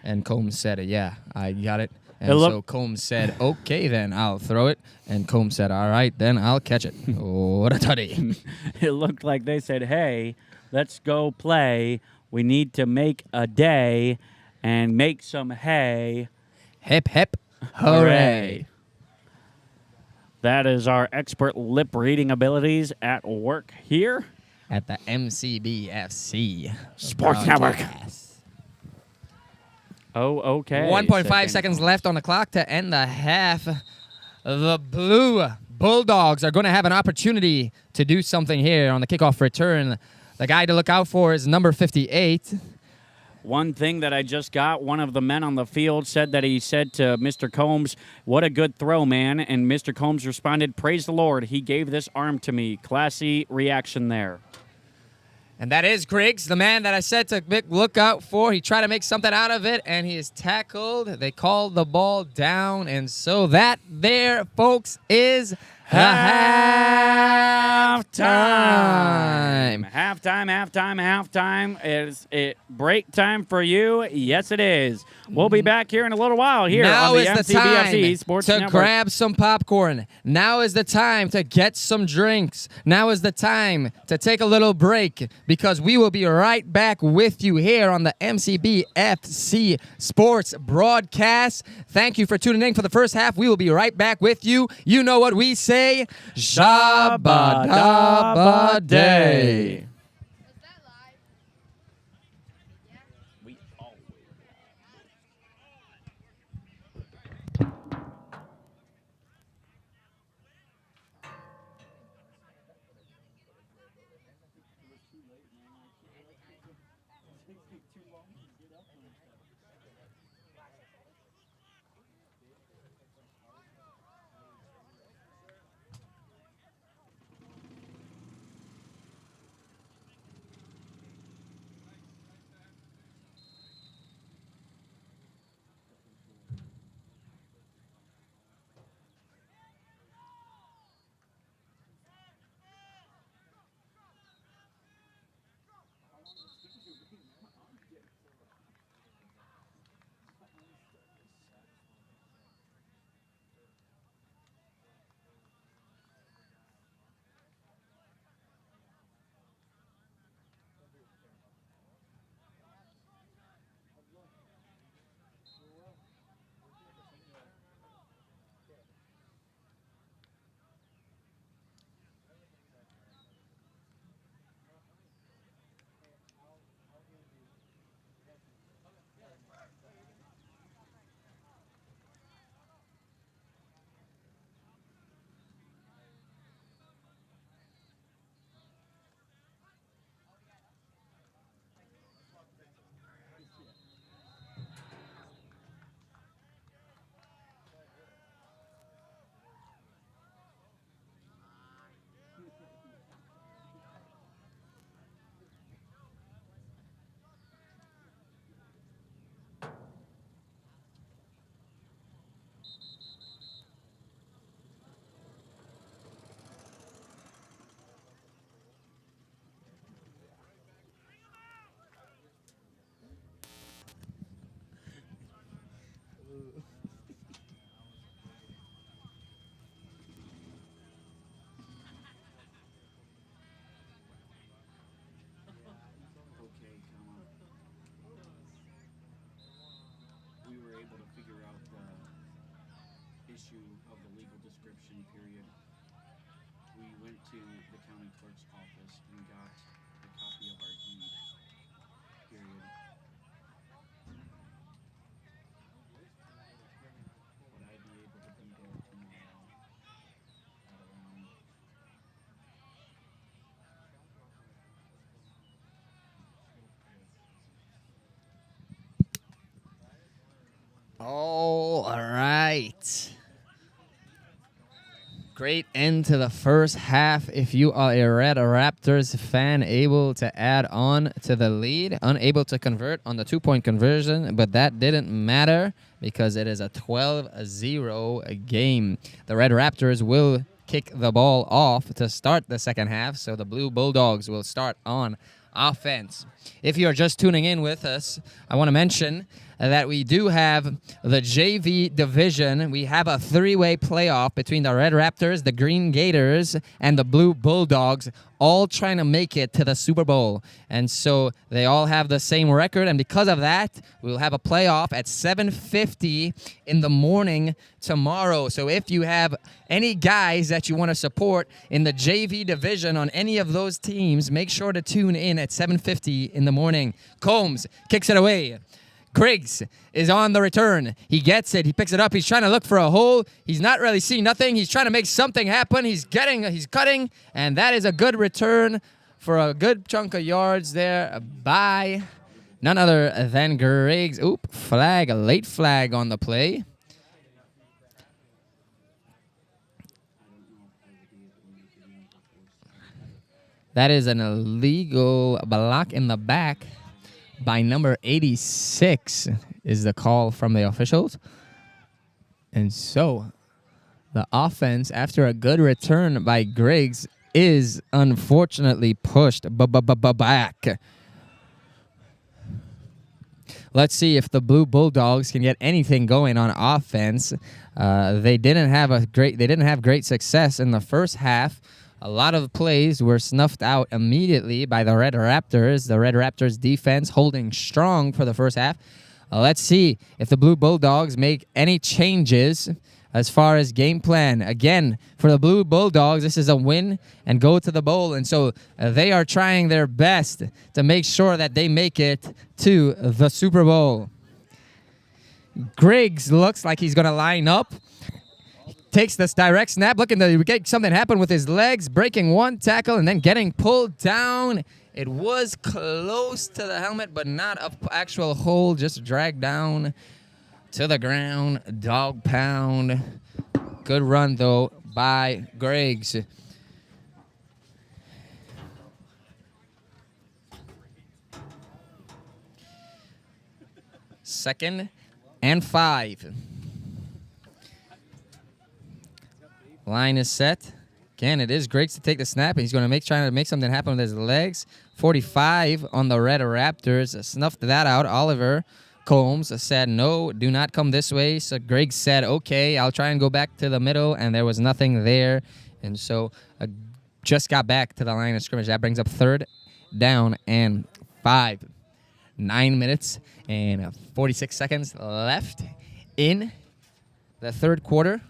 And Combs said, yeah, I got it. And so Combs said, okay, then I'll throw it. And Combs said, all right, then I'll catch it. What a tutty. It looked like they said, hey, let's go play. We need to make a day and make some hay. Hip, hip, hooray. That is our expert lip reading abilities at work here at the MCBFC Sports Network. Oh, okay. 1.5 seconds left on the clock to end the half. The Blue Bulldogs are going to have an opportunity to do something here on the kickoff return. The guy to look out for is number 58. One thing that I just got, one of the men on the field said that he said to Mr. Combs, what a good throw, man. And Mr. Combs responded, praise the Lord. He gave this arm to me. Classy reaction there. And that is Griggs, the man that I said to look out for. He tried to make something out of it, and he is tackled. They called the ball down, and so that there, folks, is halftime. Halftime. Is it break time for you? Yes, it is. We'll be back here in a little while here now on the is MCBFC Sports to Network. grab some popcorn. Now is the time to get some drinks. Now is the time to take a little break because we will be right back with you here on the MCBFC Sports broadcast. Thank you for tuning in for the first half. We will be right back with you. You know what we say. Shabba Dabba Day. issue of the legal description period, we went to the county clerk's office and got a copy of our deed period. Would I be able to be there tomorrow at around All right. Great end to the first half. If you are a Red Raptors fan, able to add on to the lead, unable to convert on the 2-point conversion, but that didn't matter because it is a 12-0 game. The Red Raptors will kick the ball off to start the second half, so the Blue Bulldogs will start on offense. If you are just tuning in with us, I want to mention that we do have the JV division. We have a three-way playoff between the Red Raptors, the Green Gators, and the Blue Bulldogs, all trying to make it to the Super Bowl. And so they all have the same record, and because of that, we'll have a playoff at 7:50 in the morning tomorrow. So if you have any guys that you want to support in the JV division on any of those teams, make sure to tune in at 7:50 in the morning. Combs kicks it away. Griggs is on the return. He gets it. He picks it up. He's trying to look for a hole. He's not really seeing nothing. He's trying to make something happen. He's cutting, and that is a good return for a good chunk of yards there by none other than Griggs. Oop, flag, a late flag on the play. That is an illegal block in the back by number 86 is the call from the officials. And so the offense, after a good return by Griggs, is unfortunately pushed back. Let's see if the Blue Bulldogs can get anything going on offense. They didn't have great success in the first half. A lot of plays were snuffed out immediately by the Red Raptors. The Red Raptors defense holding strong for the first half. Let's see if the Blue Bulldogs make any changes as far as game plan. Again, for the Blue Bulldogs, this is a win and go to the bowl. And so they are trying their best to make sure that they make it to the Super Bowl. Griggs looks like he's going to line up. Takes this direct snap, looking to get something happen with his legs, breaking one tackle and then getting pulled down. It was close to the helmet, but not an actual hold, just dragged down to the ground. Dog pound. Good run, though, by Griggs. Second and 5. Line is set. Again, it is Griggs to take the snap, and he's going to trying to make something happen with his legs. 45 on the Red Raptors. Snuffed that out. Oliver Combs said, no, do not come this way. So Griggs said, okay, I'll try and go back to the middle, and there was nothing there. And so just got back to the line of scrimmage. That brings up 3rd down and 5. 9 minutes and 46 seconds left in the third quarter.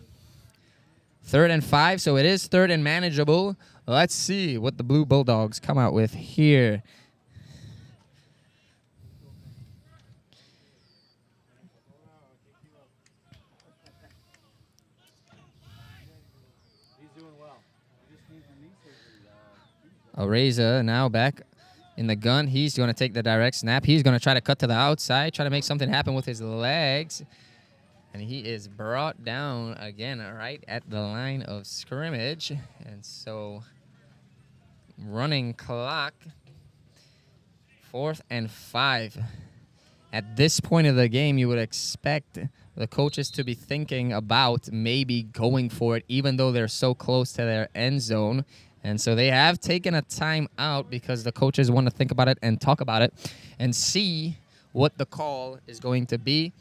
3rd and 5, so it is 3rd and manageable. Let's see what the Blue Bulldogs come out with here. Areza now back in the gun. He's going to take the direct snap. He's going to try to cut to the outside, try to make something happen with his legs. And he is brought down again right at the line of scrimmage. And so running clock, 4th and 5. At this point of the game, you would expect the coaches to be thinking about maybe going for it, even though they're so close to their end zone. And so they have taken a time out because the coaches want to think about it and talk about it and see what the call is going to be.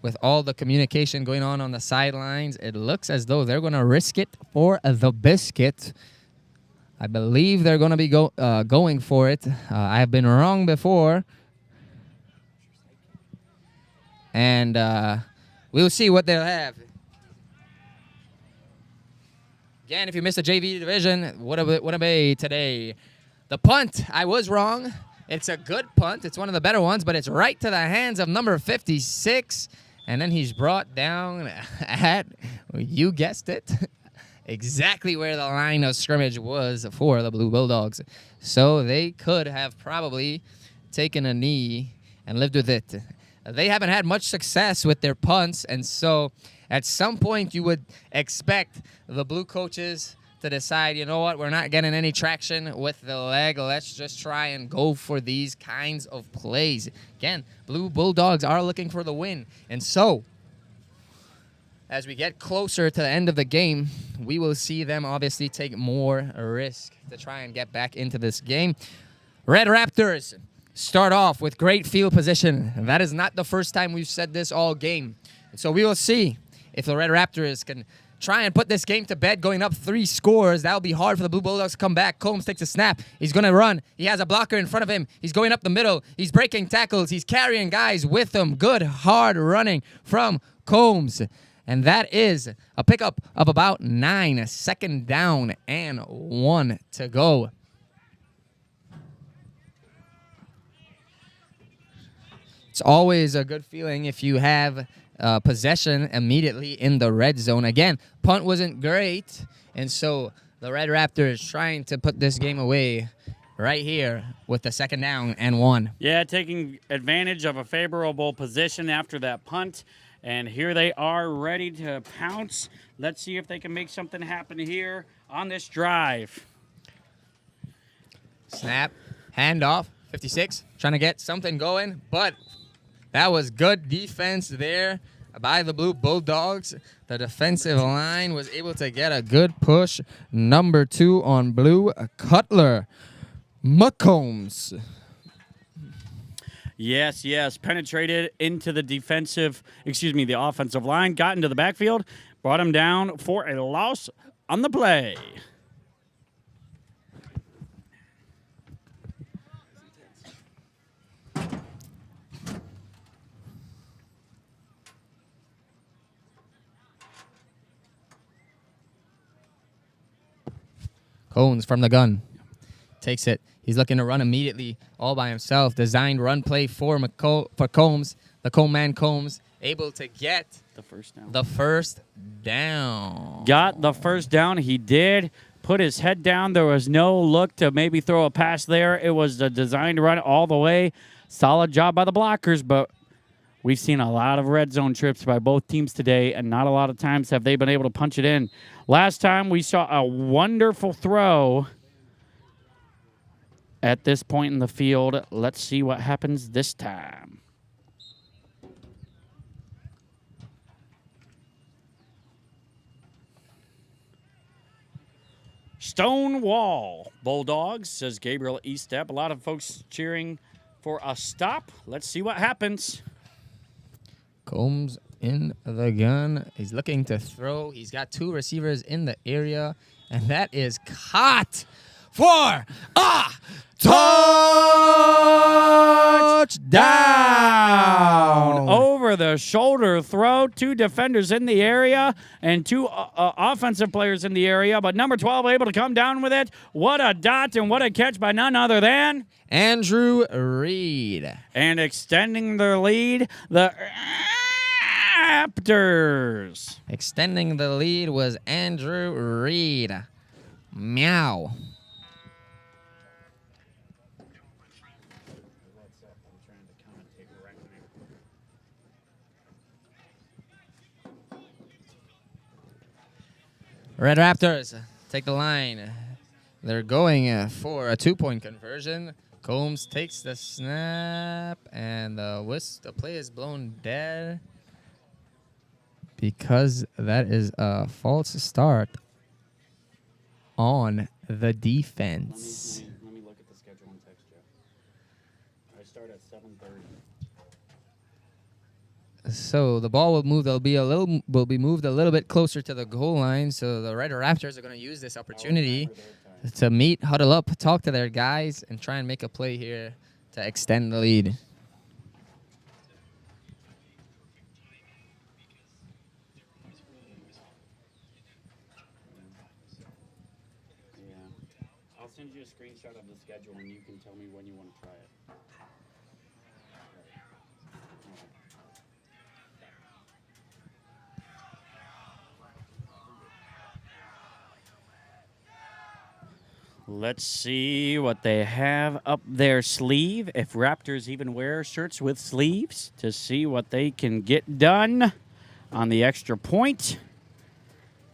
With all the communication going on the sidelines, it looks as though they're going to risk it for the biscuit. I believe they're going to be going for it. I've been wrong before. And we'll see what they'll have. Again, if you missed the JV division, what a bay today. The punt, I was wrong. It's a good punt. It's one of the better ones, but it's right to the hands of number 56. And then he's brought down at, you guessed it, exactly where the line of scrimmage was for the Blue Bulldogs. So they could have probably taken a knee and lived with it. They haven't had much success with their punts, and so at some point you would expect the Blue coaches to decide, you know what, we're not getting any traction with the leg. Let's just try and go for these kinds of plays. Again, Blue Bulldogs are looking for the win. And so, as we get closer to the end of the game, we will see them obviously take more risk to try and get back into this game. Red Raptors start off with great field position. That is not the first time we've said this all game. And so we will see if the Red Raptors can try and put this game to bed, going up 3 scores. That'll be hard for the Blue Bulldogs to come back. Combs takes a snap. He's going to run. He has a blocker in front of him. He's going up the middle. He's breaking tackles. He's carrying guys with him. Good, hard running from Combs. And that is a pickup of about 9. 2nd down and 1 to go. It's always a good feeling if you have possession immediately in the red zone. Again, punt wasn't great, and so the Red Raptors trying to put this game away right here with the 2nd down and 1. Yeah, taking advantage of a favorable position after that punt, and here they are ready to pounce. Let's see if they can make something happen here on this drive. Snap, handoff, 56, trying to get something going, but that was good defense there by the Blue Bulldogs. The defensive line was able to get a good push. Number 2 on Blue, Cutler McCombs. Yes, penetrated into the the offensive line, got into the backfield, brought him down for a loss on the play. Cones from the gun. Takes it. He's looking to run immediately all by himself. Designed run play for Combs. The Coleman Combs able to get the first down. Got the first down. He did put his head down. There was no look to maybe throw a pass there. It was a designed run all the way. Solid job by the blockers, but we've seen a lot of red zone trips by both teams today, and not a lot of times have they been able to punch it in. Last time we saw a wonderful throw at this point in the field. Let's see what happens this time. Stonewall Bulldogs, says Gabriel Eastep. A lot of folks cheering for a stop. Let's see what happens. Combs in the gun. He's looking to throw. He's got 2 receivers in the area, and that is caught for a touchdown. Over the shoulder throw. 2 defenders in the area and 2 offensive players in the area, but number 12 able to come down with it. What a dot and what a catch by none other than Andrew Reed. And extending their lead, the Raptors. Extending the lead was Andrew Reed. Meow. Red Raptors take the line. They're going for a 2-point conversion. Combs takes the snap, and the play is blown dead because that is a false start on the defense. Let me look at the schedule and text you. I start at 7:30. So the ball will move. Will be moved a little bit closer to the goal line. So the Red Raptors are going to use this opportunity to meet, huddle up, talk to their guys, and try and make a play here to extend the lead. screenshot of the schedule, and you can tell me when you want to try it. Let's see what they have up their sleeve. If Raptors even wear shirts with sleeves, to see what they can get done on the extra point.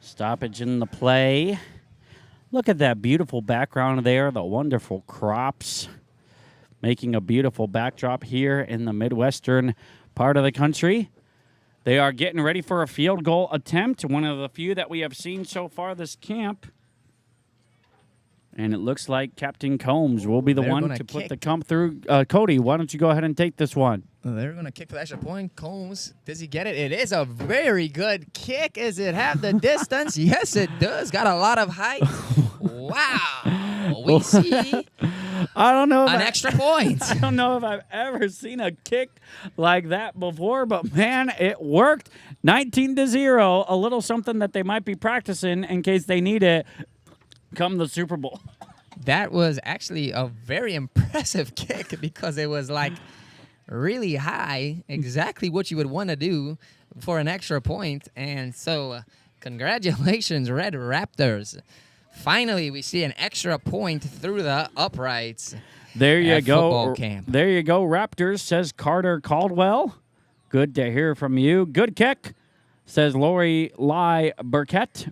Stoppage in the play. Look at that beautiful background there, the wonderful crops, making a beautiful backdrop here in the Midwestern part of the country. They are getting ready for a field goal attempt, one of the few that we have seen so far this camp. And it looks like Captain Combs will be the one to put the comp through. Cody, why don't you go ahead and take this one? They're going to kick for the extra point. Combs, does he get it? It is a very good kick. Does it have the distance? Yes, it does. Got a lot of height. Wow. We see I don't know an extra point. I don't know if I've ever seen a kick like that before, but man, it worked. 19-0, a little something that they might be practicing in case they need it come the Super Bowl. That was actually a very impressive kick because it was like really high, exactly what you would want to do for an extra point. And so congratulations, Red Raptors. Finally, we see an extra point through the uprights. There you go. Football camp. There you go, Raptors, says Carter Caldwell. Good to hear from you. Good kick, says Lori Lai Burkett.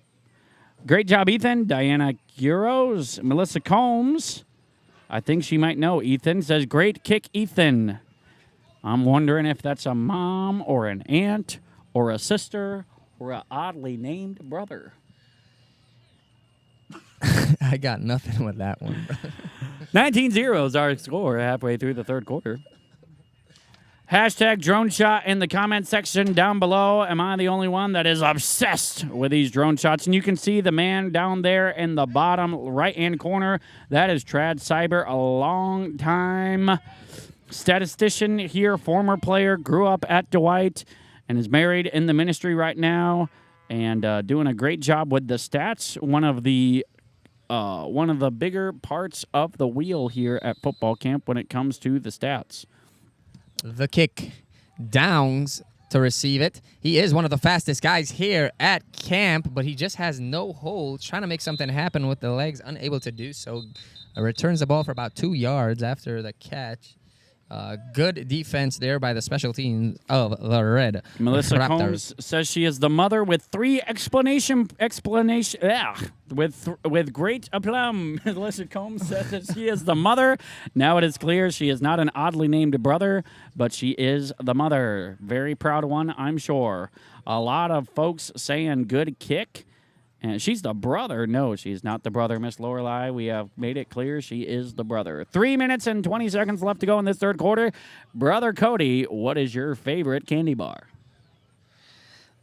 Great job, Ethan. Diana Guros. Melissa Combs. I think she might know. Ethan says, great kick, Ethan. I'm wondering if that's a mom or an aunt or a sister or an oddly named brother. I got nothing with that one. 19-0 is our score halfway through the third quarter. Hashtag drone shot in the comment section down below. Am I the only one that is obsessed with these drone shots? And you can see the man down there in the bottom right-hand corner. That is Trad Cyber, a long-time statistician here, former player, grew up at Dwight, and is married in the ministry right now, and doing a great job with the stats. One of the bigger parts of the wheel here at football camp when it comes to the stats. The kick downs to receive it. He is one of the fastest guys here at camp, but he just has no hold, trying to make something happen with the legs, unable to do so. Returns the ball for about 2 yards after the catch. Good defense there by the special teams of the Red Melissa Raptors. Combs says she is the mother with with great aplomb. Melissa Combs says that she is the mother. Now it is clear she is not an oddly named brother, but she is the mother. Very proud one, I'm sure. A lot of folks saying good kick. And she's the brother. No, she's not the brother, Miss Lorelei. We have made it clear she is the brother. 3 minutes and 20 seconds left to go in this third quarter. Brother Cody, what is your favorite candy bar?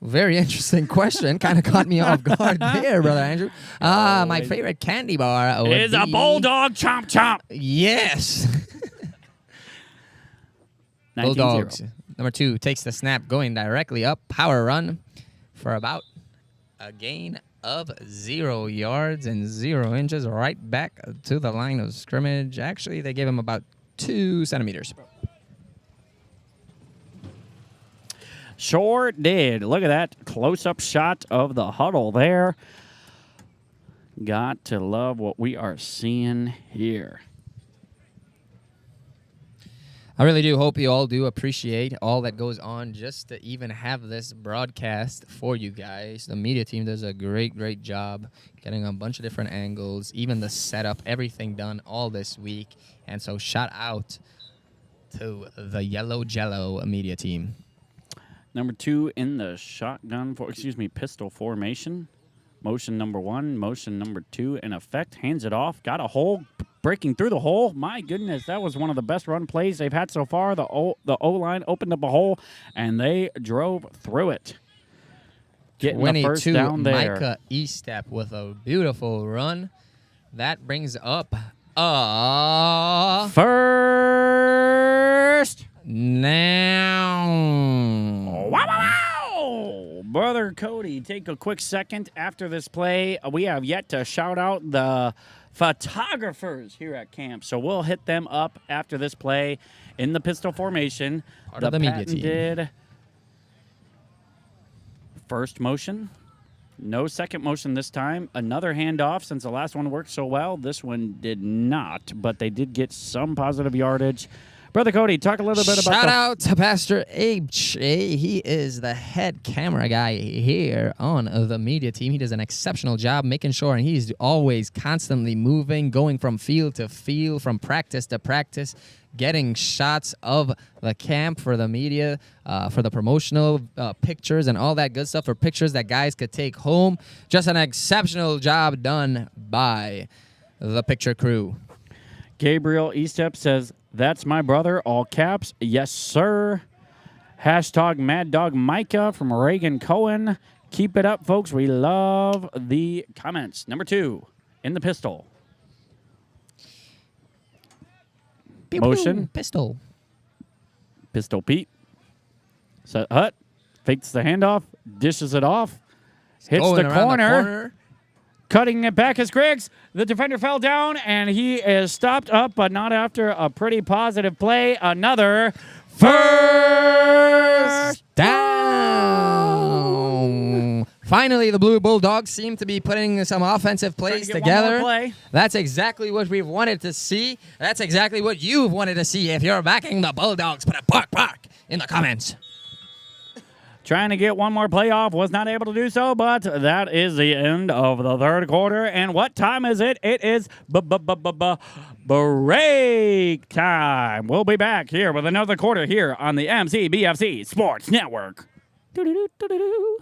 Very interesting question. Kind of caught me off guard there, Brother Andrew. My favorite candy bar would is a Bulldog Chomp Chomp. Yes. 19-0. Bulldogs. Number 2 takes the snap, going directly up. Power run for about a gain of 0 yards and 0 inches, right back to the line of scrimmage. Actually, they gave him about 2 centimeters. Sure did. Look at that close-up shot of the huddle there. Got to love what we are seeing here. I really do hope you all do appreciate all that goes on just to even have this broadcast for you guys. The media team does a great, great job getting a bunch of different angles, even the setup, everything done all this week. And so shout out to the Yellow Jello media team. Number 2 in the pistol formation. Motion number 1, motion number 2 in effect. Hands it off. Got a hole. Breaking through the hole. My goodness, that was one of the best run plays they've had so far. The O-line opened up a hole, and they drove through it. Getting the first down there. Micah Estep with a beautiful run. That brings up first now. Wow, wow, wow. Brother Cody, take a quick second after this play. We have yet to shout out the photographers here at camp. So we'll hit them up after this play in the pistol formation. Part of the media team. Patented first motion. No second motion this time. Another handoff since the last one worked so well. This one did not, but they did get some positive yardage. Brother Cody, talk a little bit about Shout out to Pastor H. He is the head camera guy here on the media team. He does an exceptional job making sure, and he's always constantly moving, going from field to field, from practice to practice, getting shots of the camp for the media, for the promotional pictures and all that good stuff, for pictures that guys could take home. Just an exceptional job done by the picture crew. Gabriel Estep says, "That's my brother," all caps. Yes, sir. Hashtag Mad Dog Micah from Reagan Cohen. Keep it up, folks. We love the comments. Number 2 in the pistol. Pew, Motion. pew, pistol. Pistol Pete. Set hut. Fakes the handoff. Dishes it off. Hits Going the around corner. Cutting it back is Griggs. The defender fell down, and he is stopped up, but not after a pretty positive play. Another first down. Finally, the Blue Bulldogs seem to be putting some offensive plays to get one more together. play. That's exactly what we've wanted to see. That's exactly what you've wanted to see. If you're backing the Bulldogs, put a bark in the comments. Trying to get one more playoff, was not able to do so, but that is the end of the third quarter. And what time is it? It is break time. We'll be back here with another quarter here on the MCBFC Sports Network. Doo-doo-doo-doo-doo.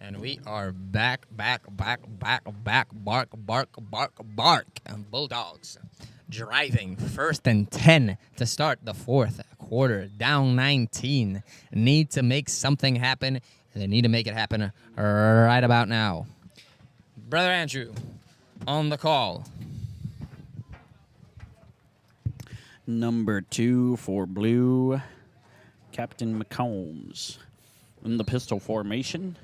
And we are back, bark. And Bulldogs driving 1st and 10 to start the fourth quarter. Down 19. Need to make something happen. And they need to make it happen right about now. Brother Andrew, on the call. Number 2 for Blue, Captain McCombs. In the pistol formation.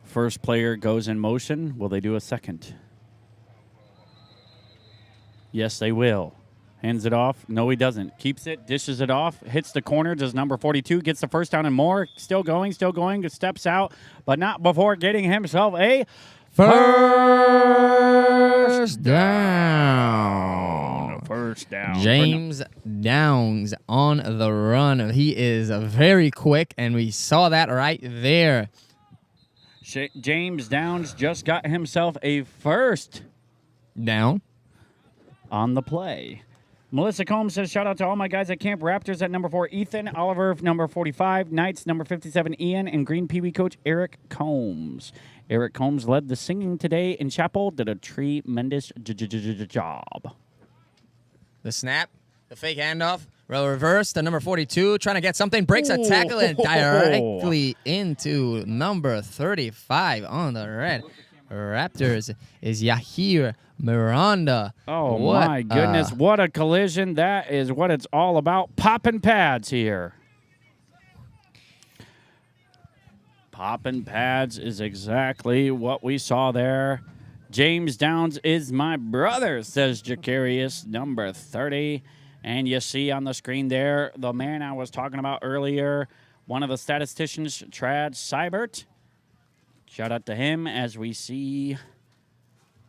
First player goes in motion. Will they do a second? Yes, they will. Hands it off. No, he doesn't. Keeps it, dishes it off, hits the corner, does number 42, gets the first down and more. Still going, steps out, but not before getting himself a First down. First down. James Downs on the run. He is very quick, and we saw that right there. James Downs just got himself a first down on the play. Melissa Combs says, shout out to all my guys at Camp Raptors at number 4, Ethan, Oliver, number 45, Knights, number 57, Ian, and Green Pee Wee coach Eric Combs. Eric Combs led the singing today in chapel, did a tremendous job. The snap, the fake handoff, reverse to number 42, trying to get something, breaks a tackle and directly into number 35 on the red. Raptors is Yahir Miranda. Oh, my goodness. What a collision. That is what it's all about. Popping pads here. Hopping pads is exactly what we saw there. James Downs is my brother, says Jacarius, number 30. And you see on the screen there the man I was talking about earlier, one of the statisticians, Trad Seibert. Shout out to him as we see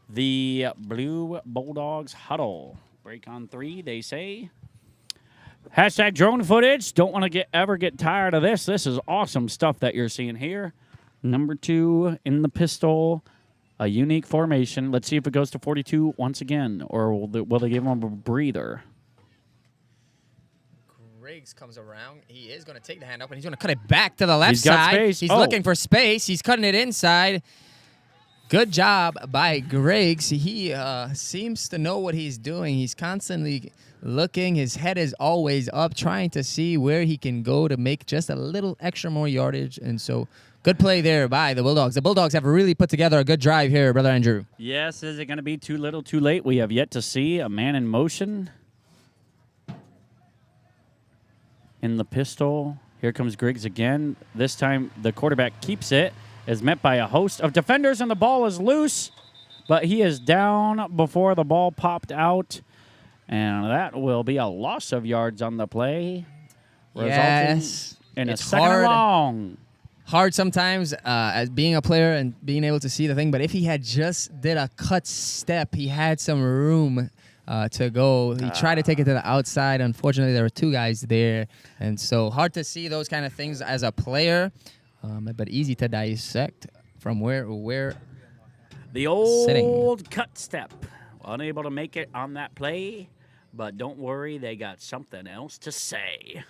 the Blue Bulldogs huddle. Break on 3, they say. Hashtag drone footage. Don't want to ever get tired of this. This is awesome stuff that you're seeing here. Number 2 in the pistol. A unique formation. Let's see if it goes to 42 once again, or will they give him a breather? Griggs comes around. He is going to take the hand up, and he's going to cut it back to the left He's got side. space. He's Oh. looking for space. He's cutting it inside. Good job by Griggs. He seems to know what he's doing. He's constantly looking. His head is always up, trying to see where he can go to make just a little extra more yardage. And so, good play there by the Bulldogs. The Bulldogs have really put together a good drive here, Brother Andrew. Yes, is it going to be too little, too late? We have yet to see a man in motion. In the pistol. Here comes Griggs again. This time the quarterback keeps it. Is met by a host of defenders, and the ball is loose. But he is down before the ball popped out. And that will be a loss of yards on the play. Yes. In It's a second hard. and long. Hard sometimes as being a player and being able to see the thing, but if he had just did a cut step, he had some room to go. He tried to take it to the outside. Unfortunately, there were 2 guys there, and so hard to see those kind of things as a player, but easy to dissect from where The old Sitting. cut step. Unable to make it on that play, but don't worry, they got something else to say.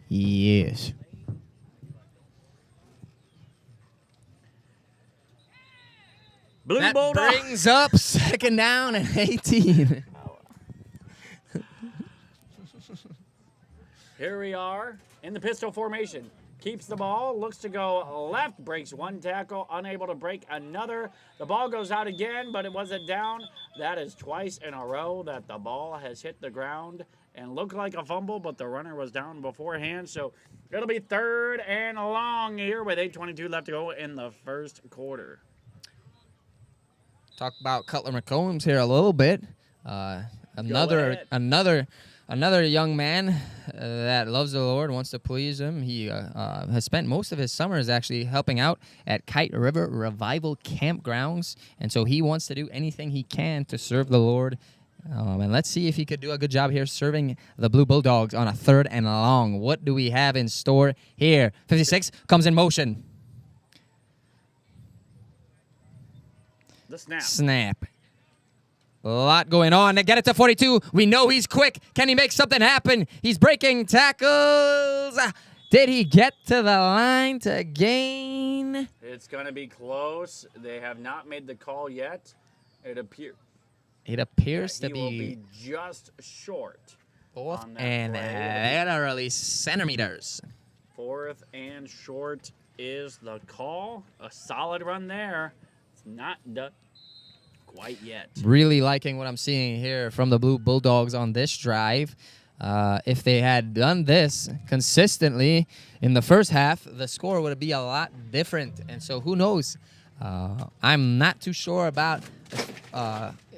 Yes. Blue That Bulldog. brings up 2nd down and 18. Here we are in the pistol formation. Keeps the ball, looks to go left, breaks 1 tackle, unable to break another. The ball goes out again, but it wasn't down. That is twice in a row that the ball has hit the ground and looked like a fumble, but the runner was down beforehand. So it'll be 3rd and long here with 8:22 left to go in the first quarter. Talk about Cutler McCombs here a little bit. Another young man that loves the Lord, wants to please Him. He has spent most of his summers actually helping out at Kite River Revival Campgrounds, and so he wants to do anything he can to serve the Lord. And let's see if he could do a good job here serving the Blue Bulldogs on a 3rd and long. What do we have in store here? 56 comes in motion. The snap. Snap. A lot going on. They get it to 42. We know he's quick. Can he make something happen? He's breaking tackles. Did he get to the line to gain? It's going to be close. They have not made the call yet. It appears to he will be be just short. 4th on that and play. literally centimeters. 4th and short is the call. A solid run there. It's not done quite yet. Really liking what I'm seeing here from the Blue Bulldogs on this drive. If they had done this consistently in the first half, the score would be a lot different. And so who knows? I'm not too sure about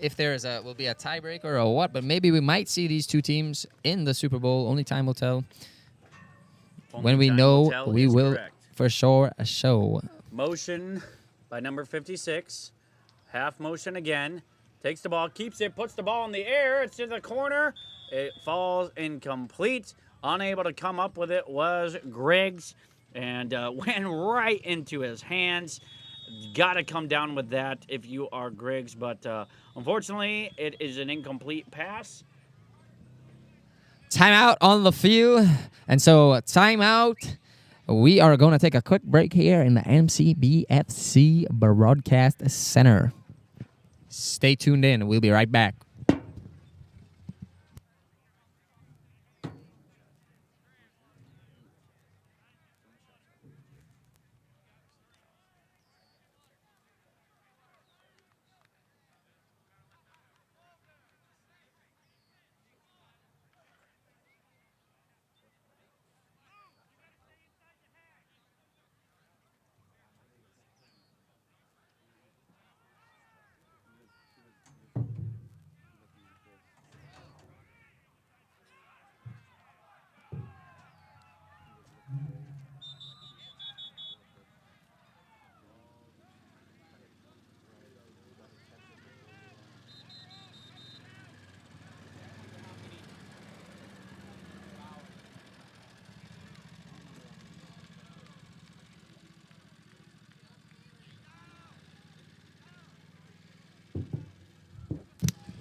if will be a tiebreaker or what, but maybe we might see these 2 teams in the Super Bowl. Only time will tell. When we know, we will correct. for sure show. Motion by number 56. Half motion again. Takes the ball, keeps it, puts the ball in the air. It's in the corner. It falls incomplete. Unable to come up with it was Griggs, and went right into his hands. Got to come down with that if you are Griggs, but unfortunately, it is an incomplete pass. Timeout on the field. And so, timeout. We are going to take a quick break here in the MCBFC Broadcast Center. Stay tuned in. We'll be right back.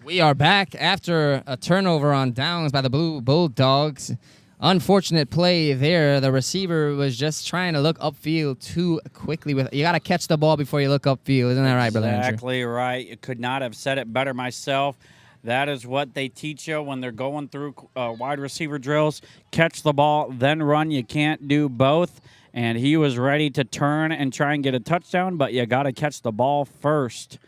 We are back after a turnover on downs by the Blue Bulldogs. Unfortunate play there. The receiver was just trying to look upfield too quickly. You got to catch the ball before you look upfield. Isn't that right, brother Andrew? Exactly right. You could not have said it better myself. That is what they teach you when they're going through wide receiver drills. Catch the ball, then run. You can't do both. And he was ready to turn and try and get a touchdown, but you got to catch the ball first.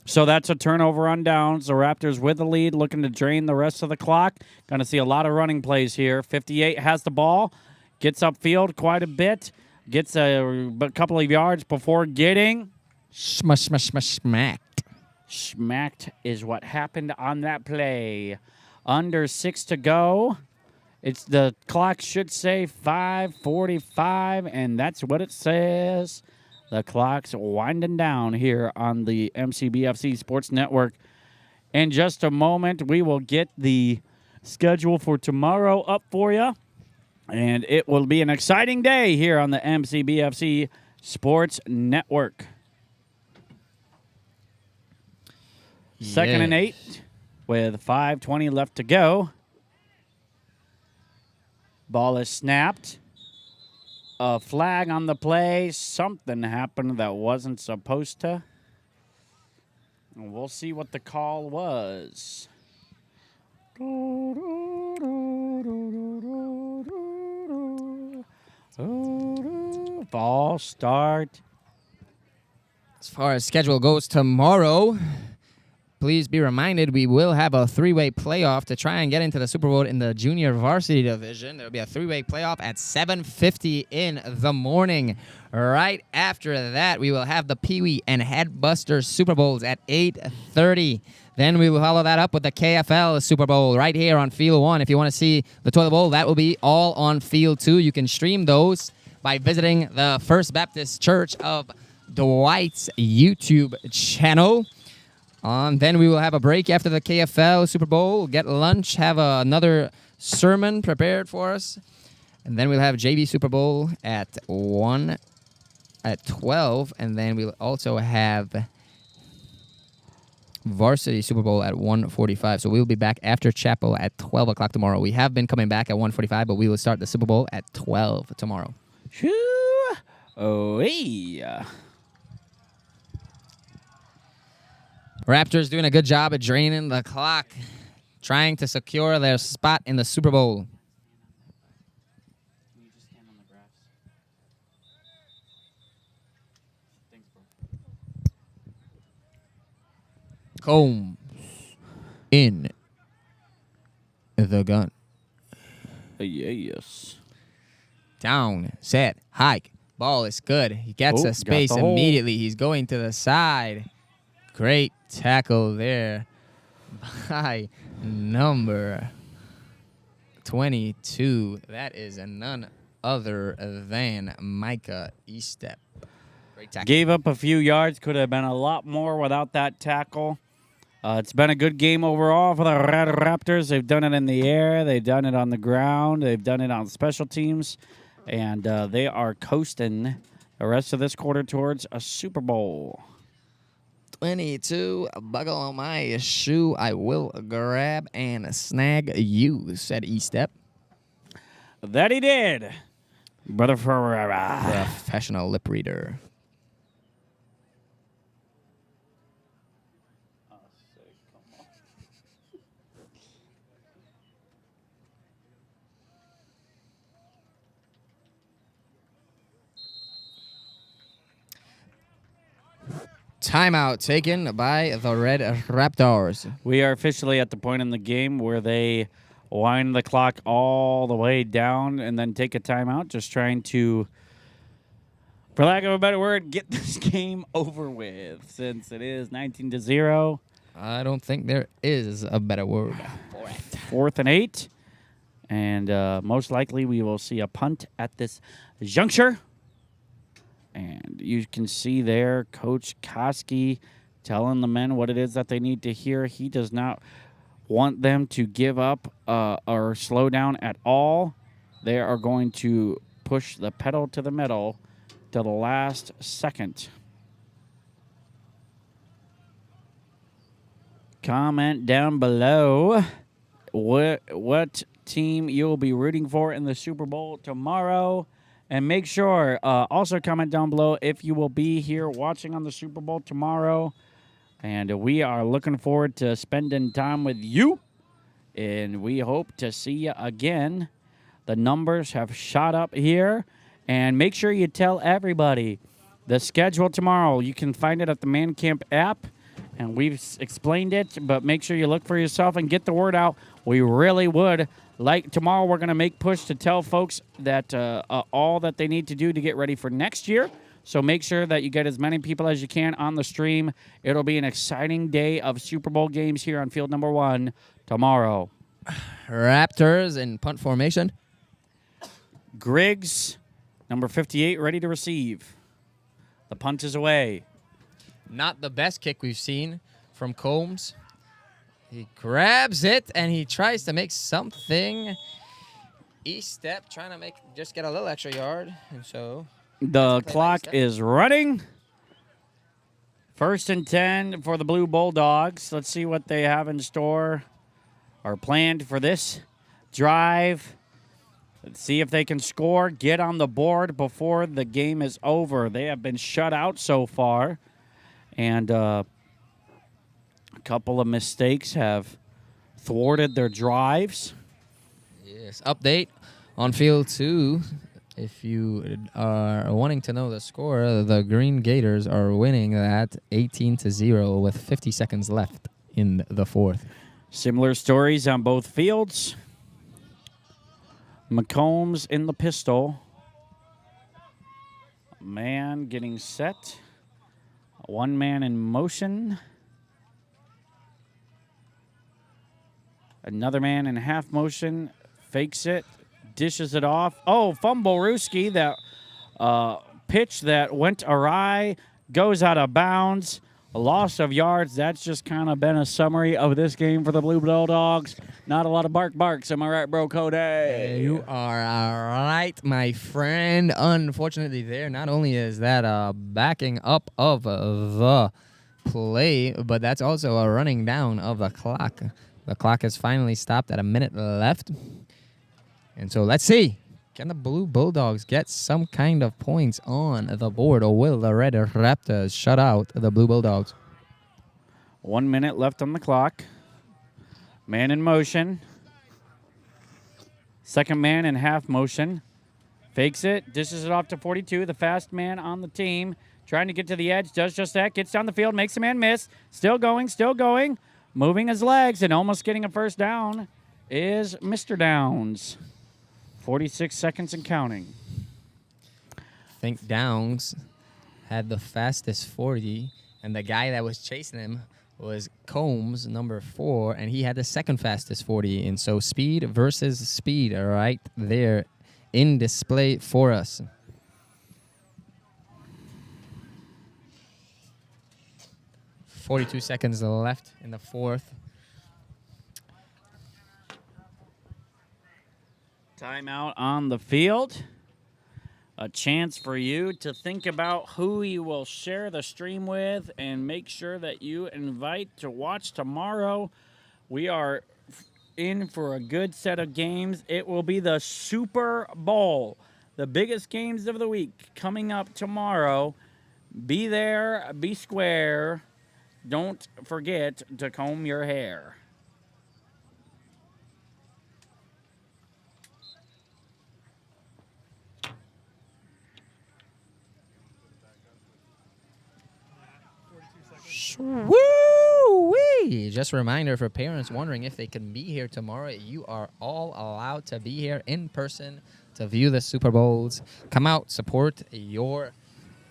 So that's a turnover on downs. The Raptors with the lead, looking to drain the rest of the clock. Going to see a lot of running plays here. 58 has the ball, gets upfield quite a bit, gets a couple of yards before getting smacked. Smacked is what happened on that play. Under 6 to go. It's the clock should say 5:45, and that's what it says. The clock's winding down here on the MCBFC Sports Network. In just a moment, we will get the schedule for tomorrow up for you, and it will be an exciting day here on the MCBFC Sports Network. Second and 8 with 5:20 left to go. Ball is snapped. A flag on the play. Something happened that wasn't supposed to. We'll see what the call was. Ball start. As far as schedule goes tomorrow, please be reminded we will have a three-way playoff to try and get into the Super Bowl in the junior varsity division. There will be a three-way playoff at 7:50 in the morning. Right after that, we will have the Pee Wee and Headbusters Super Bowls at 8:30. Then we will follow that up with the KFL Super Bowl right here on Field 1. If you want to see the Toilet Bowl, that will be all on Field 2. You can stream those by visiting the First Baptist Church of Dwight's YouTube channel. Then we will have a break after the KFL Super Bowl, get lunch, have another sermon prepared for us. And then we'll have JV Super Bowl at 12. And then we'll also have Varsity Super Bowl at 1:45. So we'll be back after chapel at 12 o'clock tomorrow. We have been coming back at 1:45, but we will start the Super Bowl at 12 tomorrow. Shoo! Oh, yeah. Raptors doing a good job at draining the clock, trying to secure their spot in the Super Bowl. Can you just stand on the grass? Thanks, bro. Combs in the gun. Yes. Down, set, hike. Ball is good. He gets a space got the hole. immediately. He's going to the side. Great tackle there by number 22. That is none other than Micah Estep. Great tackle. Gave up a few yards. Could have been a lot more without that tackle. It's been a good game overall for the Raptors. They've done it in the air. They've done it on the ground. They've done it on special teams. And they are coasting the rest of this quarter towards a Super Bowl. 22, buckle on my shoe. I will grab and snag you, said Estep. That he did. Brother Ferrara. Professional lip reader. Timeout taken by the Red Raptors. We are officially at the point in the game where they wind the clock all the way down and then take a timeout, just trying to, for lack of a better word, get this game over with since it is 19-0. I don't think there is a better word for it. 4th and 8. And most likely we will see a punt at this juncture. And you can see there Coach Koski telling the men what it is that they need to hear. He does not want them to give up or slow down at all. They are going to push the pedal to the metal to the last second. Comment down below what team you'll be rooting for in the Super Bowl tomorrow. And make sure, also comment down below if you will be here watching on the Super Bowl tomorrow. And we are looking forward to spending time with you. And we hope to see you again. The numbers have shot up here. And make sure you tell everybody the schedule tomorrow. You can find it at the Man Camp app. And we've explained it, but make sure you look for yourself and get the word out. We really would like tomorrow. We're going to make push to tell folks that all that they need to do to get ready for next year. So make sure that you get as many people as you can on the stream. It'll be an exciting day of Super Bowl games here on field number 1 tomorrow. Raptors in punt formation. Griggs, number 58, ready to receive. The punt is away. Not the best kick we've seen from Combs. He grabs it, and he tries to make something. E-step, trying to just get a little extra yard. And so the clock is running. 1st and 10 for the Blue Bulldogs. Let's see what they have in store or planned for this drive. Let's see if they can score, get on the board before the game is over. They have been shut out so far. And a couple of mistakes have thwarted their drives. Yes, update on field 2. If you are wanting to know the score, the Green Gators are winning that 18-0 with 50 seconds left in the 4th. Similar stories on both fields. McCombs in the pistol. Man getting set. One man in motion. Another man in half motion. Fakes it. Dishes it off. Oh, fumble Ruski. That pitch that went awry. Goes out of bounds. A loss of yards. That's just kind of been a summary of this game for the Blue Bulldogs. Not a lot of barks. Am I right, bro, Cody? You are right, my friend. Unfortunately, there not only is that backing up of the play, but that's also a running down of the clock. The clock has finally stopped at a minute left. And so let's see. Can the Blue Bulldogs get some kind of points on the board, or will the Red Raptors shut out the Blue Bulldogs? 1 minute left on the clock. Man in motion. Second man in half motion. Fakes it. Dishes it off to 42. The fast man on the team. Trying to get to the edge. Does just that. Gets down the field. Makes a man miss. Still going. Still going. Moving his legs and almost getting a first down is Mr. Downs. 46 seconds and counting. I think Downs had the fastest 40, and the guy that was chasing him was Combs, number 4, and he had the second fastest 40. And so speed versus speed right there in display for us. .42 seconds left in the 4th. Timeout on the field. A chance for you to think about who you will share the stream with and make sure that you invite to watch tomorrow. We are in for a good set of games. It will be the Super Bowl, the biggest games of the week coming up tomorrow. Be there, be square. Don't forget to comb your hair. Woo-wee! Just a reminder for parents wondering if they can be here tomorrow. You are all allowed to be here in person to view the Super Bowls. Come out, support your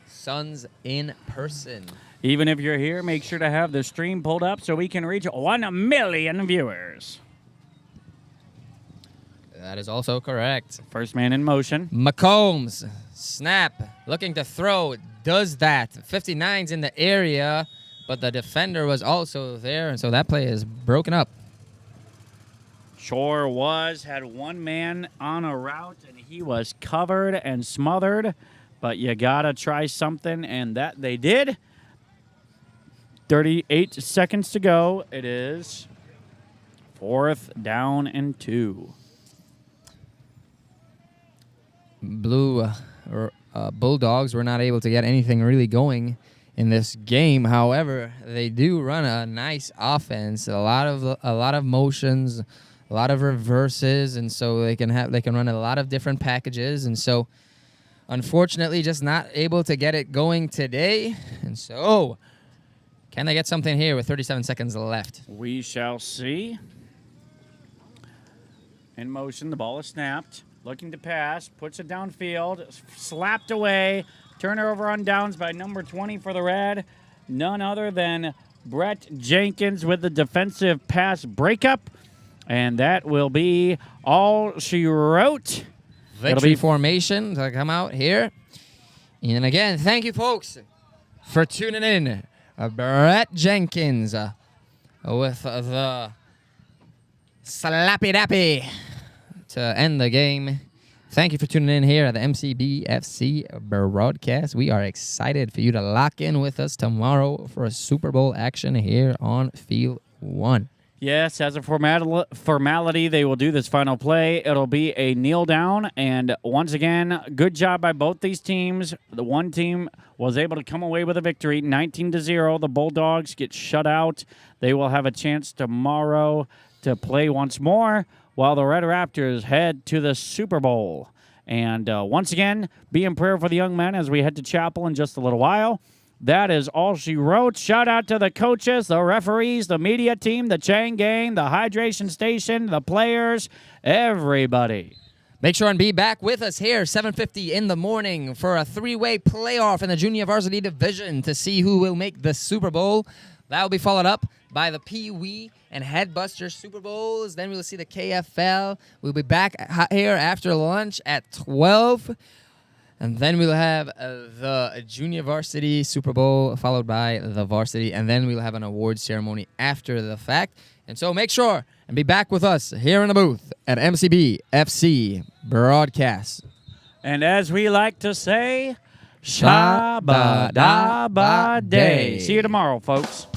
sons in person. Even if you're here, make sure to have the stream pulled up so we can reach 1 million viewers. That is also correct. First man in motion. McCombs, snap, looking to throw, does that. 59's in the area, but the defender was also there, and so that play is broken up. Sure had one man on a route, and he was covered and smothered, but you got to try something, and that they did. 38 seconds to go. It is 4th down and 2. Blue Bulldogs were not able to get anything really going in this game. However, they do run a nice offense, a lot of motions, a lot of reverses, and so they can run a lot of different packages. And so, unfortunately, just not able to get it going today. And so, can they get something here with 37 seconds left? We shall see. In motion, the ball is snapped. Looking to pass, puts it downfield, slapped away. Turnover on downs by number 20 for the Red. None other than Brett Jenkins with the defensive pass breakup. And that will be all she wrote. Victory formation to come out here. And again, thank you, folks, for tuning in. Brett Jenkins with the slappy dappy to end the game. Thank you for tuning in here at the MCBFC broadcast. We are excited for you to lock in with us tomorrow for a Super Bowl action here on Field 1. Yes, as a formality, they will do this final play. It'll be a kneel down. And once again, good job by both these teams. The one team was able to come away with a victory, 19-0. The Bulldogs get shut out. They will have a chance tomorrow to play once more, while the Red Raptors head to the Super Bowl. And once again, be in prayer for the young men as we head to chapel in just a little while. That is all she wrote. Shout out to the coaches, the referees, the media team, the chain gang, the hydration station, the players, everybody. Make sure and be back with us here, 7:50 in the morning, for a three-way playoff in the Junior Varsity Division to see who will make the Super Bowl. That will be followed up by the Pee Wee and Headbuster Super Bowls. Then we'll see the KFL. We'll be back here after lunch at 12. And then we'll have the Junior Varsity Super Bowl, followed by the Varsity. And then we'll have an award ceremony after the fact. And so make sure and be back with us here in the booth at MCB FC Broadcast. And as we like to say, Shabba-dabba-day. See you tomorrow, folks.